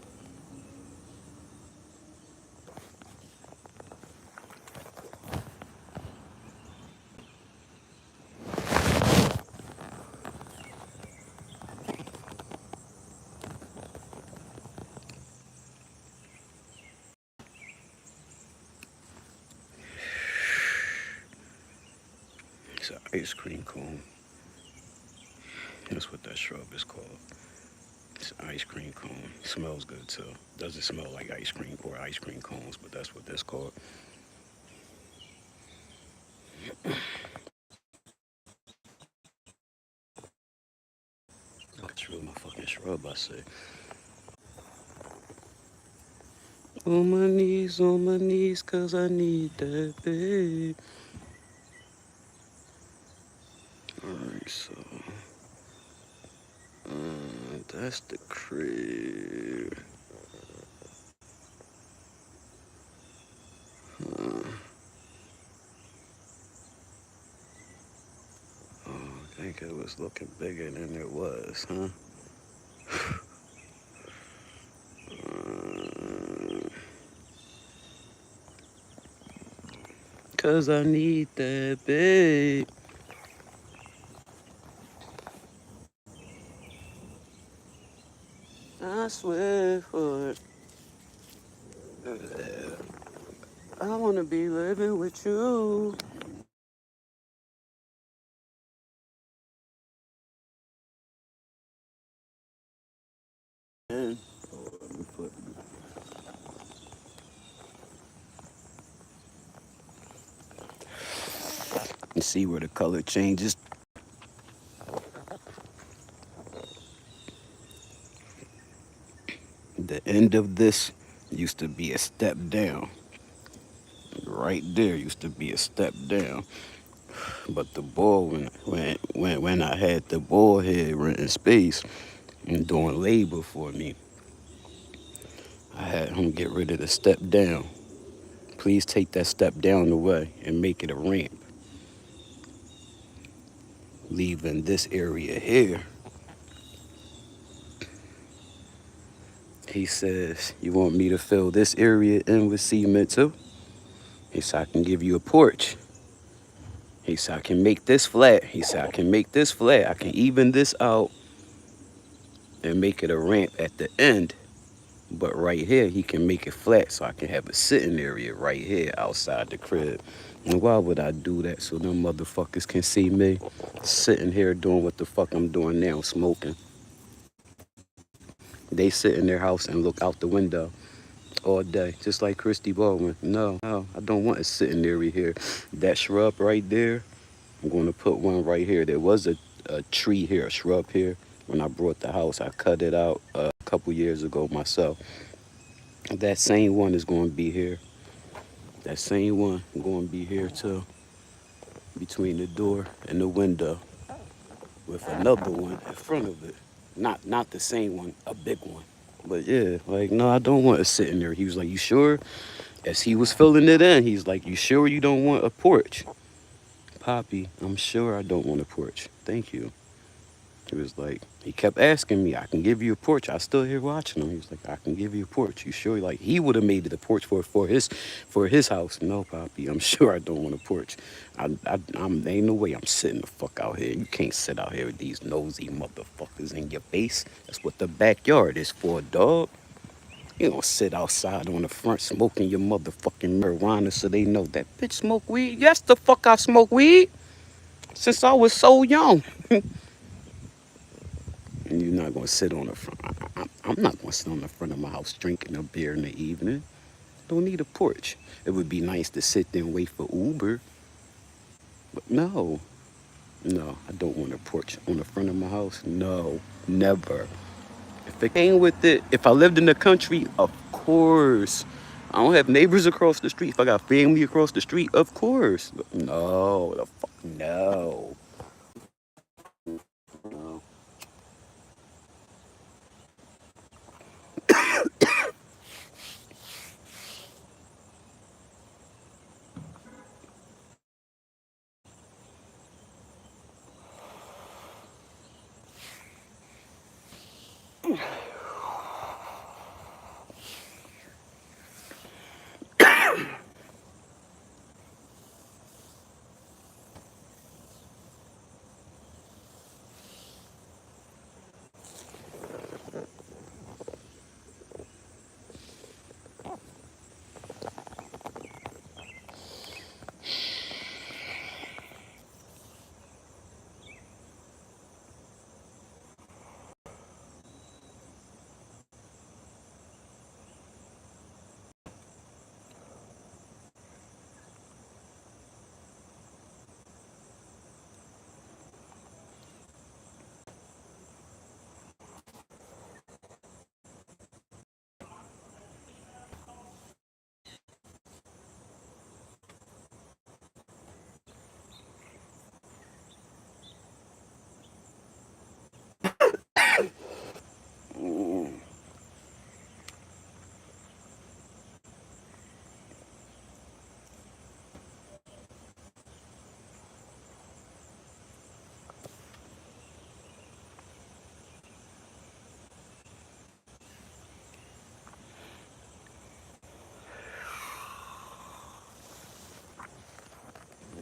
It's an ice cream cone. That's what that shrub is called. It's an ice cream cone. Smells good too. Doesn't smell like ice cream or ice cream cones, but that's what that's called. That's really my fucking shrub, I say. On my knees, cause I need that, babe. Alright, so that's the crib. I think it was looking bigger than it was, huh? Cause I need that, babe. I swear for it. I wanna be living with you. And you see where the color changes. The end of this used to be a step down. Right there used to be a step down. But the ball, when I had the ball head renting space and doing labor for me, I had him get rid of the step down. Please take that step down away and make it a ramp. Leaving this area here. He says, you want me to fill this area in with cement too? He said, I can give you a porch. He said, I can make this flat. He said, I can make this flat. I can even this out and make it a ramp at the end. But right here, he can make it flat so I can have a sitting area right here outside the crib. And why would I do that? So them motherfuckers can see me sitting here doing what the fuck I'm doing now, smoking. They sit in their house and look out the window all day, just like Christy Baldwin. No, I don't want a sitting area here. That shrub right there, I'm going to put one right here. There was a tree here, a shrub here. When I brought the house, I cut it out a couple years ago myself. That same one is going to be here. That same one going to be here too, between the door and the window, with another one in front of it. Not the same one, a big one. But yeah, like, no, I don't want to sit in there. He was like, you sure? As he was filling it in, he's like, you sure you don't want a porch? Poppy, I'm sure I don't want a porch. Thank you. He was like, he kept asking me, I can give you a porch. I still here watching him. He was like, I can give you a porch. You sure? Like, he would have made it a porch for his house. No, Poppy, I'm sure I don't want a porch. I'm ain't no way I'm sitting the fuck out here. You can't sit out here with these nosy motherfuckers in your face. That's what the backyard is for, dog. You don't sit outside on the front smoking your motherfucking marijuana so they know that bitch smoke weed. Yes, the fuck I smoke weed. since I was so young. And you're not gonna sit on the front. I'm not gonna sit on the front of my house drinking a beer in the evening. Don't need a porch. It would be nice to sit there and wait for Uber, but no, no, I don't want a porch on the front of my house. No, never. If it came with it, if I lived in the country, of course. I don't have neighbors across the street. If I got family across the street, of course. But no, the fuck, no. No.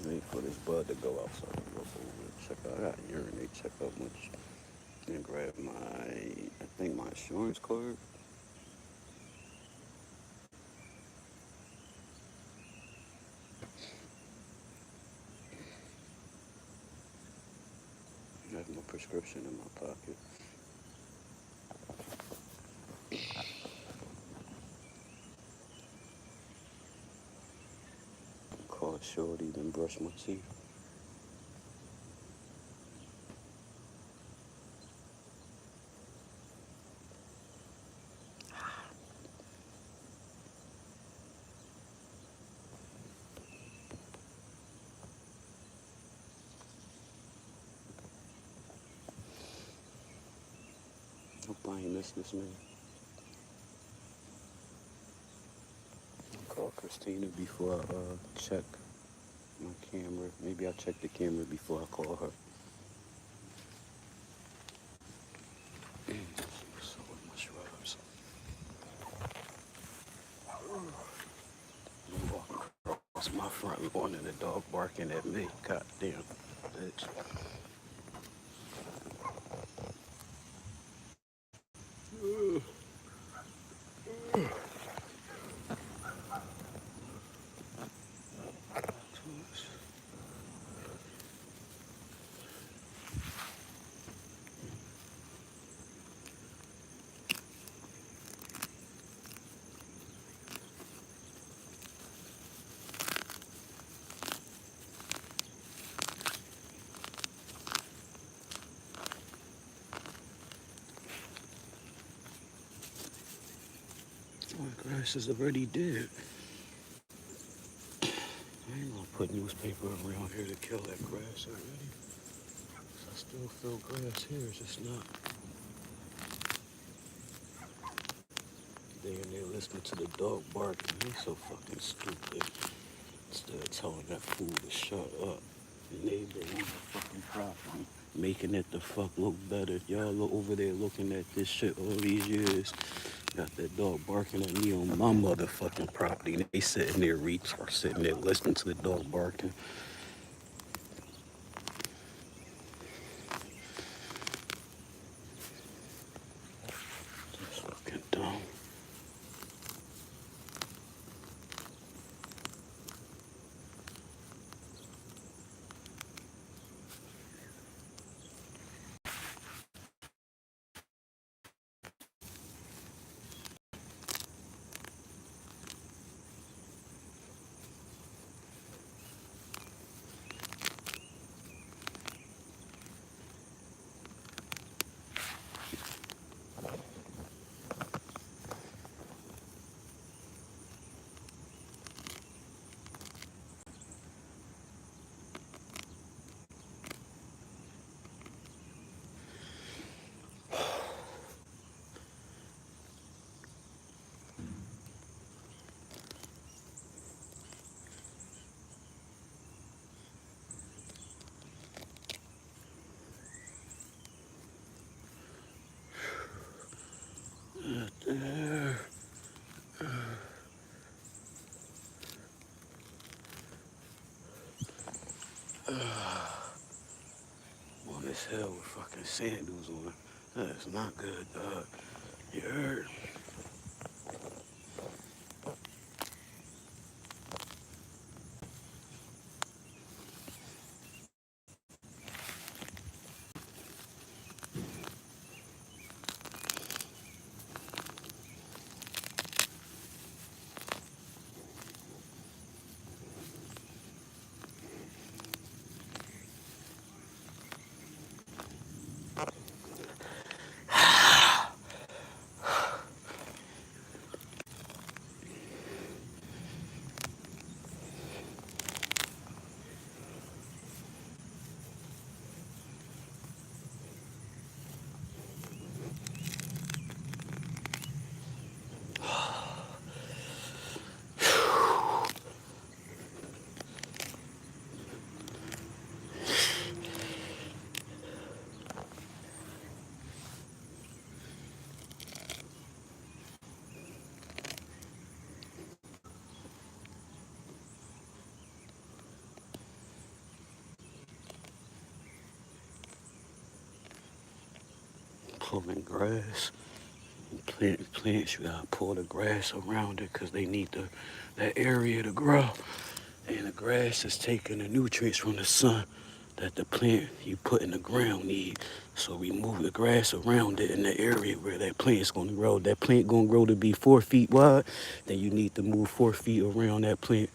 Wait for this bud to go out so I can go over and check out. I got to urinate, check out much, and grab my, I think my insurance card. I have no prescription in my pocket. Call Shorty, then brush my teeth. Hope I ain't missed this man. Call Christina before I check my camera. Maybe I'll check the camera before I call her. So with my shrubs. I'm walking across my front lawn and the dog barking at me. God damn, bitch. My grass is already dead. I ain't gonna put newspaper around here to kill that grass already. I still feel grass here, it's just not. They in there listening to the dog barking. He's so fucking stupid. Instead of telling that fool to shut up. The neighbor on the fucking property. Making it the fuck look better. Y'all look over there looking at this shit all these years. Got that dog barking at me on my motherfucking property. And they sitting there, retards sitting there listening to the dog barking. Just fucking dumb. as hell with fucking sandals on. That's not good, dog. You heard? Pulling grass. Plants, you gotta pull the grass around it because they need that area to grow. And the grass is taking the nutrients from the sun that the plant you put in the ground need. So we move the grass around it in the area where that plant's gonna grow. That plant gonna grow to be 4 feet wide, then you need to move 4 feet around that plant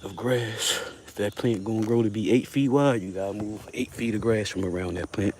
of grass. If that plant gonna grow to be 8 feet wide, you gotta move 8 feet of grass from around that plant.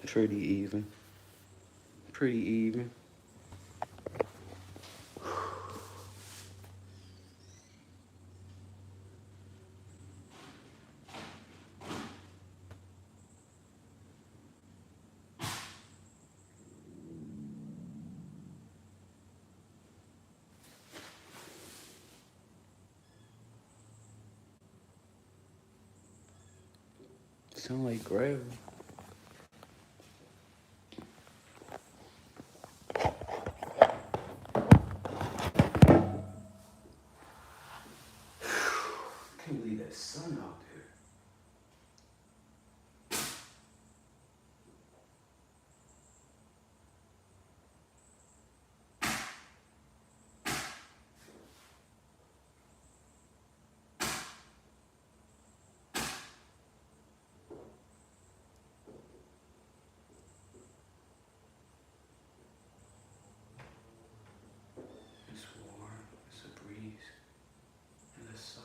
Pretty even. Pretty even. Sound like gravel. Can't believe that sun out there. It's warm. It's a breeze. And the sun.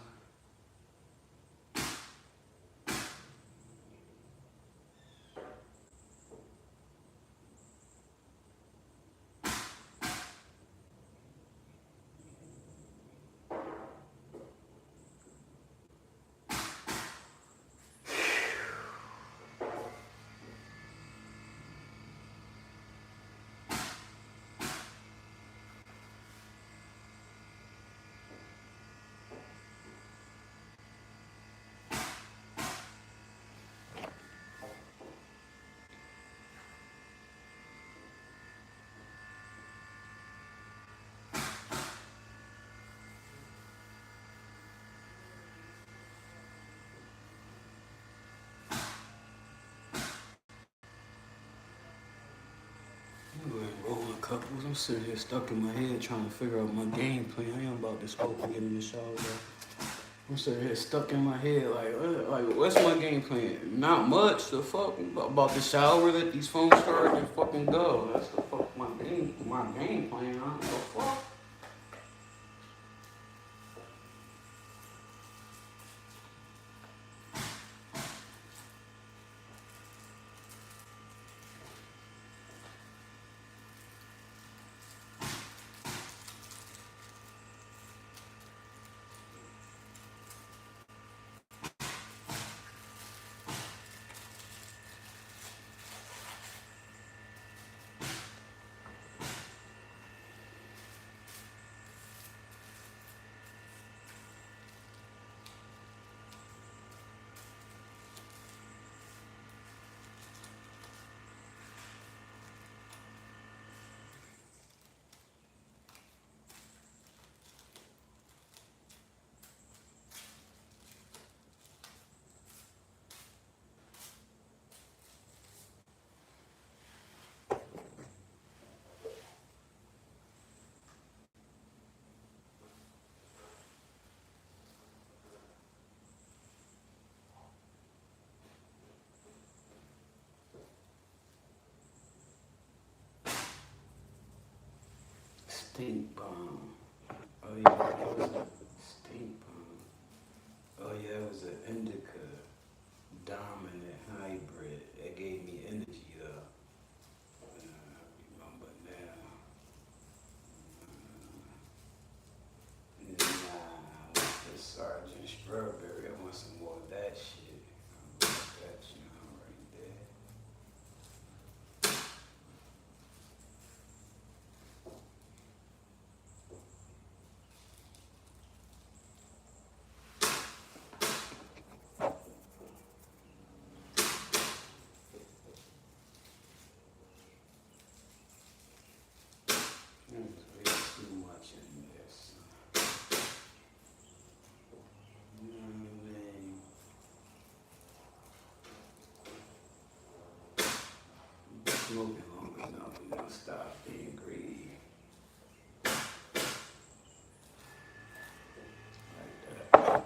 I'm going rolling couples. I'm sitting here stuck in my head trying to figure out my game plan. I am about to smoke and get in the shower though. I'm sitting here stuck in my head like what's my game plan? Not much. The fuck about the shower, let these phones start and fucking go. That's the fuck my game plan. I don't give a fuck. Stink bomb. Oh yeah, that was a stink bomb. Oh yeah, it was an indica dominant hybrid. It gave me energy though. I remember now. Nah, I want the Sergeant Strawberry. I want some more of that shit. I want that shit right there. There's way too much in this. You know what I mean? Smoking long enough, I'm gonna stop being greedy like that.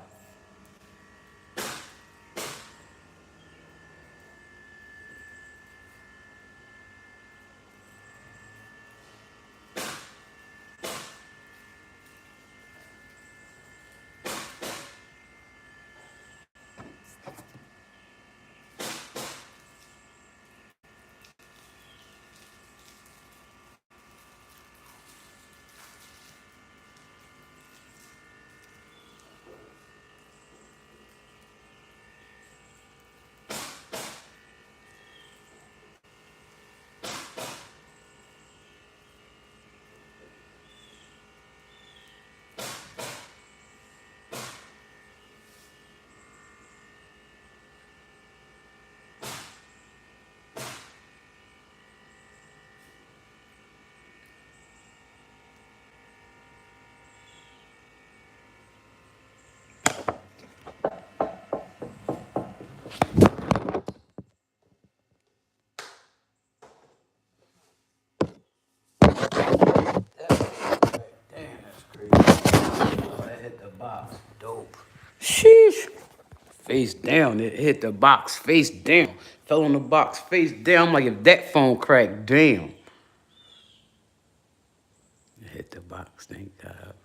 face down. It hit the box face down. Fell on the box face down. I'm like, if that phone cracked, damn. It hit the box, thank God.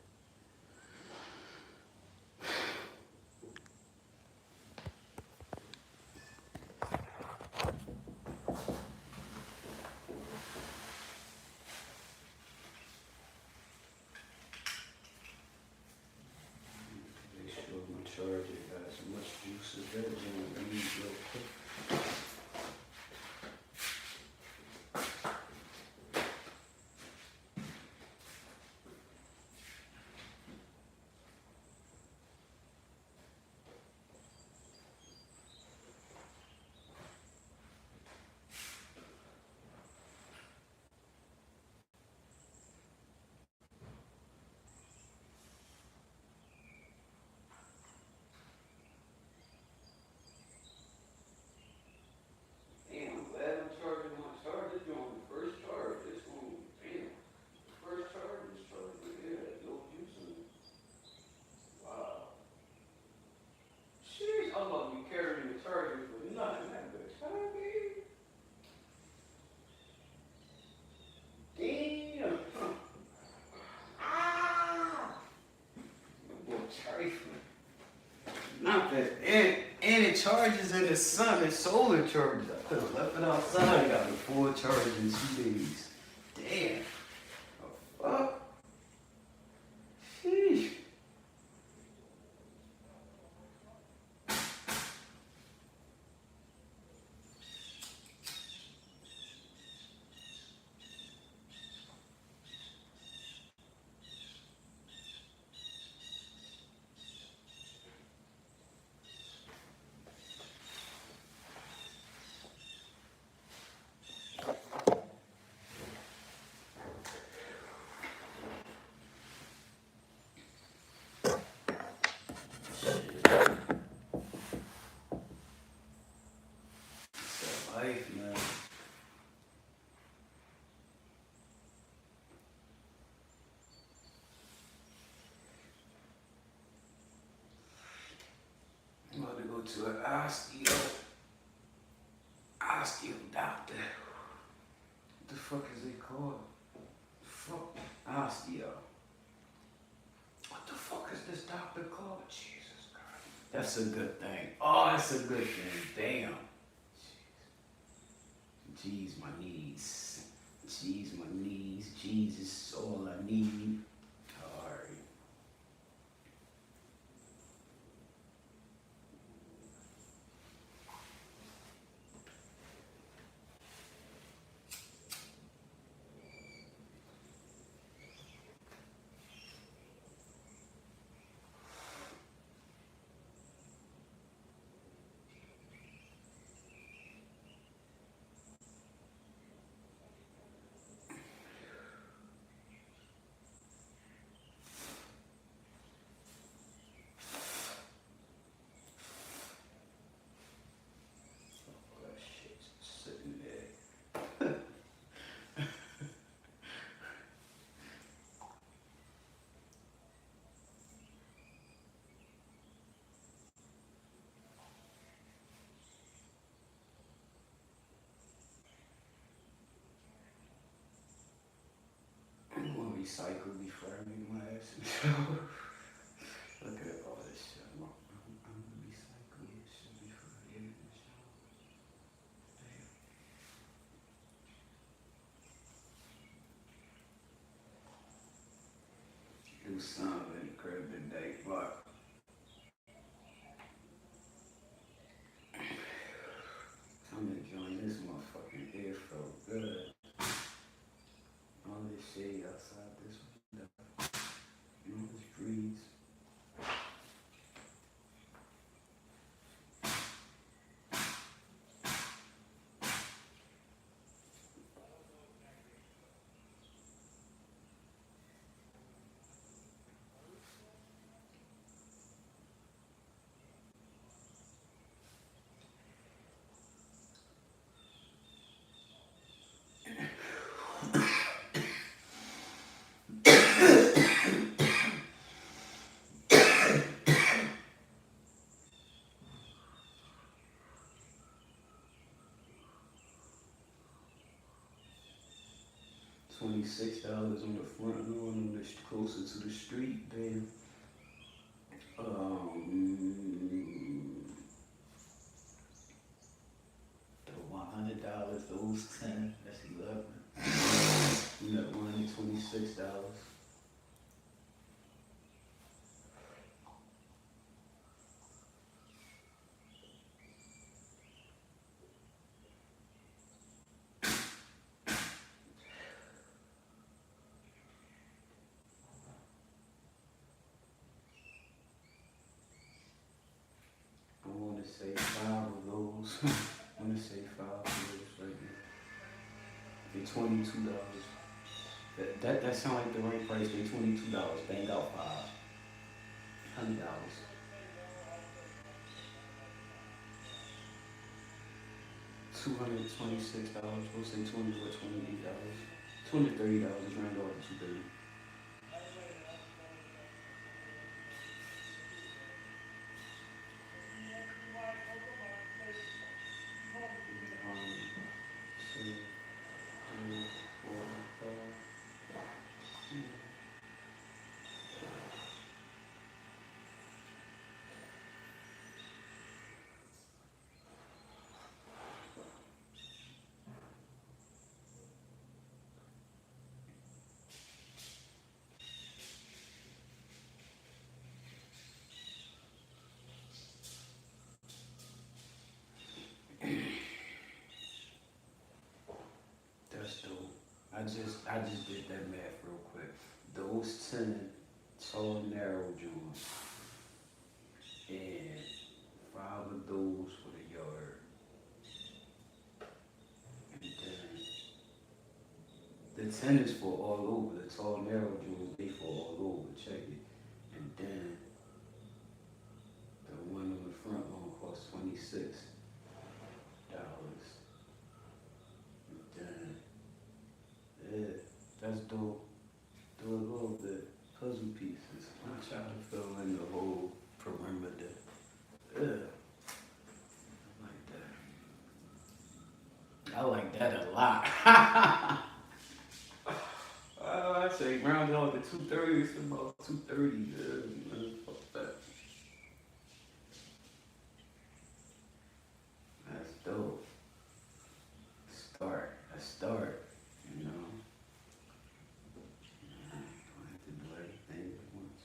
Make sure my charger got as much juice as that joint needs real quick. Damn, I'm glad I'm charging my charger on the first charge. This one, damn. The first charge is charging. Yeah, no juice in it. Wow. Jeez, I'm gonna be carrying the charger for nothing that good time, baby. Damn. Ah. My boy trifling. Not that, and it charges in the sun. It's solar charges. I could have left it outside. Got the full charge in 2 days. Damn. Oh, fuck. Sheesh. It's that life, man. I'm about to go to an osteo doctor. What the fuck is it called? Fuck osteo. What the fuck is this doctor called? Jesus Christ. That's a good thing. Oh, that's a good thing. Damn. Jeez, my knees. Jeez, my knees. Jesus, all I need. All right. All that shit's sitting there. I'm gonna recycle before I make my ass in the shower. Look at all this shit. I'm gonna recycle this shit before I get in the shower. Damn. Do something in the crib today, but I'm enjoying this motherfucking air felt good. All this shade outside this window. You know, this breeze. $26 on the front lawn, on the closer to the street. Then the $100, those 10, that's 11. That $126. I want to say 5 of those. I want to say 5 of those right now. They're $22. That sound like the right price. They $22. Bang out $500. $226. We'll say $20 or $28. $20 to $30. Round off to $230. Two, three, 4, 5. That's dope. I just did that math real quick. Those 10 tall narrow joints and 5 of those for the yard. And then the 10 is for all over. The tall narrow joints, they for all over. Check it. And then the one on the front lawn costs $26. Yeah, that's dope. Do a little bit puzzle pieces. I'm trying to fill in the whole perimeter. Yeah, I like that a lot. I say round it off to 230. It's about 230. Yeah, man, fuck that. That's dope. A start. You know. I don't have to do everything at once.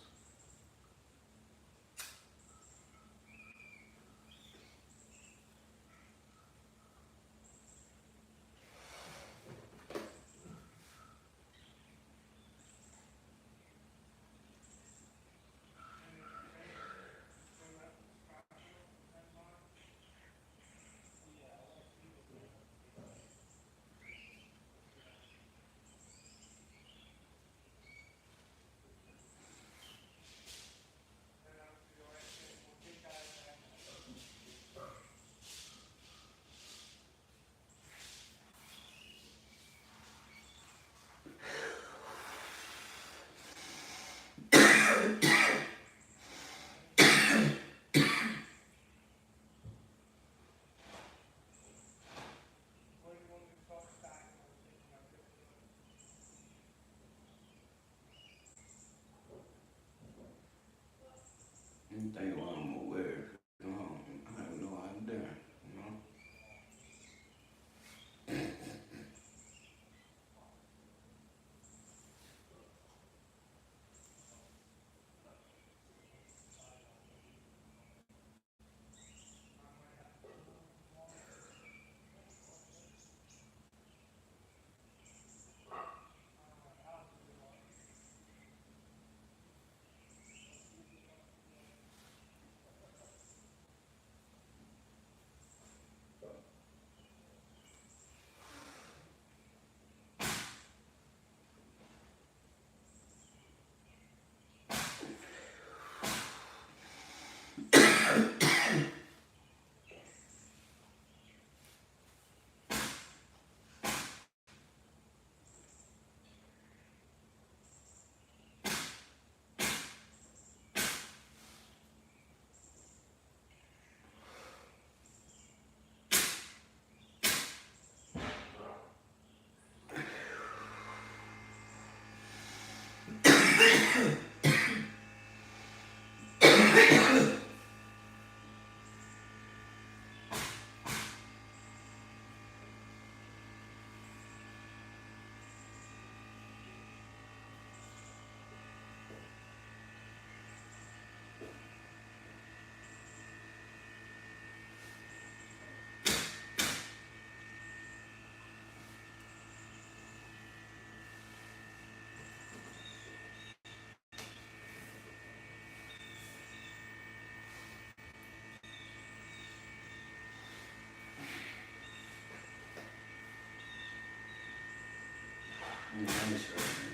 Nice right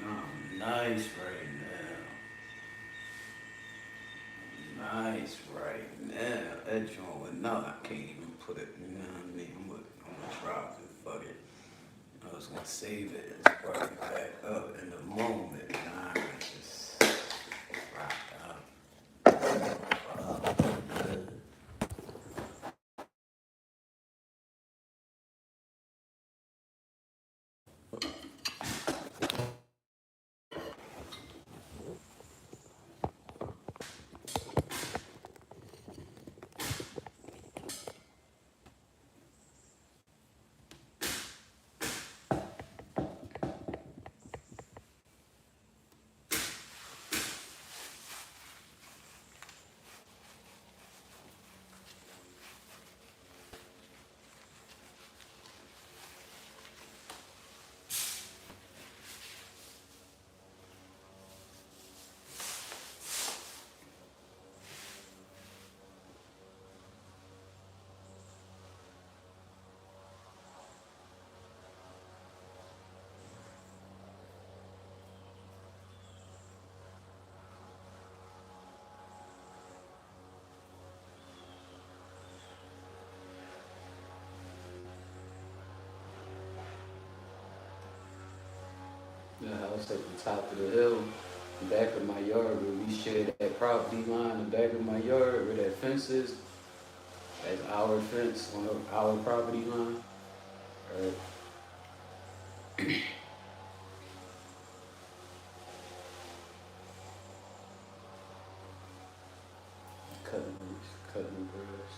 now. Nice right now. Nice right now. That joint with no, I can't even put it. You know what I mean? I'm gonna drop it. Fuck it. I was gonna save it and spark it back up in the moment. Nah, just rock out. The house at the top of the hill, the back of my yard, where we share that property line, the back of my yard, where that fence is, that's our fence on our property line. Right. Cutting the grass.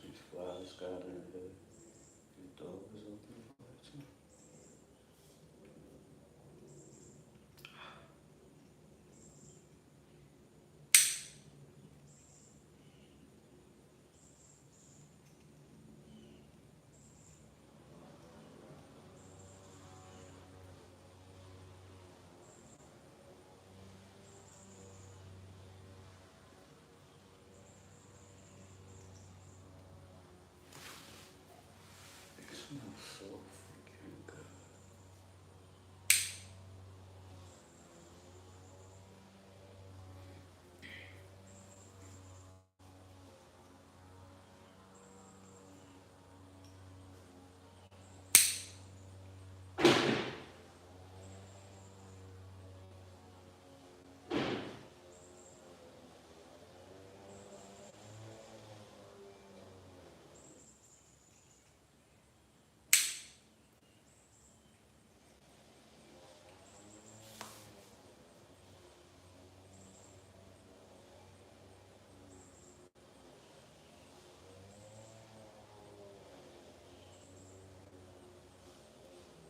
These flies got in there. The door was open. It smells so freaking good.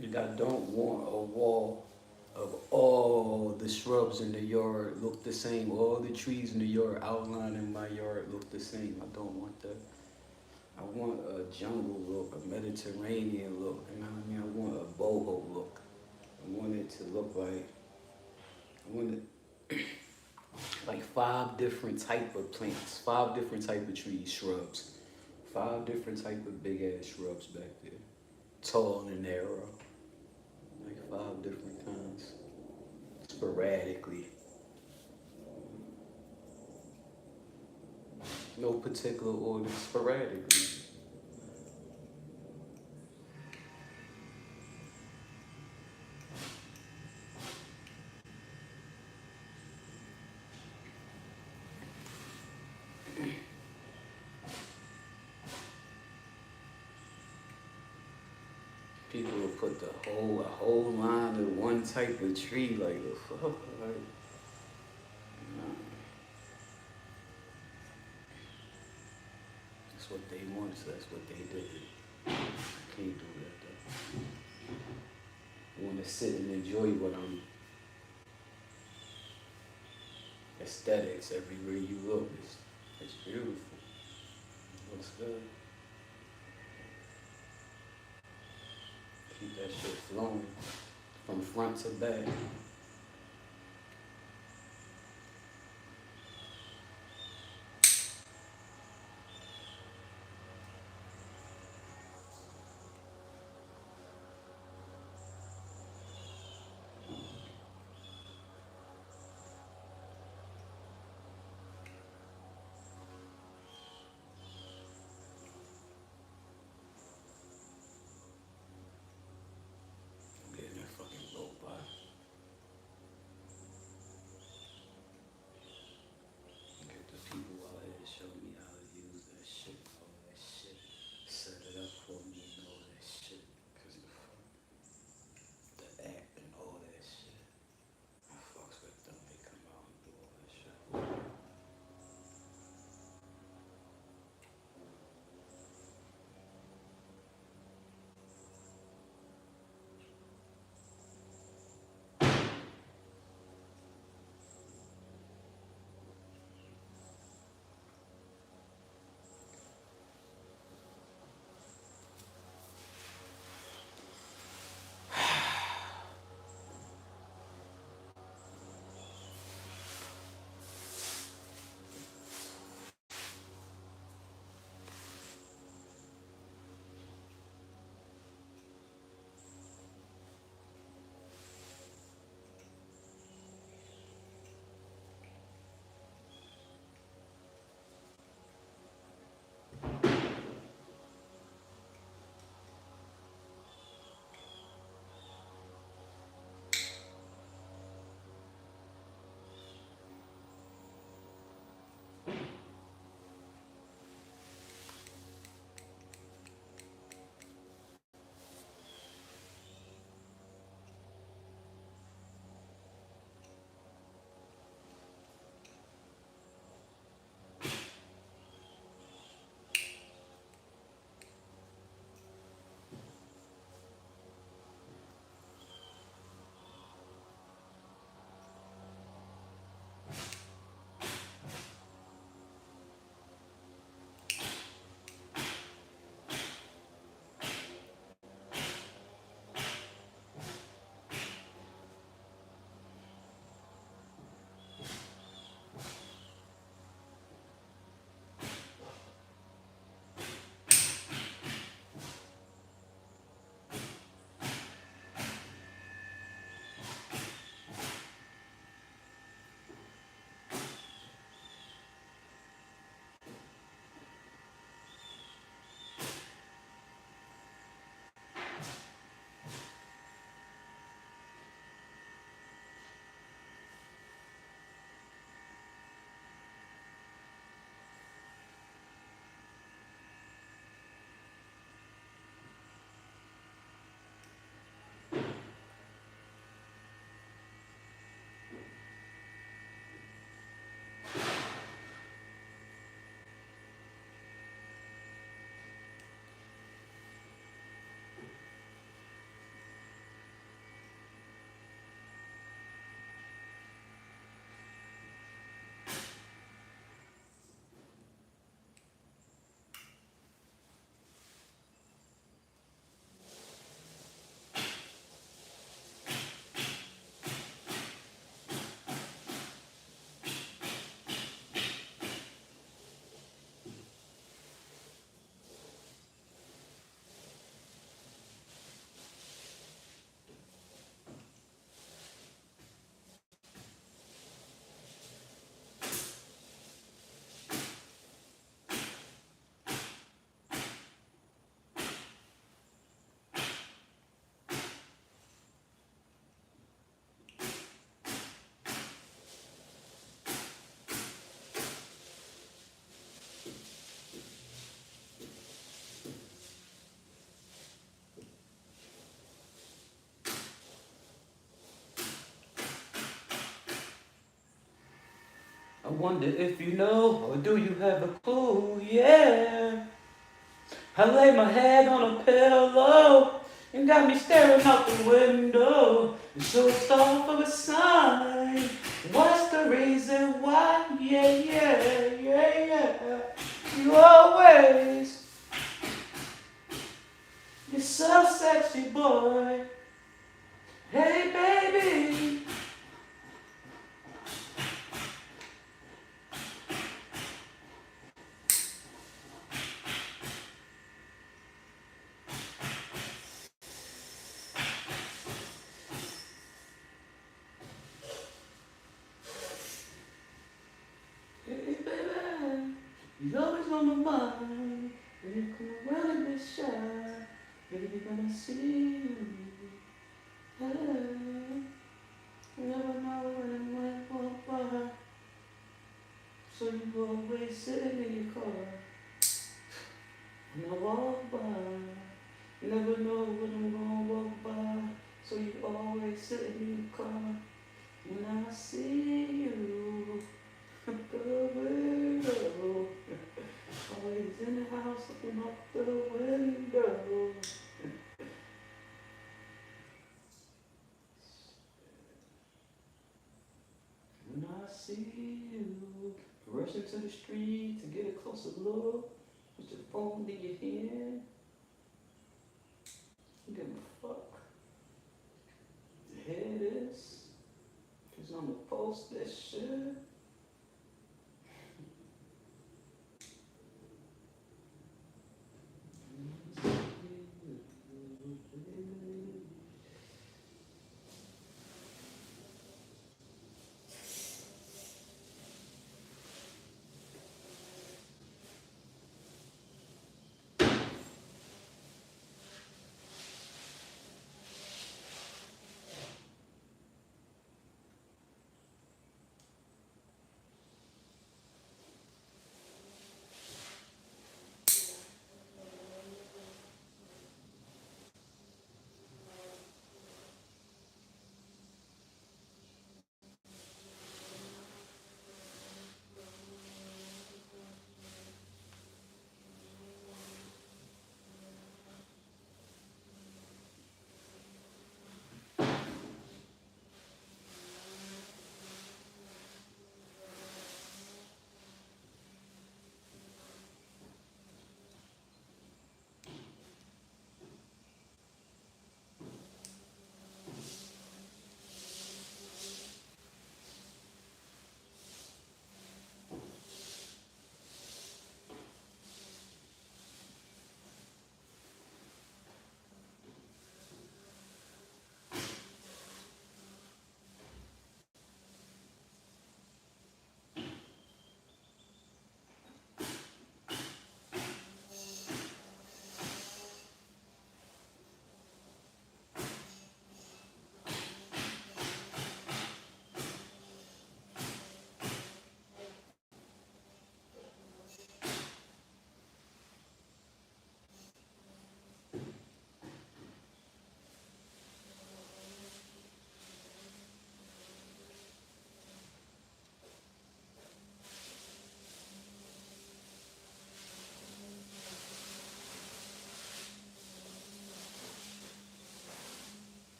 And I don't want a wall of all the shrubs in the yard look the same. All the trees in the yard outlining my yard look the same. I don't want that. I want a jungle look, a Mediterranean look. You know what I mean? I want a boho look. I want it to look like, I want it like 5 different type of plants, 5 different type of trees, shrubs, 5 different type of big ass shrubs back there, tall and narrow, like 5 different kinds, sporadically, no particular order, sporadically. People will put a whole line of one type of tree, like the fuck, like, nah. That's what they want, so that's what they did. I can't do that though. I want to sit and enjoy what I'm aesthetics everywhere you look. It's beautiful. Looks good. Keep that shit flowing from front to back. I'm getting that fucking low bar. Get the people out here to show me how to use that shit, all that shit. Set it up for me and all that shit. Cause the act and all that shit. I fucks with them. They come out and do all that shit. I wonder if you know, or do you have a clue? Yeah. I lay my head on a pillow and got me staring out the window. So start of a sign. What's the reason why? Yeah, yeah, yeah, yeah. You always, you're so sexy, boy. Hey, baby. Hey, baby. You're always on my mind. When you come around in this shine, baby, gonna see you. Hey, you never know when it might walk by. So you always sitting in your car. When I walk by, you never know when I'm gonna walk by. So you always sitting in your car. When I see you, the window. Always in the house looking out the window. When I see you, rushing to the street to get a closer look, with your phone in your hand, you give a fuck. The head is, cause I'ma post this shit.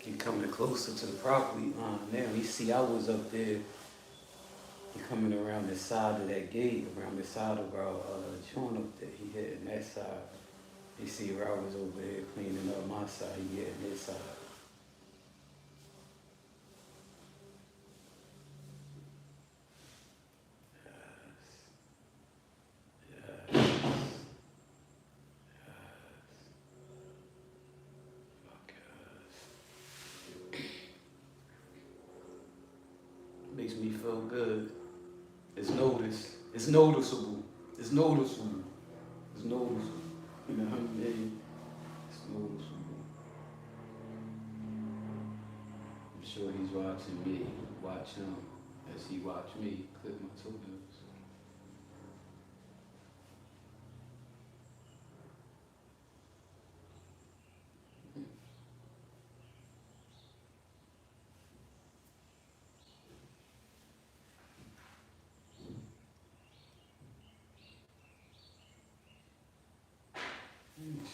He coming closer to the property line now. You see, I was up there. He coming around the side of that gate, around the side of our joint up there. He hitting that side. You see where I was over there cleaning up my side. He hitting his side. Yes. Makes me feel good. It's noticed. It's noticeable. It's noticeable. It's noticeable. You know what I mean? It's noticeable. I'm sure he's watching me. Watch him. as he watched me clip my toenails.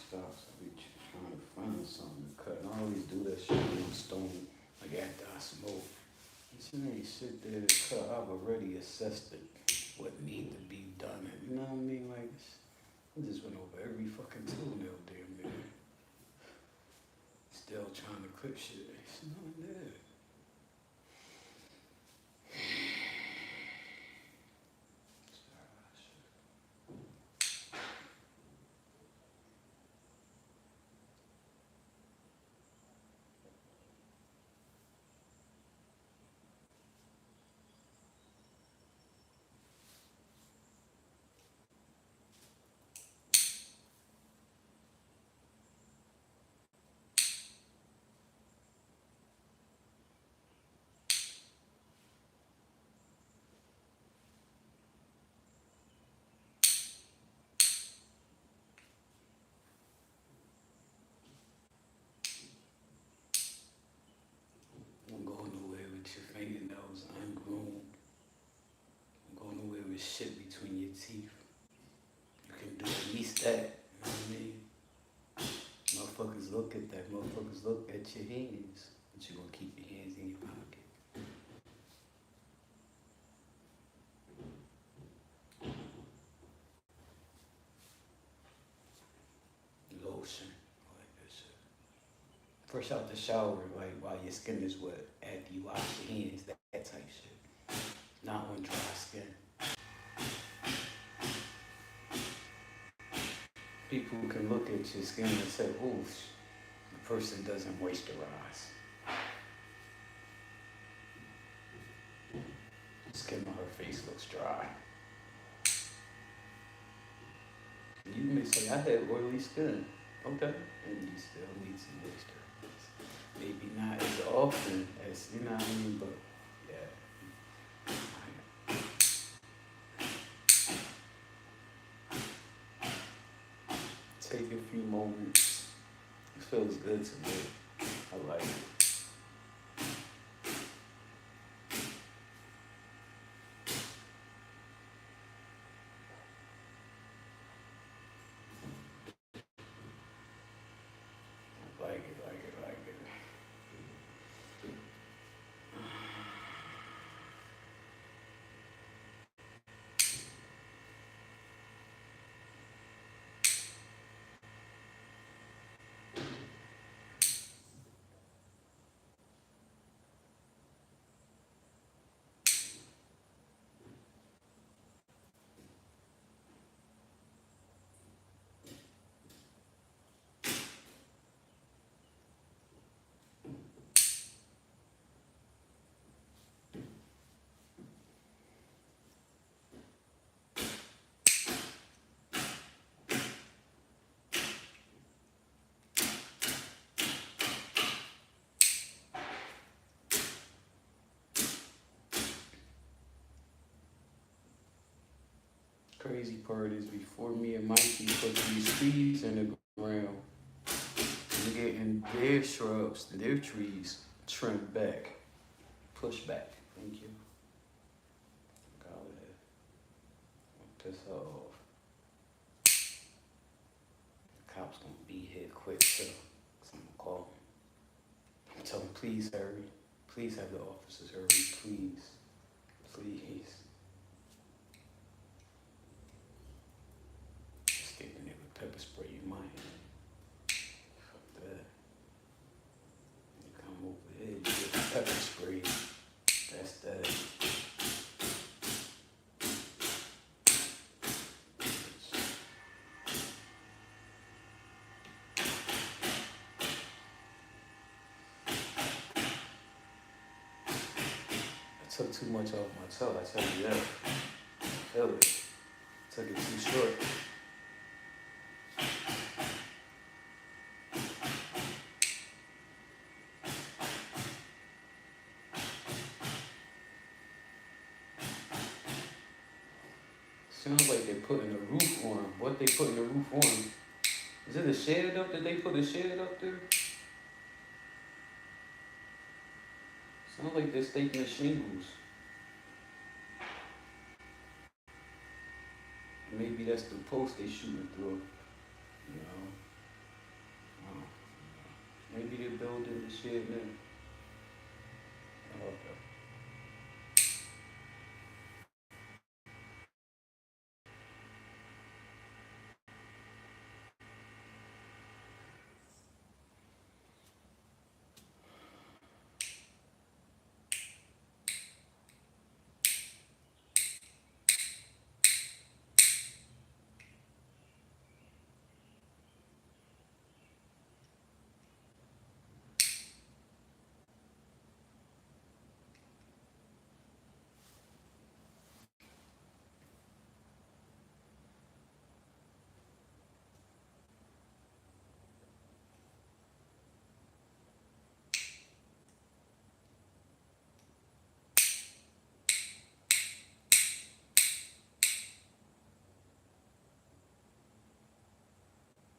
Stops. I be trying to find something to cut. And I always do that shit when I'm stoned. Like after I smoke. This ain't shit there to cut. I've already assessed it. What need to be done. You know what I mean? Like, I just went over every fucking toenail damn near. Still trying to clip shit. It's not there. Don't go nowhere with your fingernails ungroomed. Don't go nowhere with shit between your teeth. You can do at least that. You know what I mean? Motherfuckers look at that. Motherfuckers look at your hands. But you gonna keep your hands in your pocket. Lotion. I like that shit. Fresh out the shower, like while your skin is wet. After you wash your hands, that type shit. Not on dry skin. People can look at your skin and say, "Oh, the person doesn't moisturize." The skin on her face looks dry. You may say, "I had oily skin." Okay, and you still need some moisture. Maybe not as often as, you know what I mean, but yeah. Take a few moments. It feels good to me. I like it. Like it, like it, like it. Crazy part is before me and Mikey put these trees in the ground, we're getting their shrubs, their trees trimmed back, pushed back. Thank you. Go ahead. Piss her off. The cops gonna be here quick too, cause I'm gonna call them. I'm telling them, please hurry. Please have the officers hurry, please. Please. Standing there with pepper spray in my hand. Fuck that. You come over here, you get the pepper spray. That's that. I took too much off my toe, I tell you that. I feel it. Took it too short. Sounds like they're putting a roof on. What they putting the roof on? Is it a shed up? Did they put a shed up there? Sounds like they're staking the shingles. Maybe that's the post they shooting through. You know. Maybe they're building the shed now. Okay.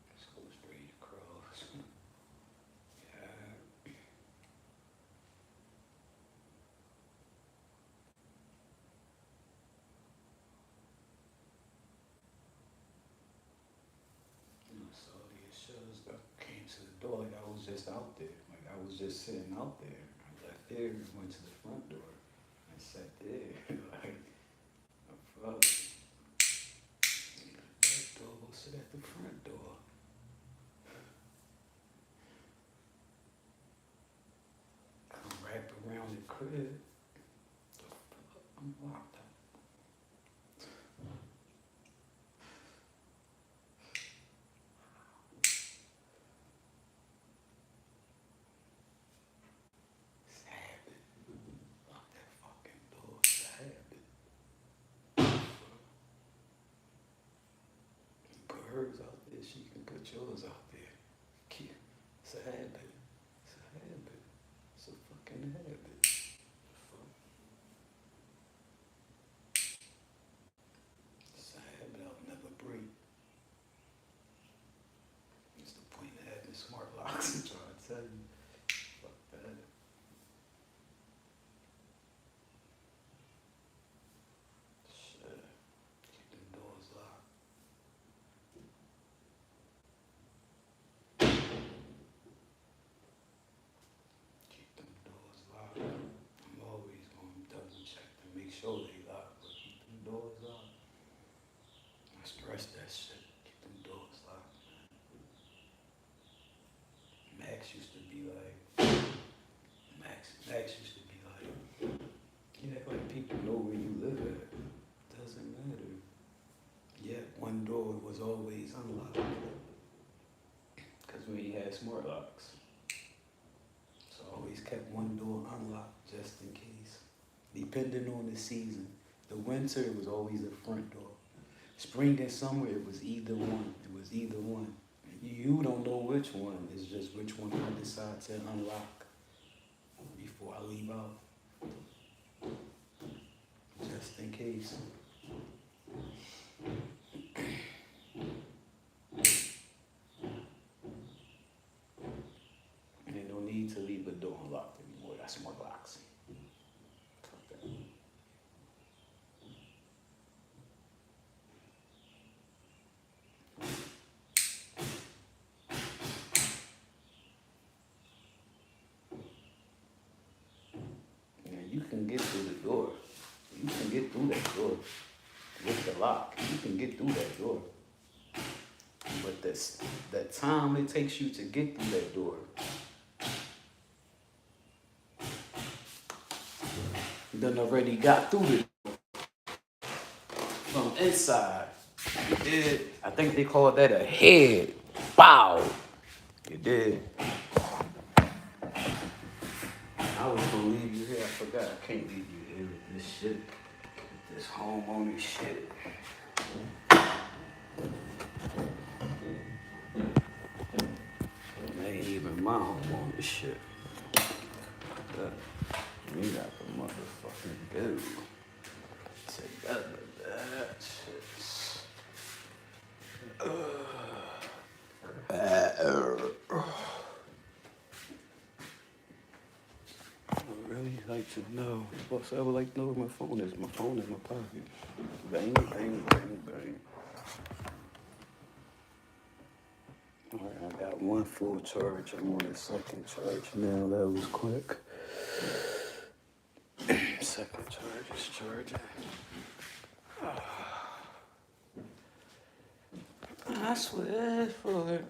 Let's go straight across. Yeah. I saw these shows. I came to the door like I was just out there. Like I was just sitting out there. I left there and went to the front door. I sat there. Like, fuck. That door, go sit at the front door. Come wrap around the crib. The fuck? I'm locked up. It's habit. Lock that fucking door. It's a habit. You put hers out there, she can put yours out there. It's a habit. It's a habit. It's a fucking habit. Fuck. It's a habit I'll never break. It's the point of having smart locks. I'm trying to tell you. Fuck that. Shit. Keep them doors locked. Keep them doors locked. I'm always gonna double check to make sure they locked, but keep them doors locked. I stress that shit. Keep them doors locked, man. Max used to be like, Max used to be like, you act like people know where you live at. Doesn't matter. Yet one door was always unlocked. Because we had smart locks. So I always kept one door unlocked just in case. Depending on the season. The winter, it was always the front door. Spring and summer, it was either one. It was either one. You don't know which one. It's just which one I decide to unlock before I leave out. Just in case. And ain't no need to leave the door unlocked anymore. That's more locks. Fuck that. You can get through the door. You can get through that door with the lock. You can get through that door. But that time it takes you to get through that door. You done already got through it from inside. You did. I think they call that a head. Wow. You did. I was gonna leave you here. I forgot. I can't leave you here with this shit. With this homeowner shit. It ain't even my homeowner shit. You got the motherfucking go together. I would really like to know. Also, I would like to know where my phone is. My phone is in my pocket. Bang, bang, bang, bang. All right, I got one full charge. I'm on the second charge now. That was quick. Second charge is charging. I swear for it.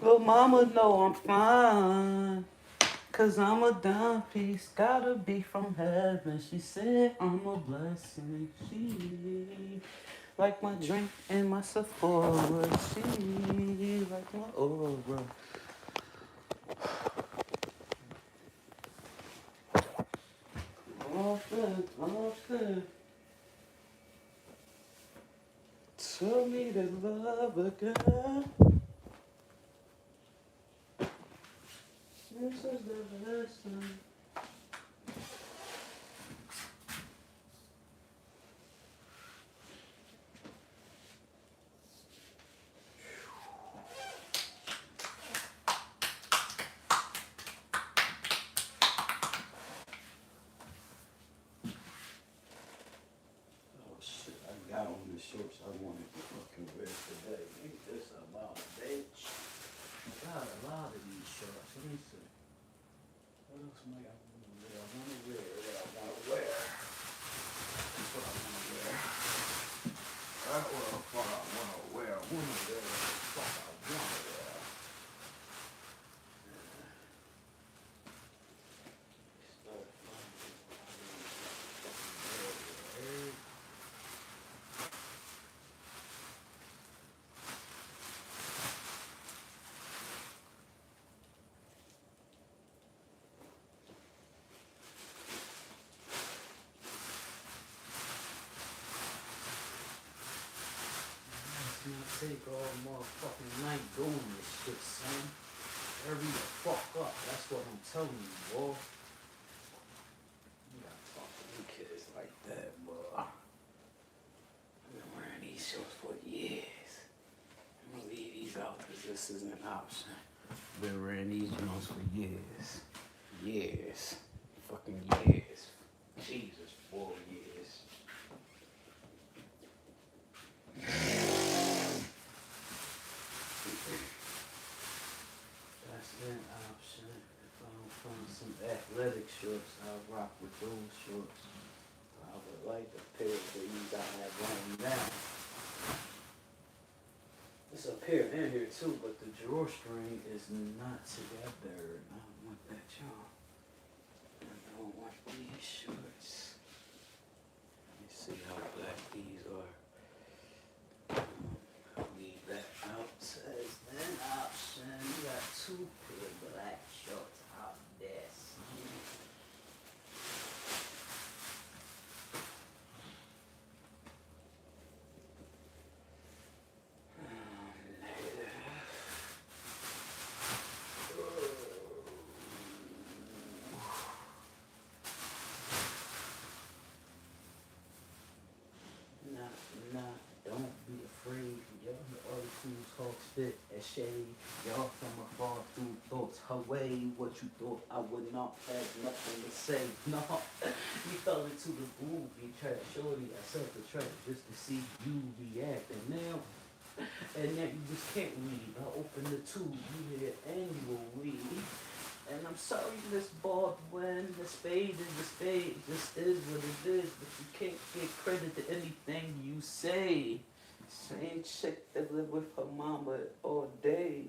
Well, mama know I'm fine. Cause I'm a dime piece, gotta be from heaven. She said I'm a blessing. She like my drink and my Sephora. She like my aura. Often, tell me to love again. This is the last time. Oh shit, I got on the shorts I wanted to fucking wear today. Ain't this about a bitch? I got a lot of these shorts. Let me see. What else might I want to wear? What I want to wear? That's what I want to wear. That's what the fuck I want to wear. I want to wear what the fuck I want to wear. Start finding what I want to wear. It's gonna take all motherfucking night doing this shit, son. Hurry the fuck up. That's what I'm telling you, boy. You gotta talk to them kids like that, boy. I've been wearing these shorts for years. I'm gonna leave these out because this isn't an option. I've been wearing these joints for years. Years. Fucking years. Jesus, 4 years. That's an option. If I don't find some athletic shorts, I'll rock with those shorts. I would like the pair that you got have on now. There's a pair in here too, but the drawstring is not together. I don't want that, y'all. I don't want these shorts. Let me see how black these are. I'll leave that out as an option. You got 2 pair of black shorts out there. that shade. Y'all from afar through thoughts her way. What you thought I would not have nothing to say. No, we fell into the movie trap. Shorty, I set the trap just to see you react. And now you just can't read. I open the tube, you hear and you will read. And I'm sorry, Miss Baldwin, the spade is the spade. This is what it is, but you can't get credit to anything you say. Same chick that lived with her mama all day.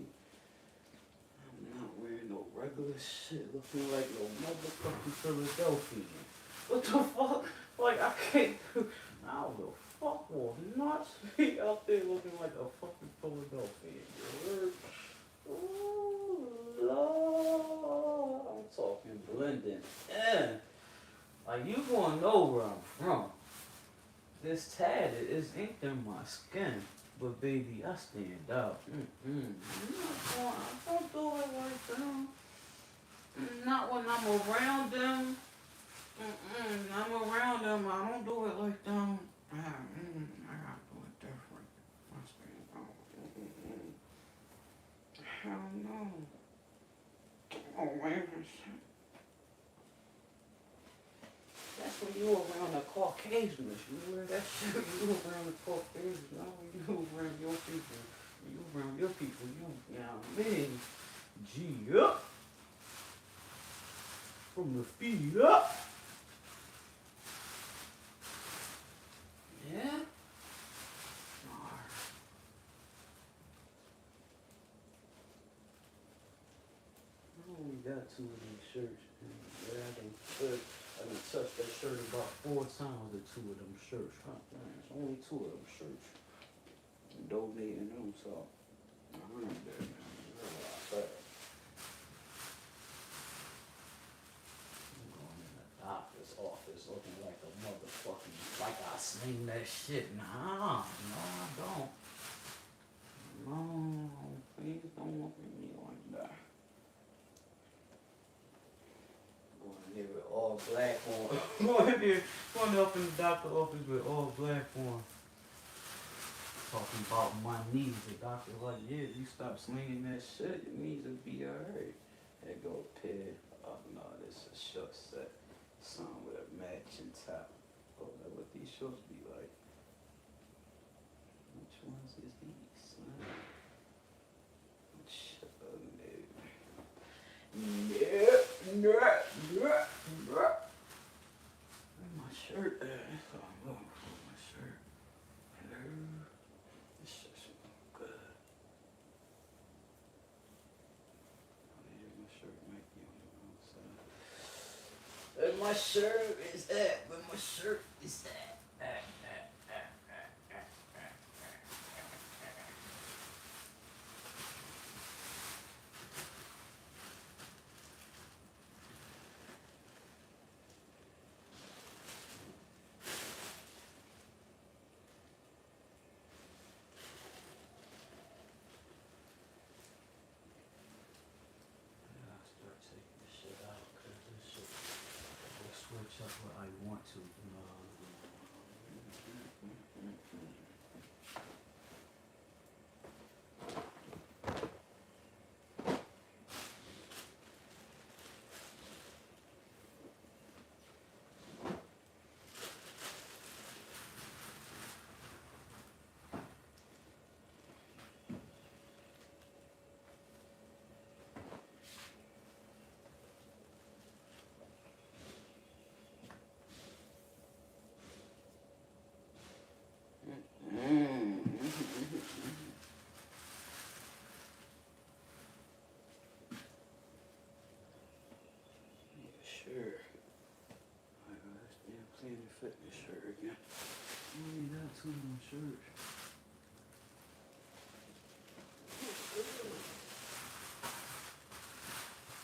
I'm not wearing no regular shit, looking like no motherfucking Philadelphian. What the fuck? Like, I can't. I will fuck will not be out there looking like a fucking Philadelphian. You heard? Ooh, Lord. I'm talking blending in. Like, you gonna know where I'm from. This tatted is inked in my skin. But baby, I stand out. I don't do it like them. Not when I'm around them. I'm around them. I don't do it like them. I gotta do it different. I stand out. Hell no. Oh, man. That's when you around the Caucasians. You wear that shit. You around the Caucasians. No, you around your people. You around your people. You know what I mean? G up. From the feet up. Yeah? Alright. I only got 2 of these shirts. Yeah, I done touched that shirt about 4 times with 2 of them shirts. Huh, man, it's only 2 of them shirts. I'm donating them, so I earned that, man. I'm going in the doctor's office looking like a motherfucking, like I sling that shit. Nah, no, I don't. No, please don't look at me like that. Going in there with all black on. Going up in the doctor's office with all black on. Talking about my knees. The doctor's like, yeah, you stop slinging that shit, your knees will be alright. There go a pair. Oh no, this is a short set. Some with a matching top. Oh, that what these shorts be like. Which ones is these, son? Shut up, no. Where's my shirt at? Oh, I'm looking for my shirt. Hello? This shit smells good. Oh, yeah, my shirt might be on the wrong side. Where my shirt is at? Where my shirt is at? Start taking this shit out because this shit will switch up what I want to. Sure. I got this damn Planet Fitness shirt again. I only got 2 of them shirts.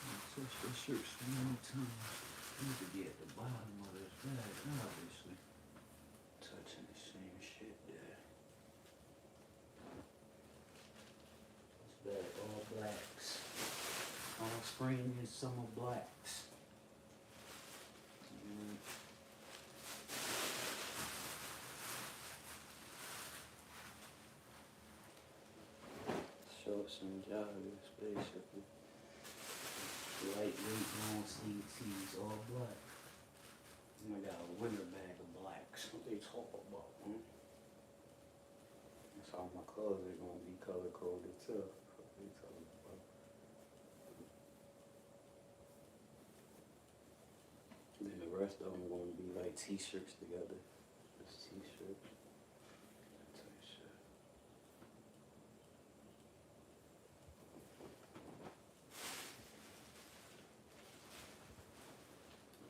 I touched that shirt so many times. I need to be at the bottom of this bag, obviously. Touching the same shit there. This bag, all blacks. All spring and summer blacks. some joggers, basically. Lightweight, long sleeve tees, all black. I got a winter bag of blacks. What they talk about, man? That's all my clothes are gonna be color coded too. What they talking about? And then the rest of them gonna be like t-shirts together. Just t-shirts. That type shit.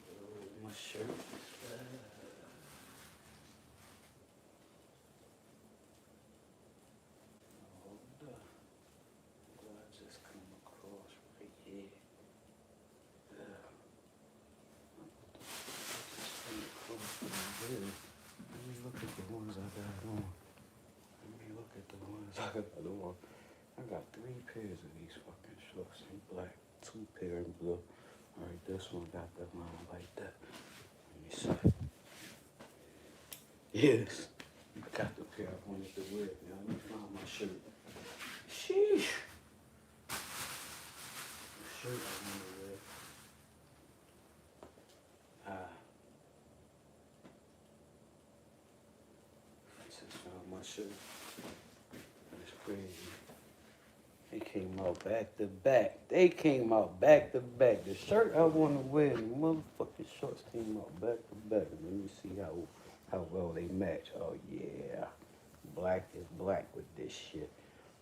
Oh, my shirt. Hold up. What I just come across right here? Yeah. Just came across right here. Let me look at the ones I got on. Let me look at the ones I got on. I got 3 pairs of these fucking shorts in black, 2 pair in blue. Alright, this one got the line like that. Let me see. Yes. I got the pair I wanted to wear. Now let me find my shirt. Sheesh. The shirt I want to wear. I just found my shirt. That's crazy. They came out back to back. They came out back to back. The shirt I want to wear, the motherfucking shorts came out back to back. Let me see how well they match. Oh yeah, black is black with this shit,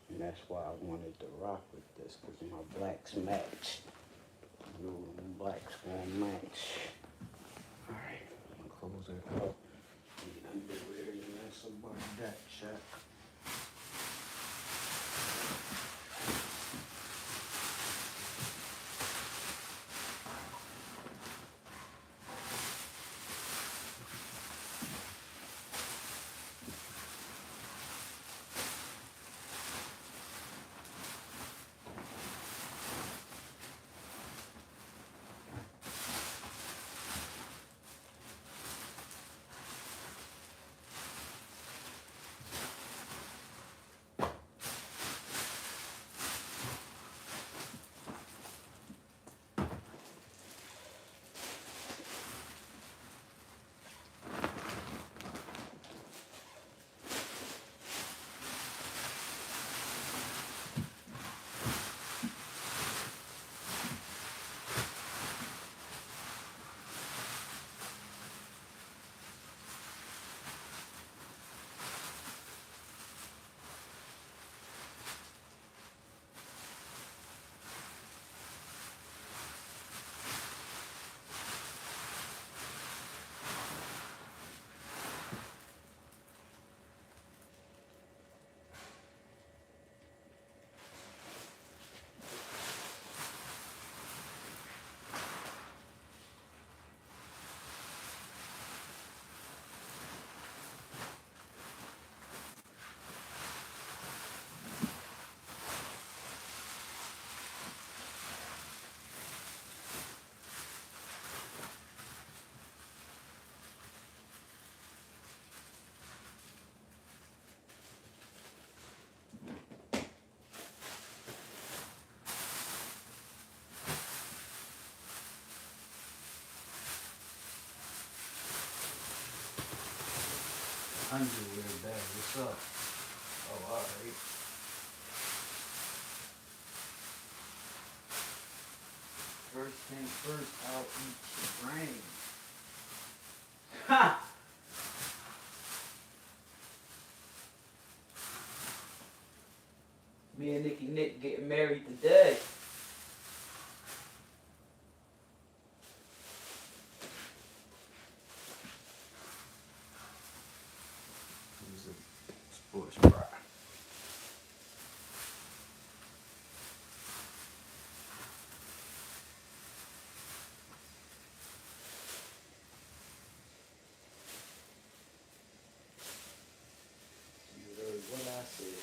and that's why I wanted to rock with this, cause my blacks match. You know, them blacks gonna match. All right, my clothes are out. Need underwear, and that's about that, Shaq. Underwear bag, what's up? Oh, alright. First thing first, I'll eat your brain. Ha! Me and Nicky Nick getting married today. He's a sports bra. You heard what I said.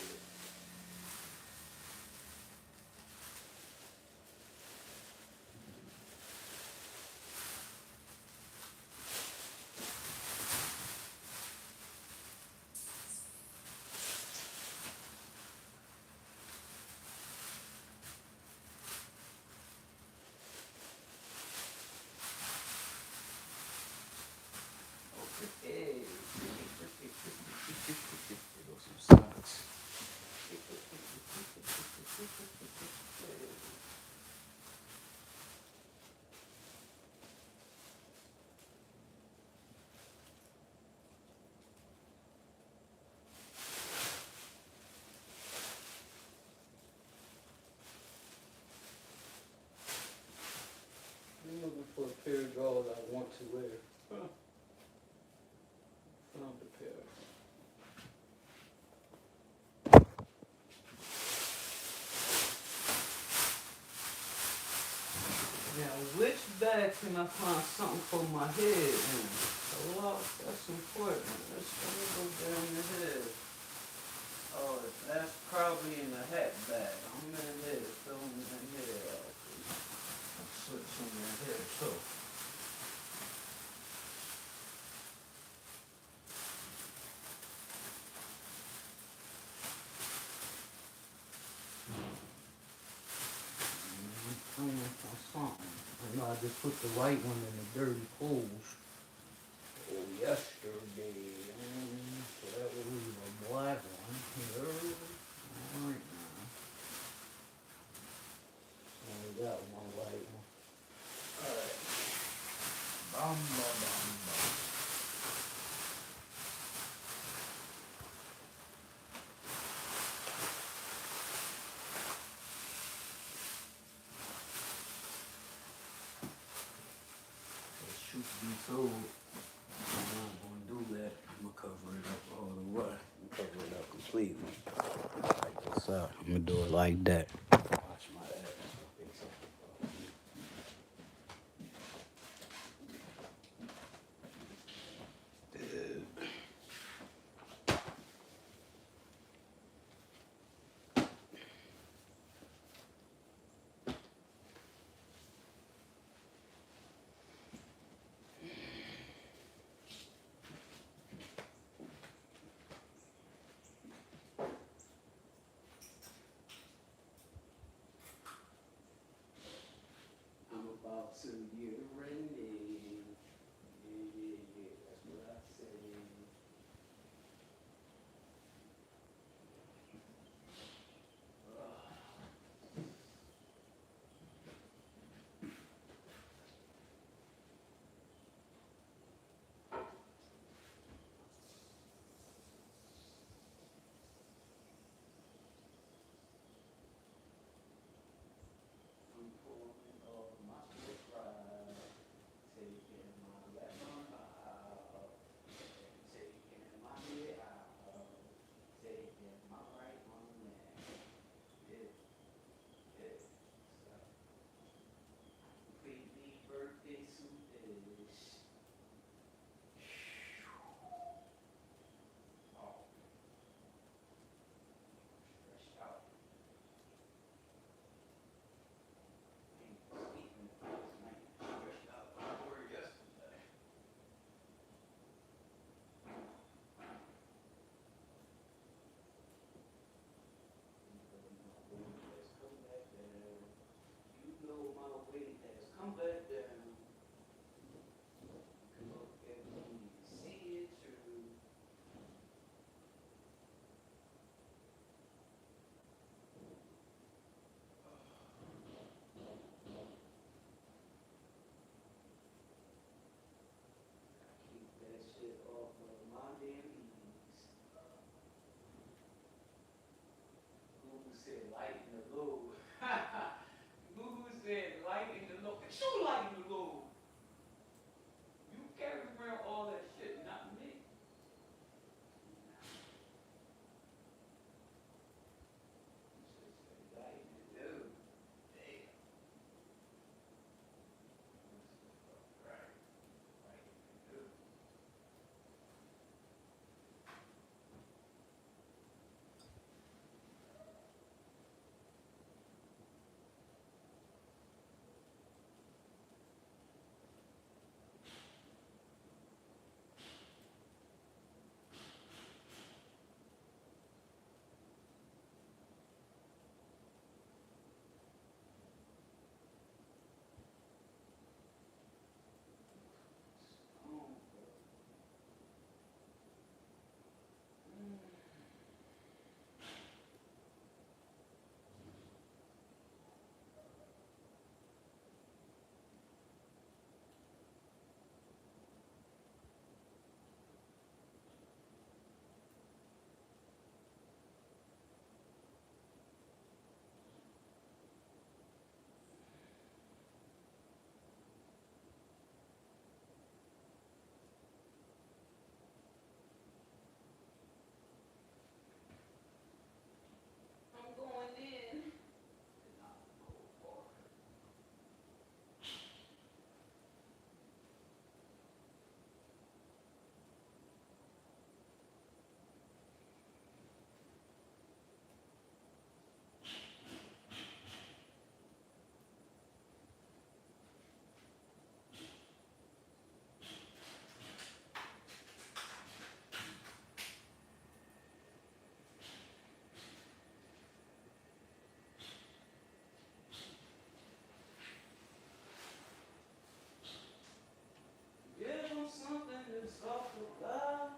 Found the pair. Now, which bag can I find something for my head in? Oh, that's important. Let me go down the head. Oh, that's probably in the hat bag. I'm in here, filming in here. Put some in here too. Cleaning for something. I know I just put the white one in the dirty pools. Oh, yesterday. So that would leave a black one here. Alright now. Only got one white one. Alright. Bum, bum, bum, bum. Truth be told, I'm not gonna do that. I'm gonna cover it up all the way. I'm gonna cover it up completely. Like this up. I'm gonna do it like that. Watch my ass. Dude. I'm about to get ready. Yeah, that's what I say. I'm pulling off my surprise. this off the loud.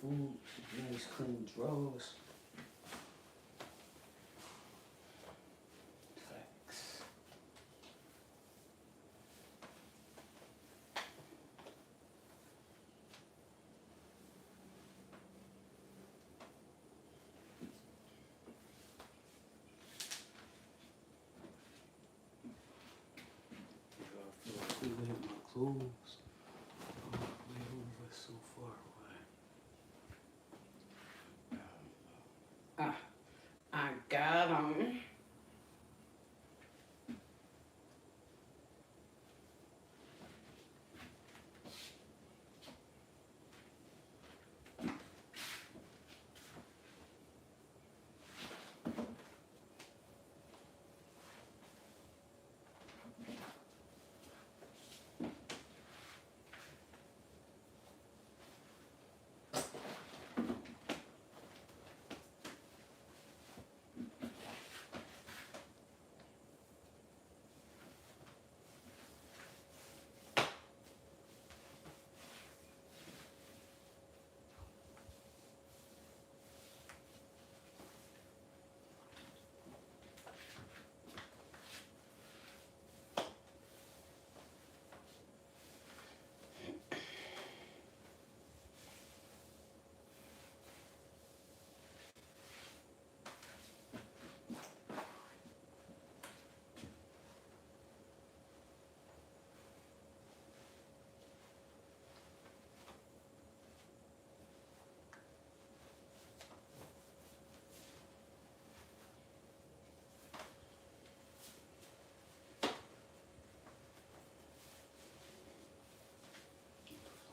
food, nice clean drawers. Facts. I feel like we hit my clothes. Oh, way over so far away. I got 'em.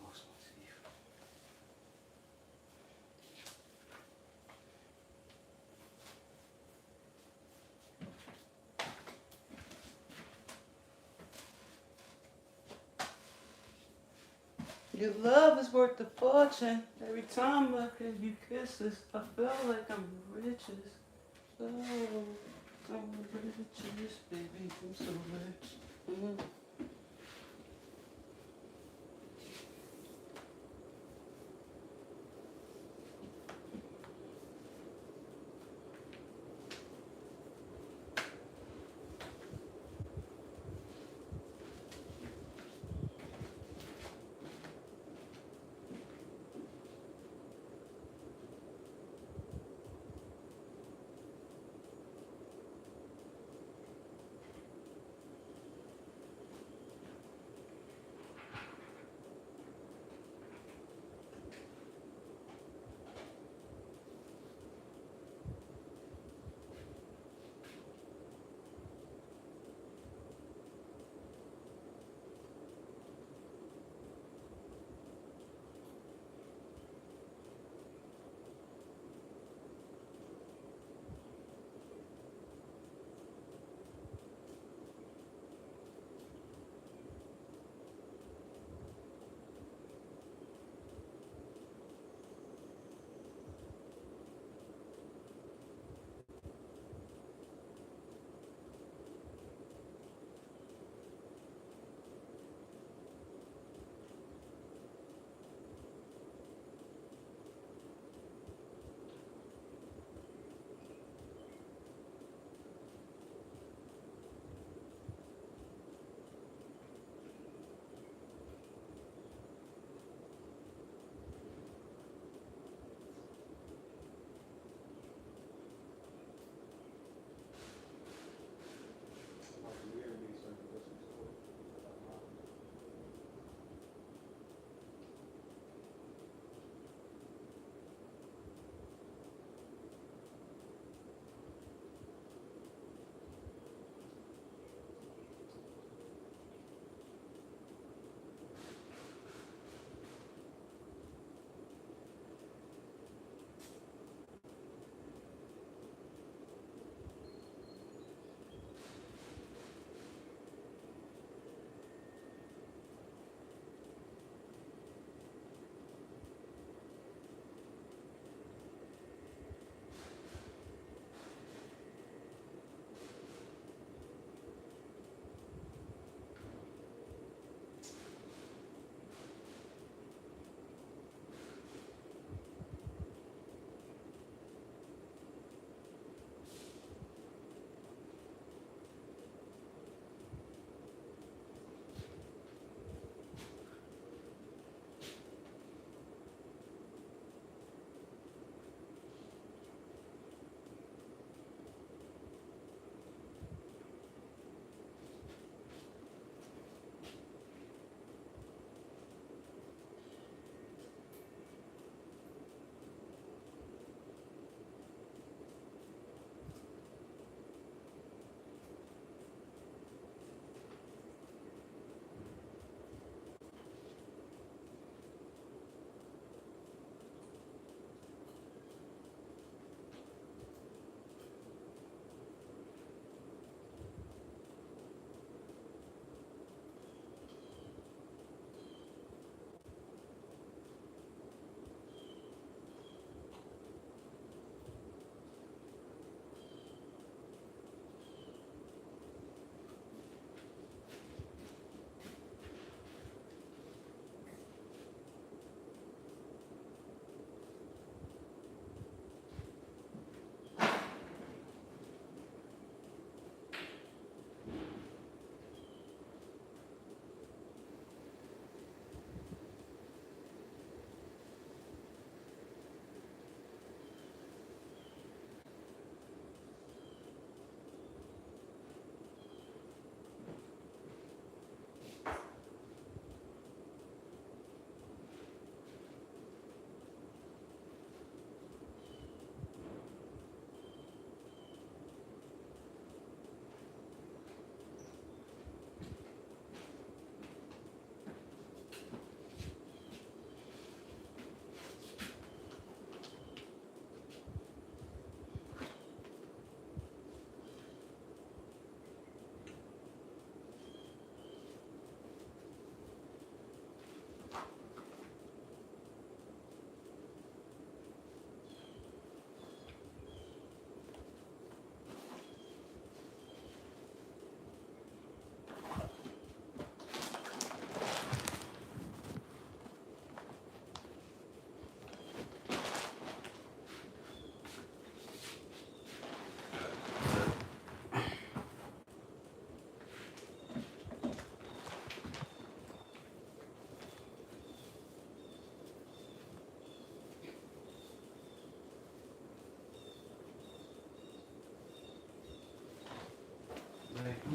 Lost my teeth. Your love is worth a fortune. Every time I give you kisses, I feel like I'm riches. Oh, I'm riches, baby. I'm so rich. Mm.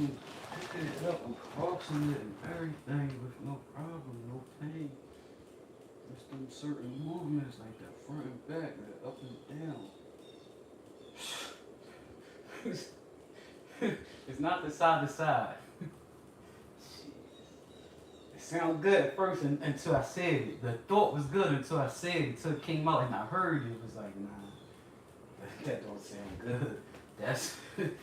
can pick it up and crossing it and everything with no problem, no pain. There's them certain movements like that front and back, that up and down. It's not the side to side. It sounded good at first until I said it. The thought was good until I said it, until it came out and I heard it. It was like, nah, that don't sound good. That's damn.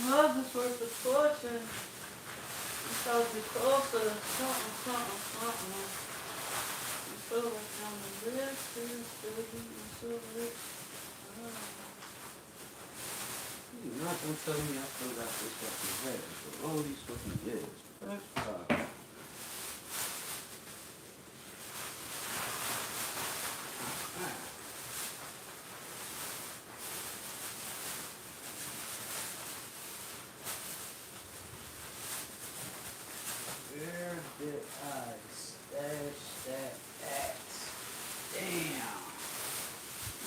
Love is worth the fortune. Because you're closer to something, something, something. You feel like I'm the richest, baby. I'm so rich. You're not gonna tell me I still got this fucking head for all these fucking years. That's Where did I stash that at? Damn.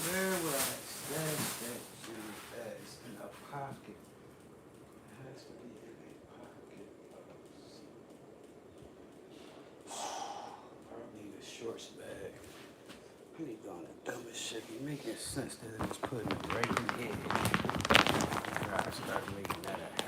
Where would I stash that junk at? It's in a pocket. It has to be in a pocket of probably the shorts bag. I need on the dumbest shit. Be making sense that it was putting it right in here. I start making that a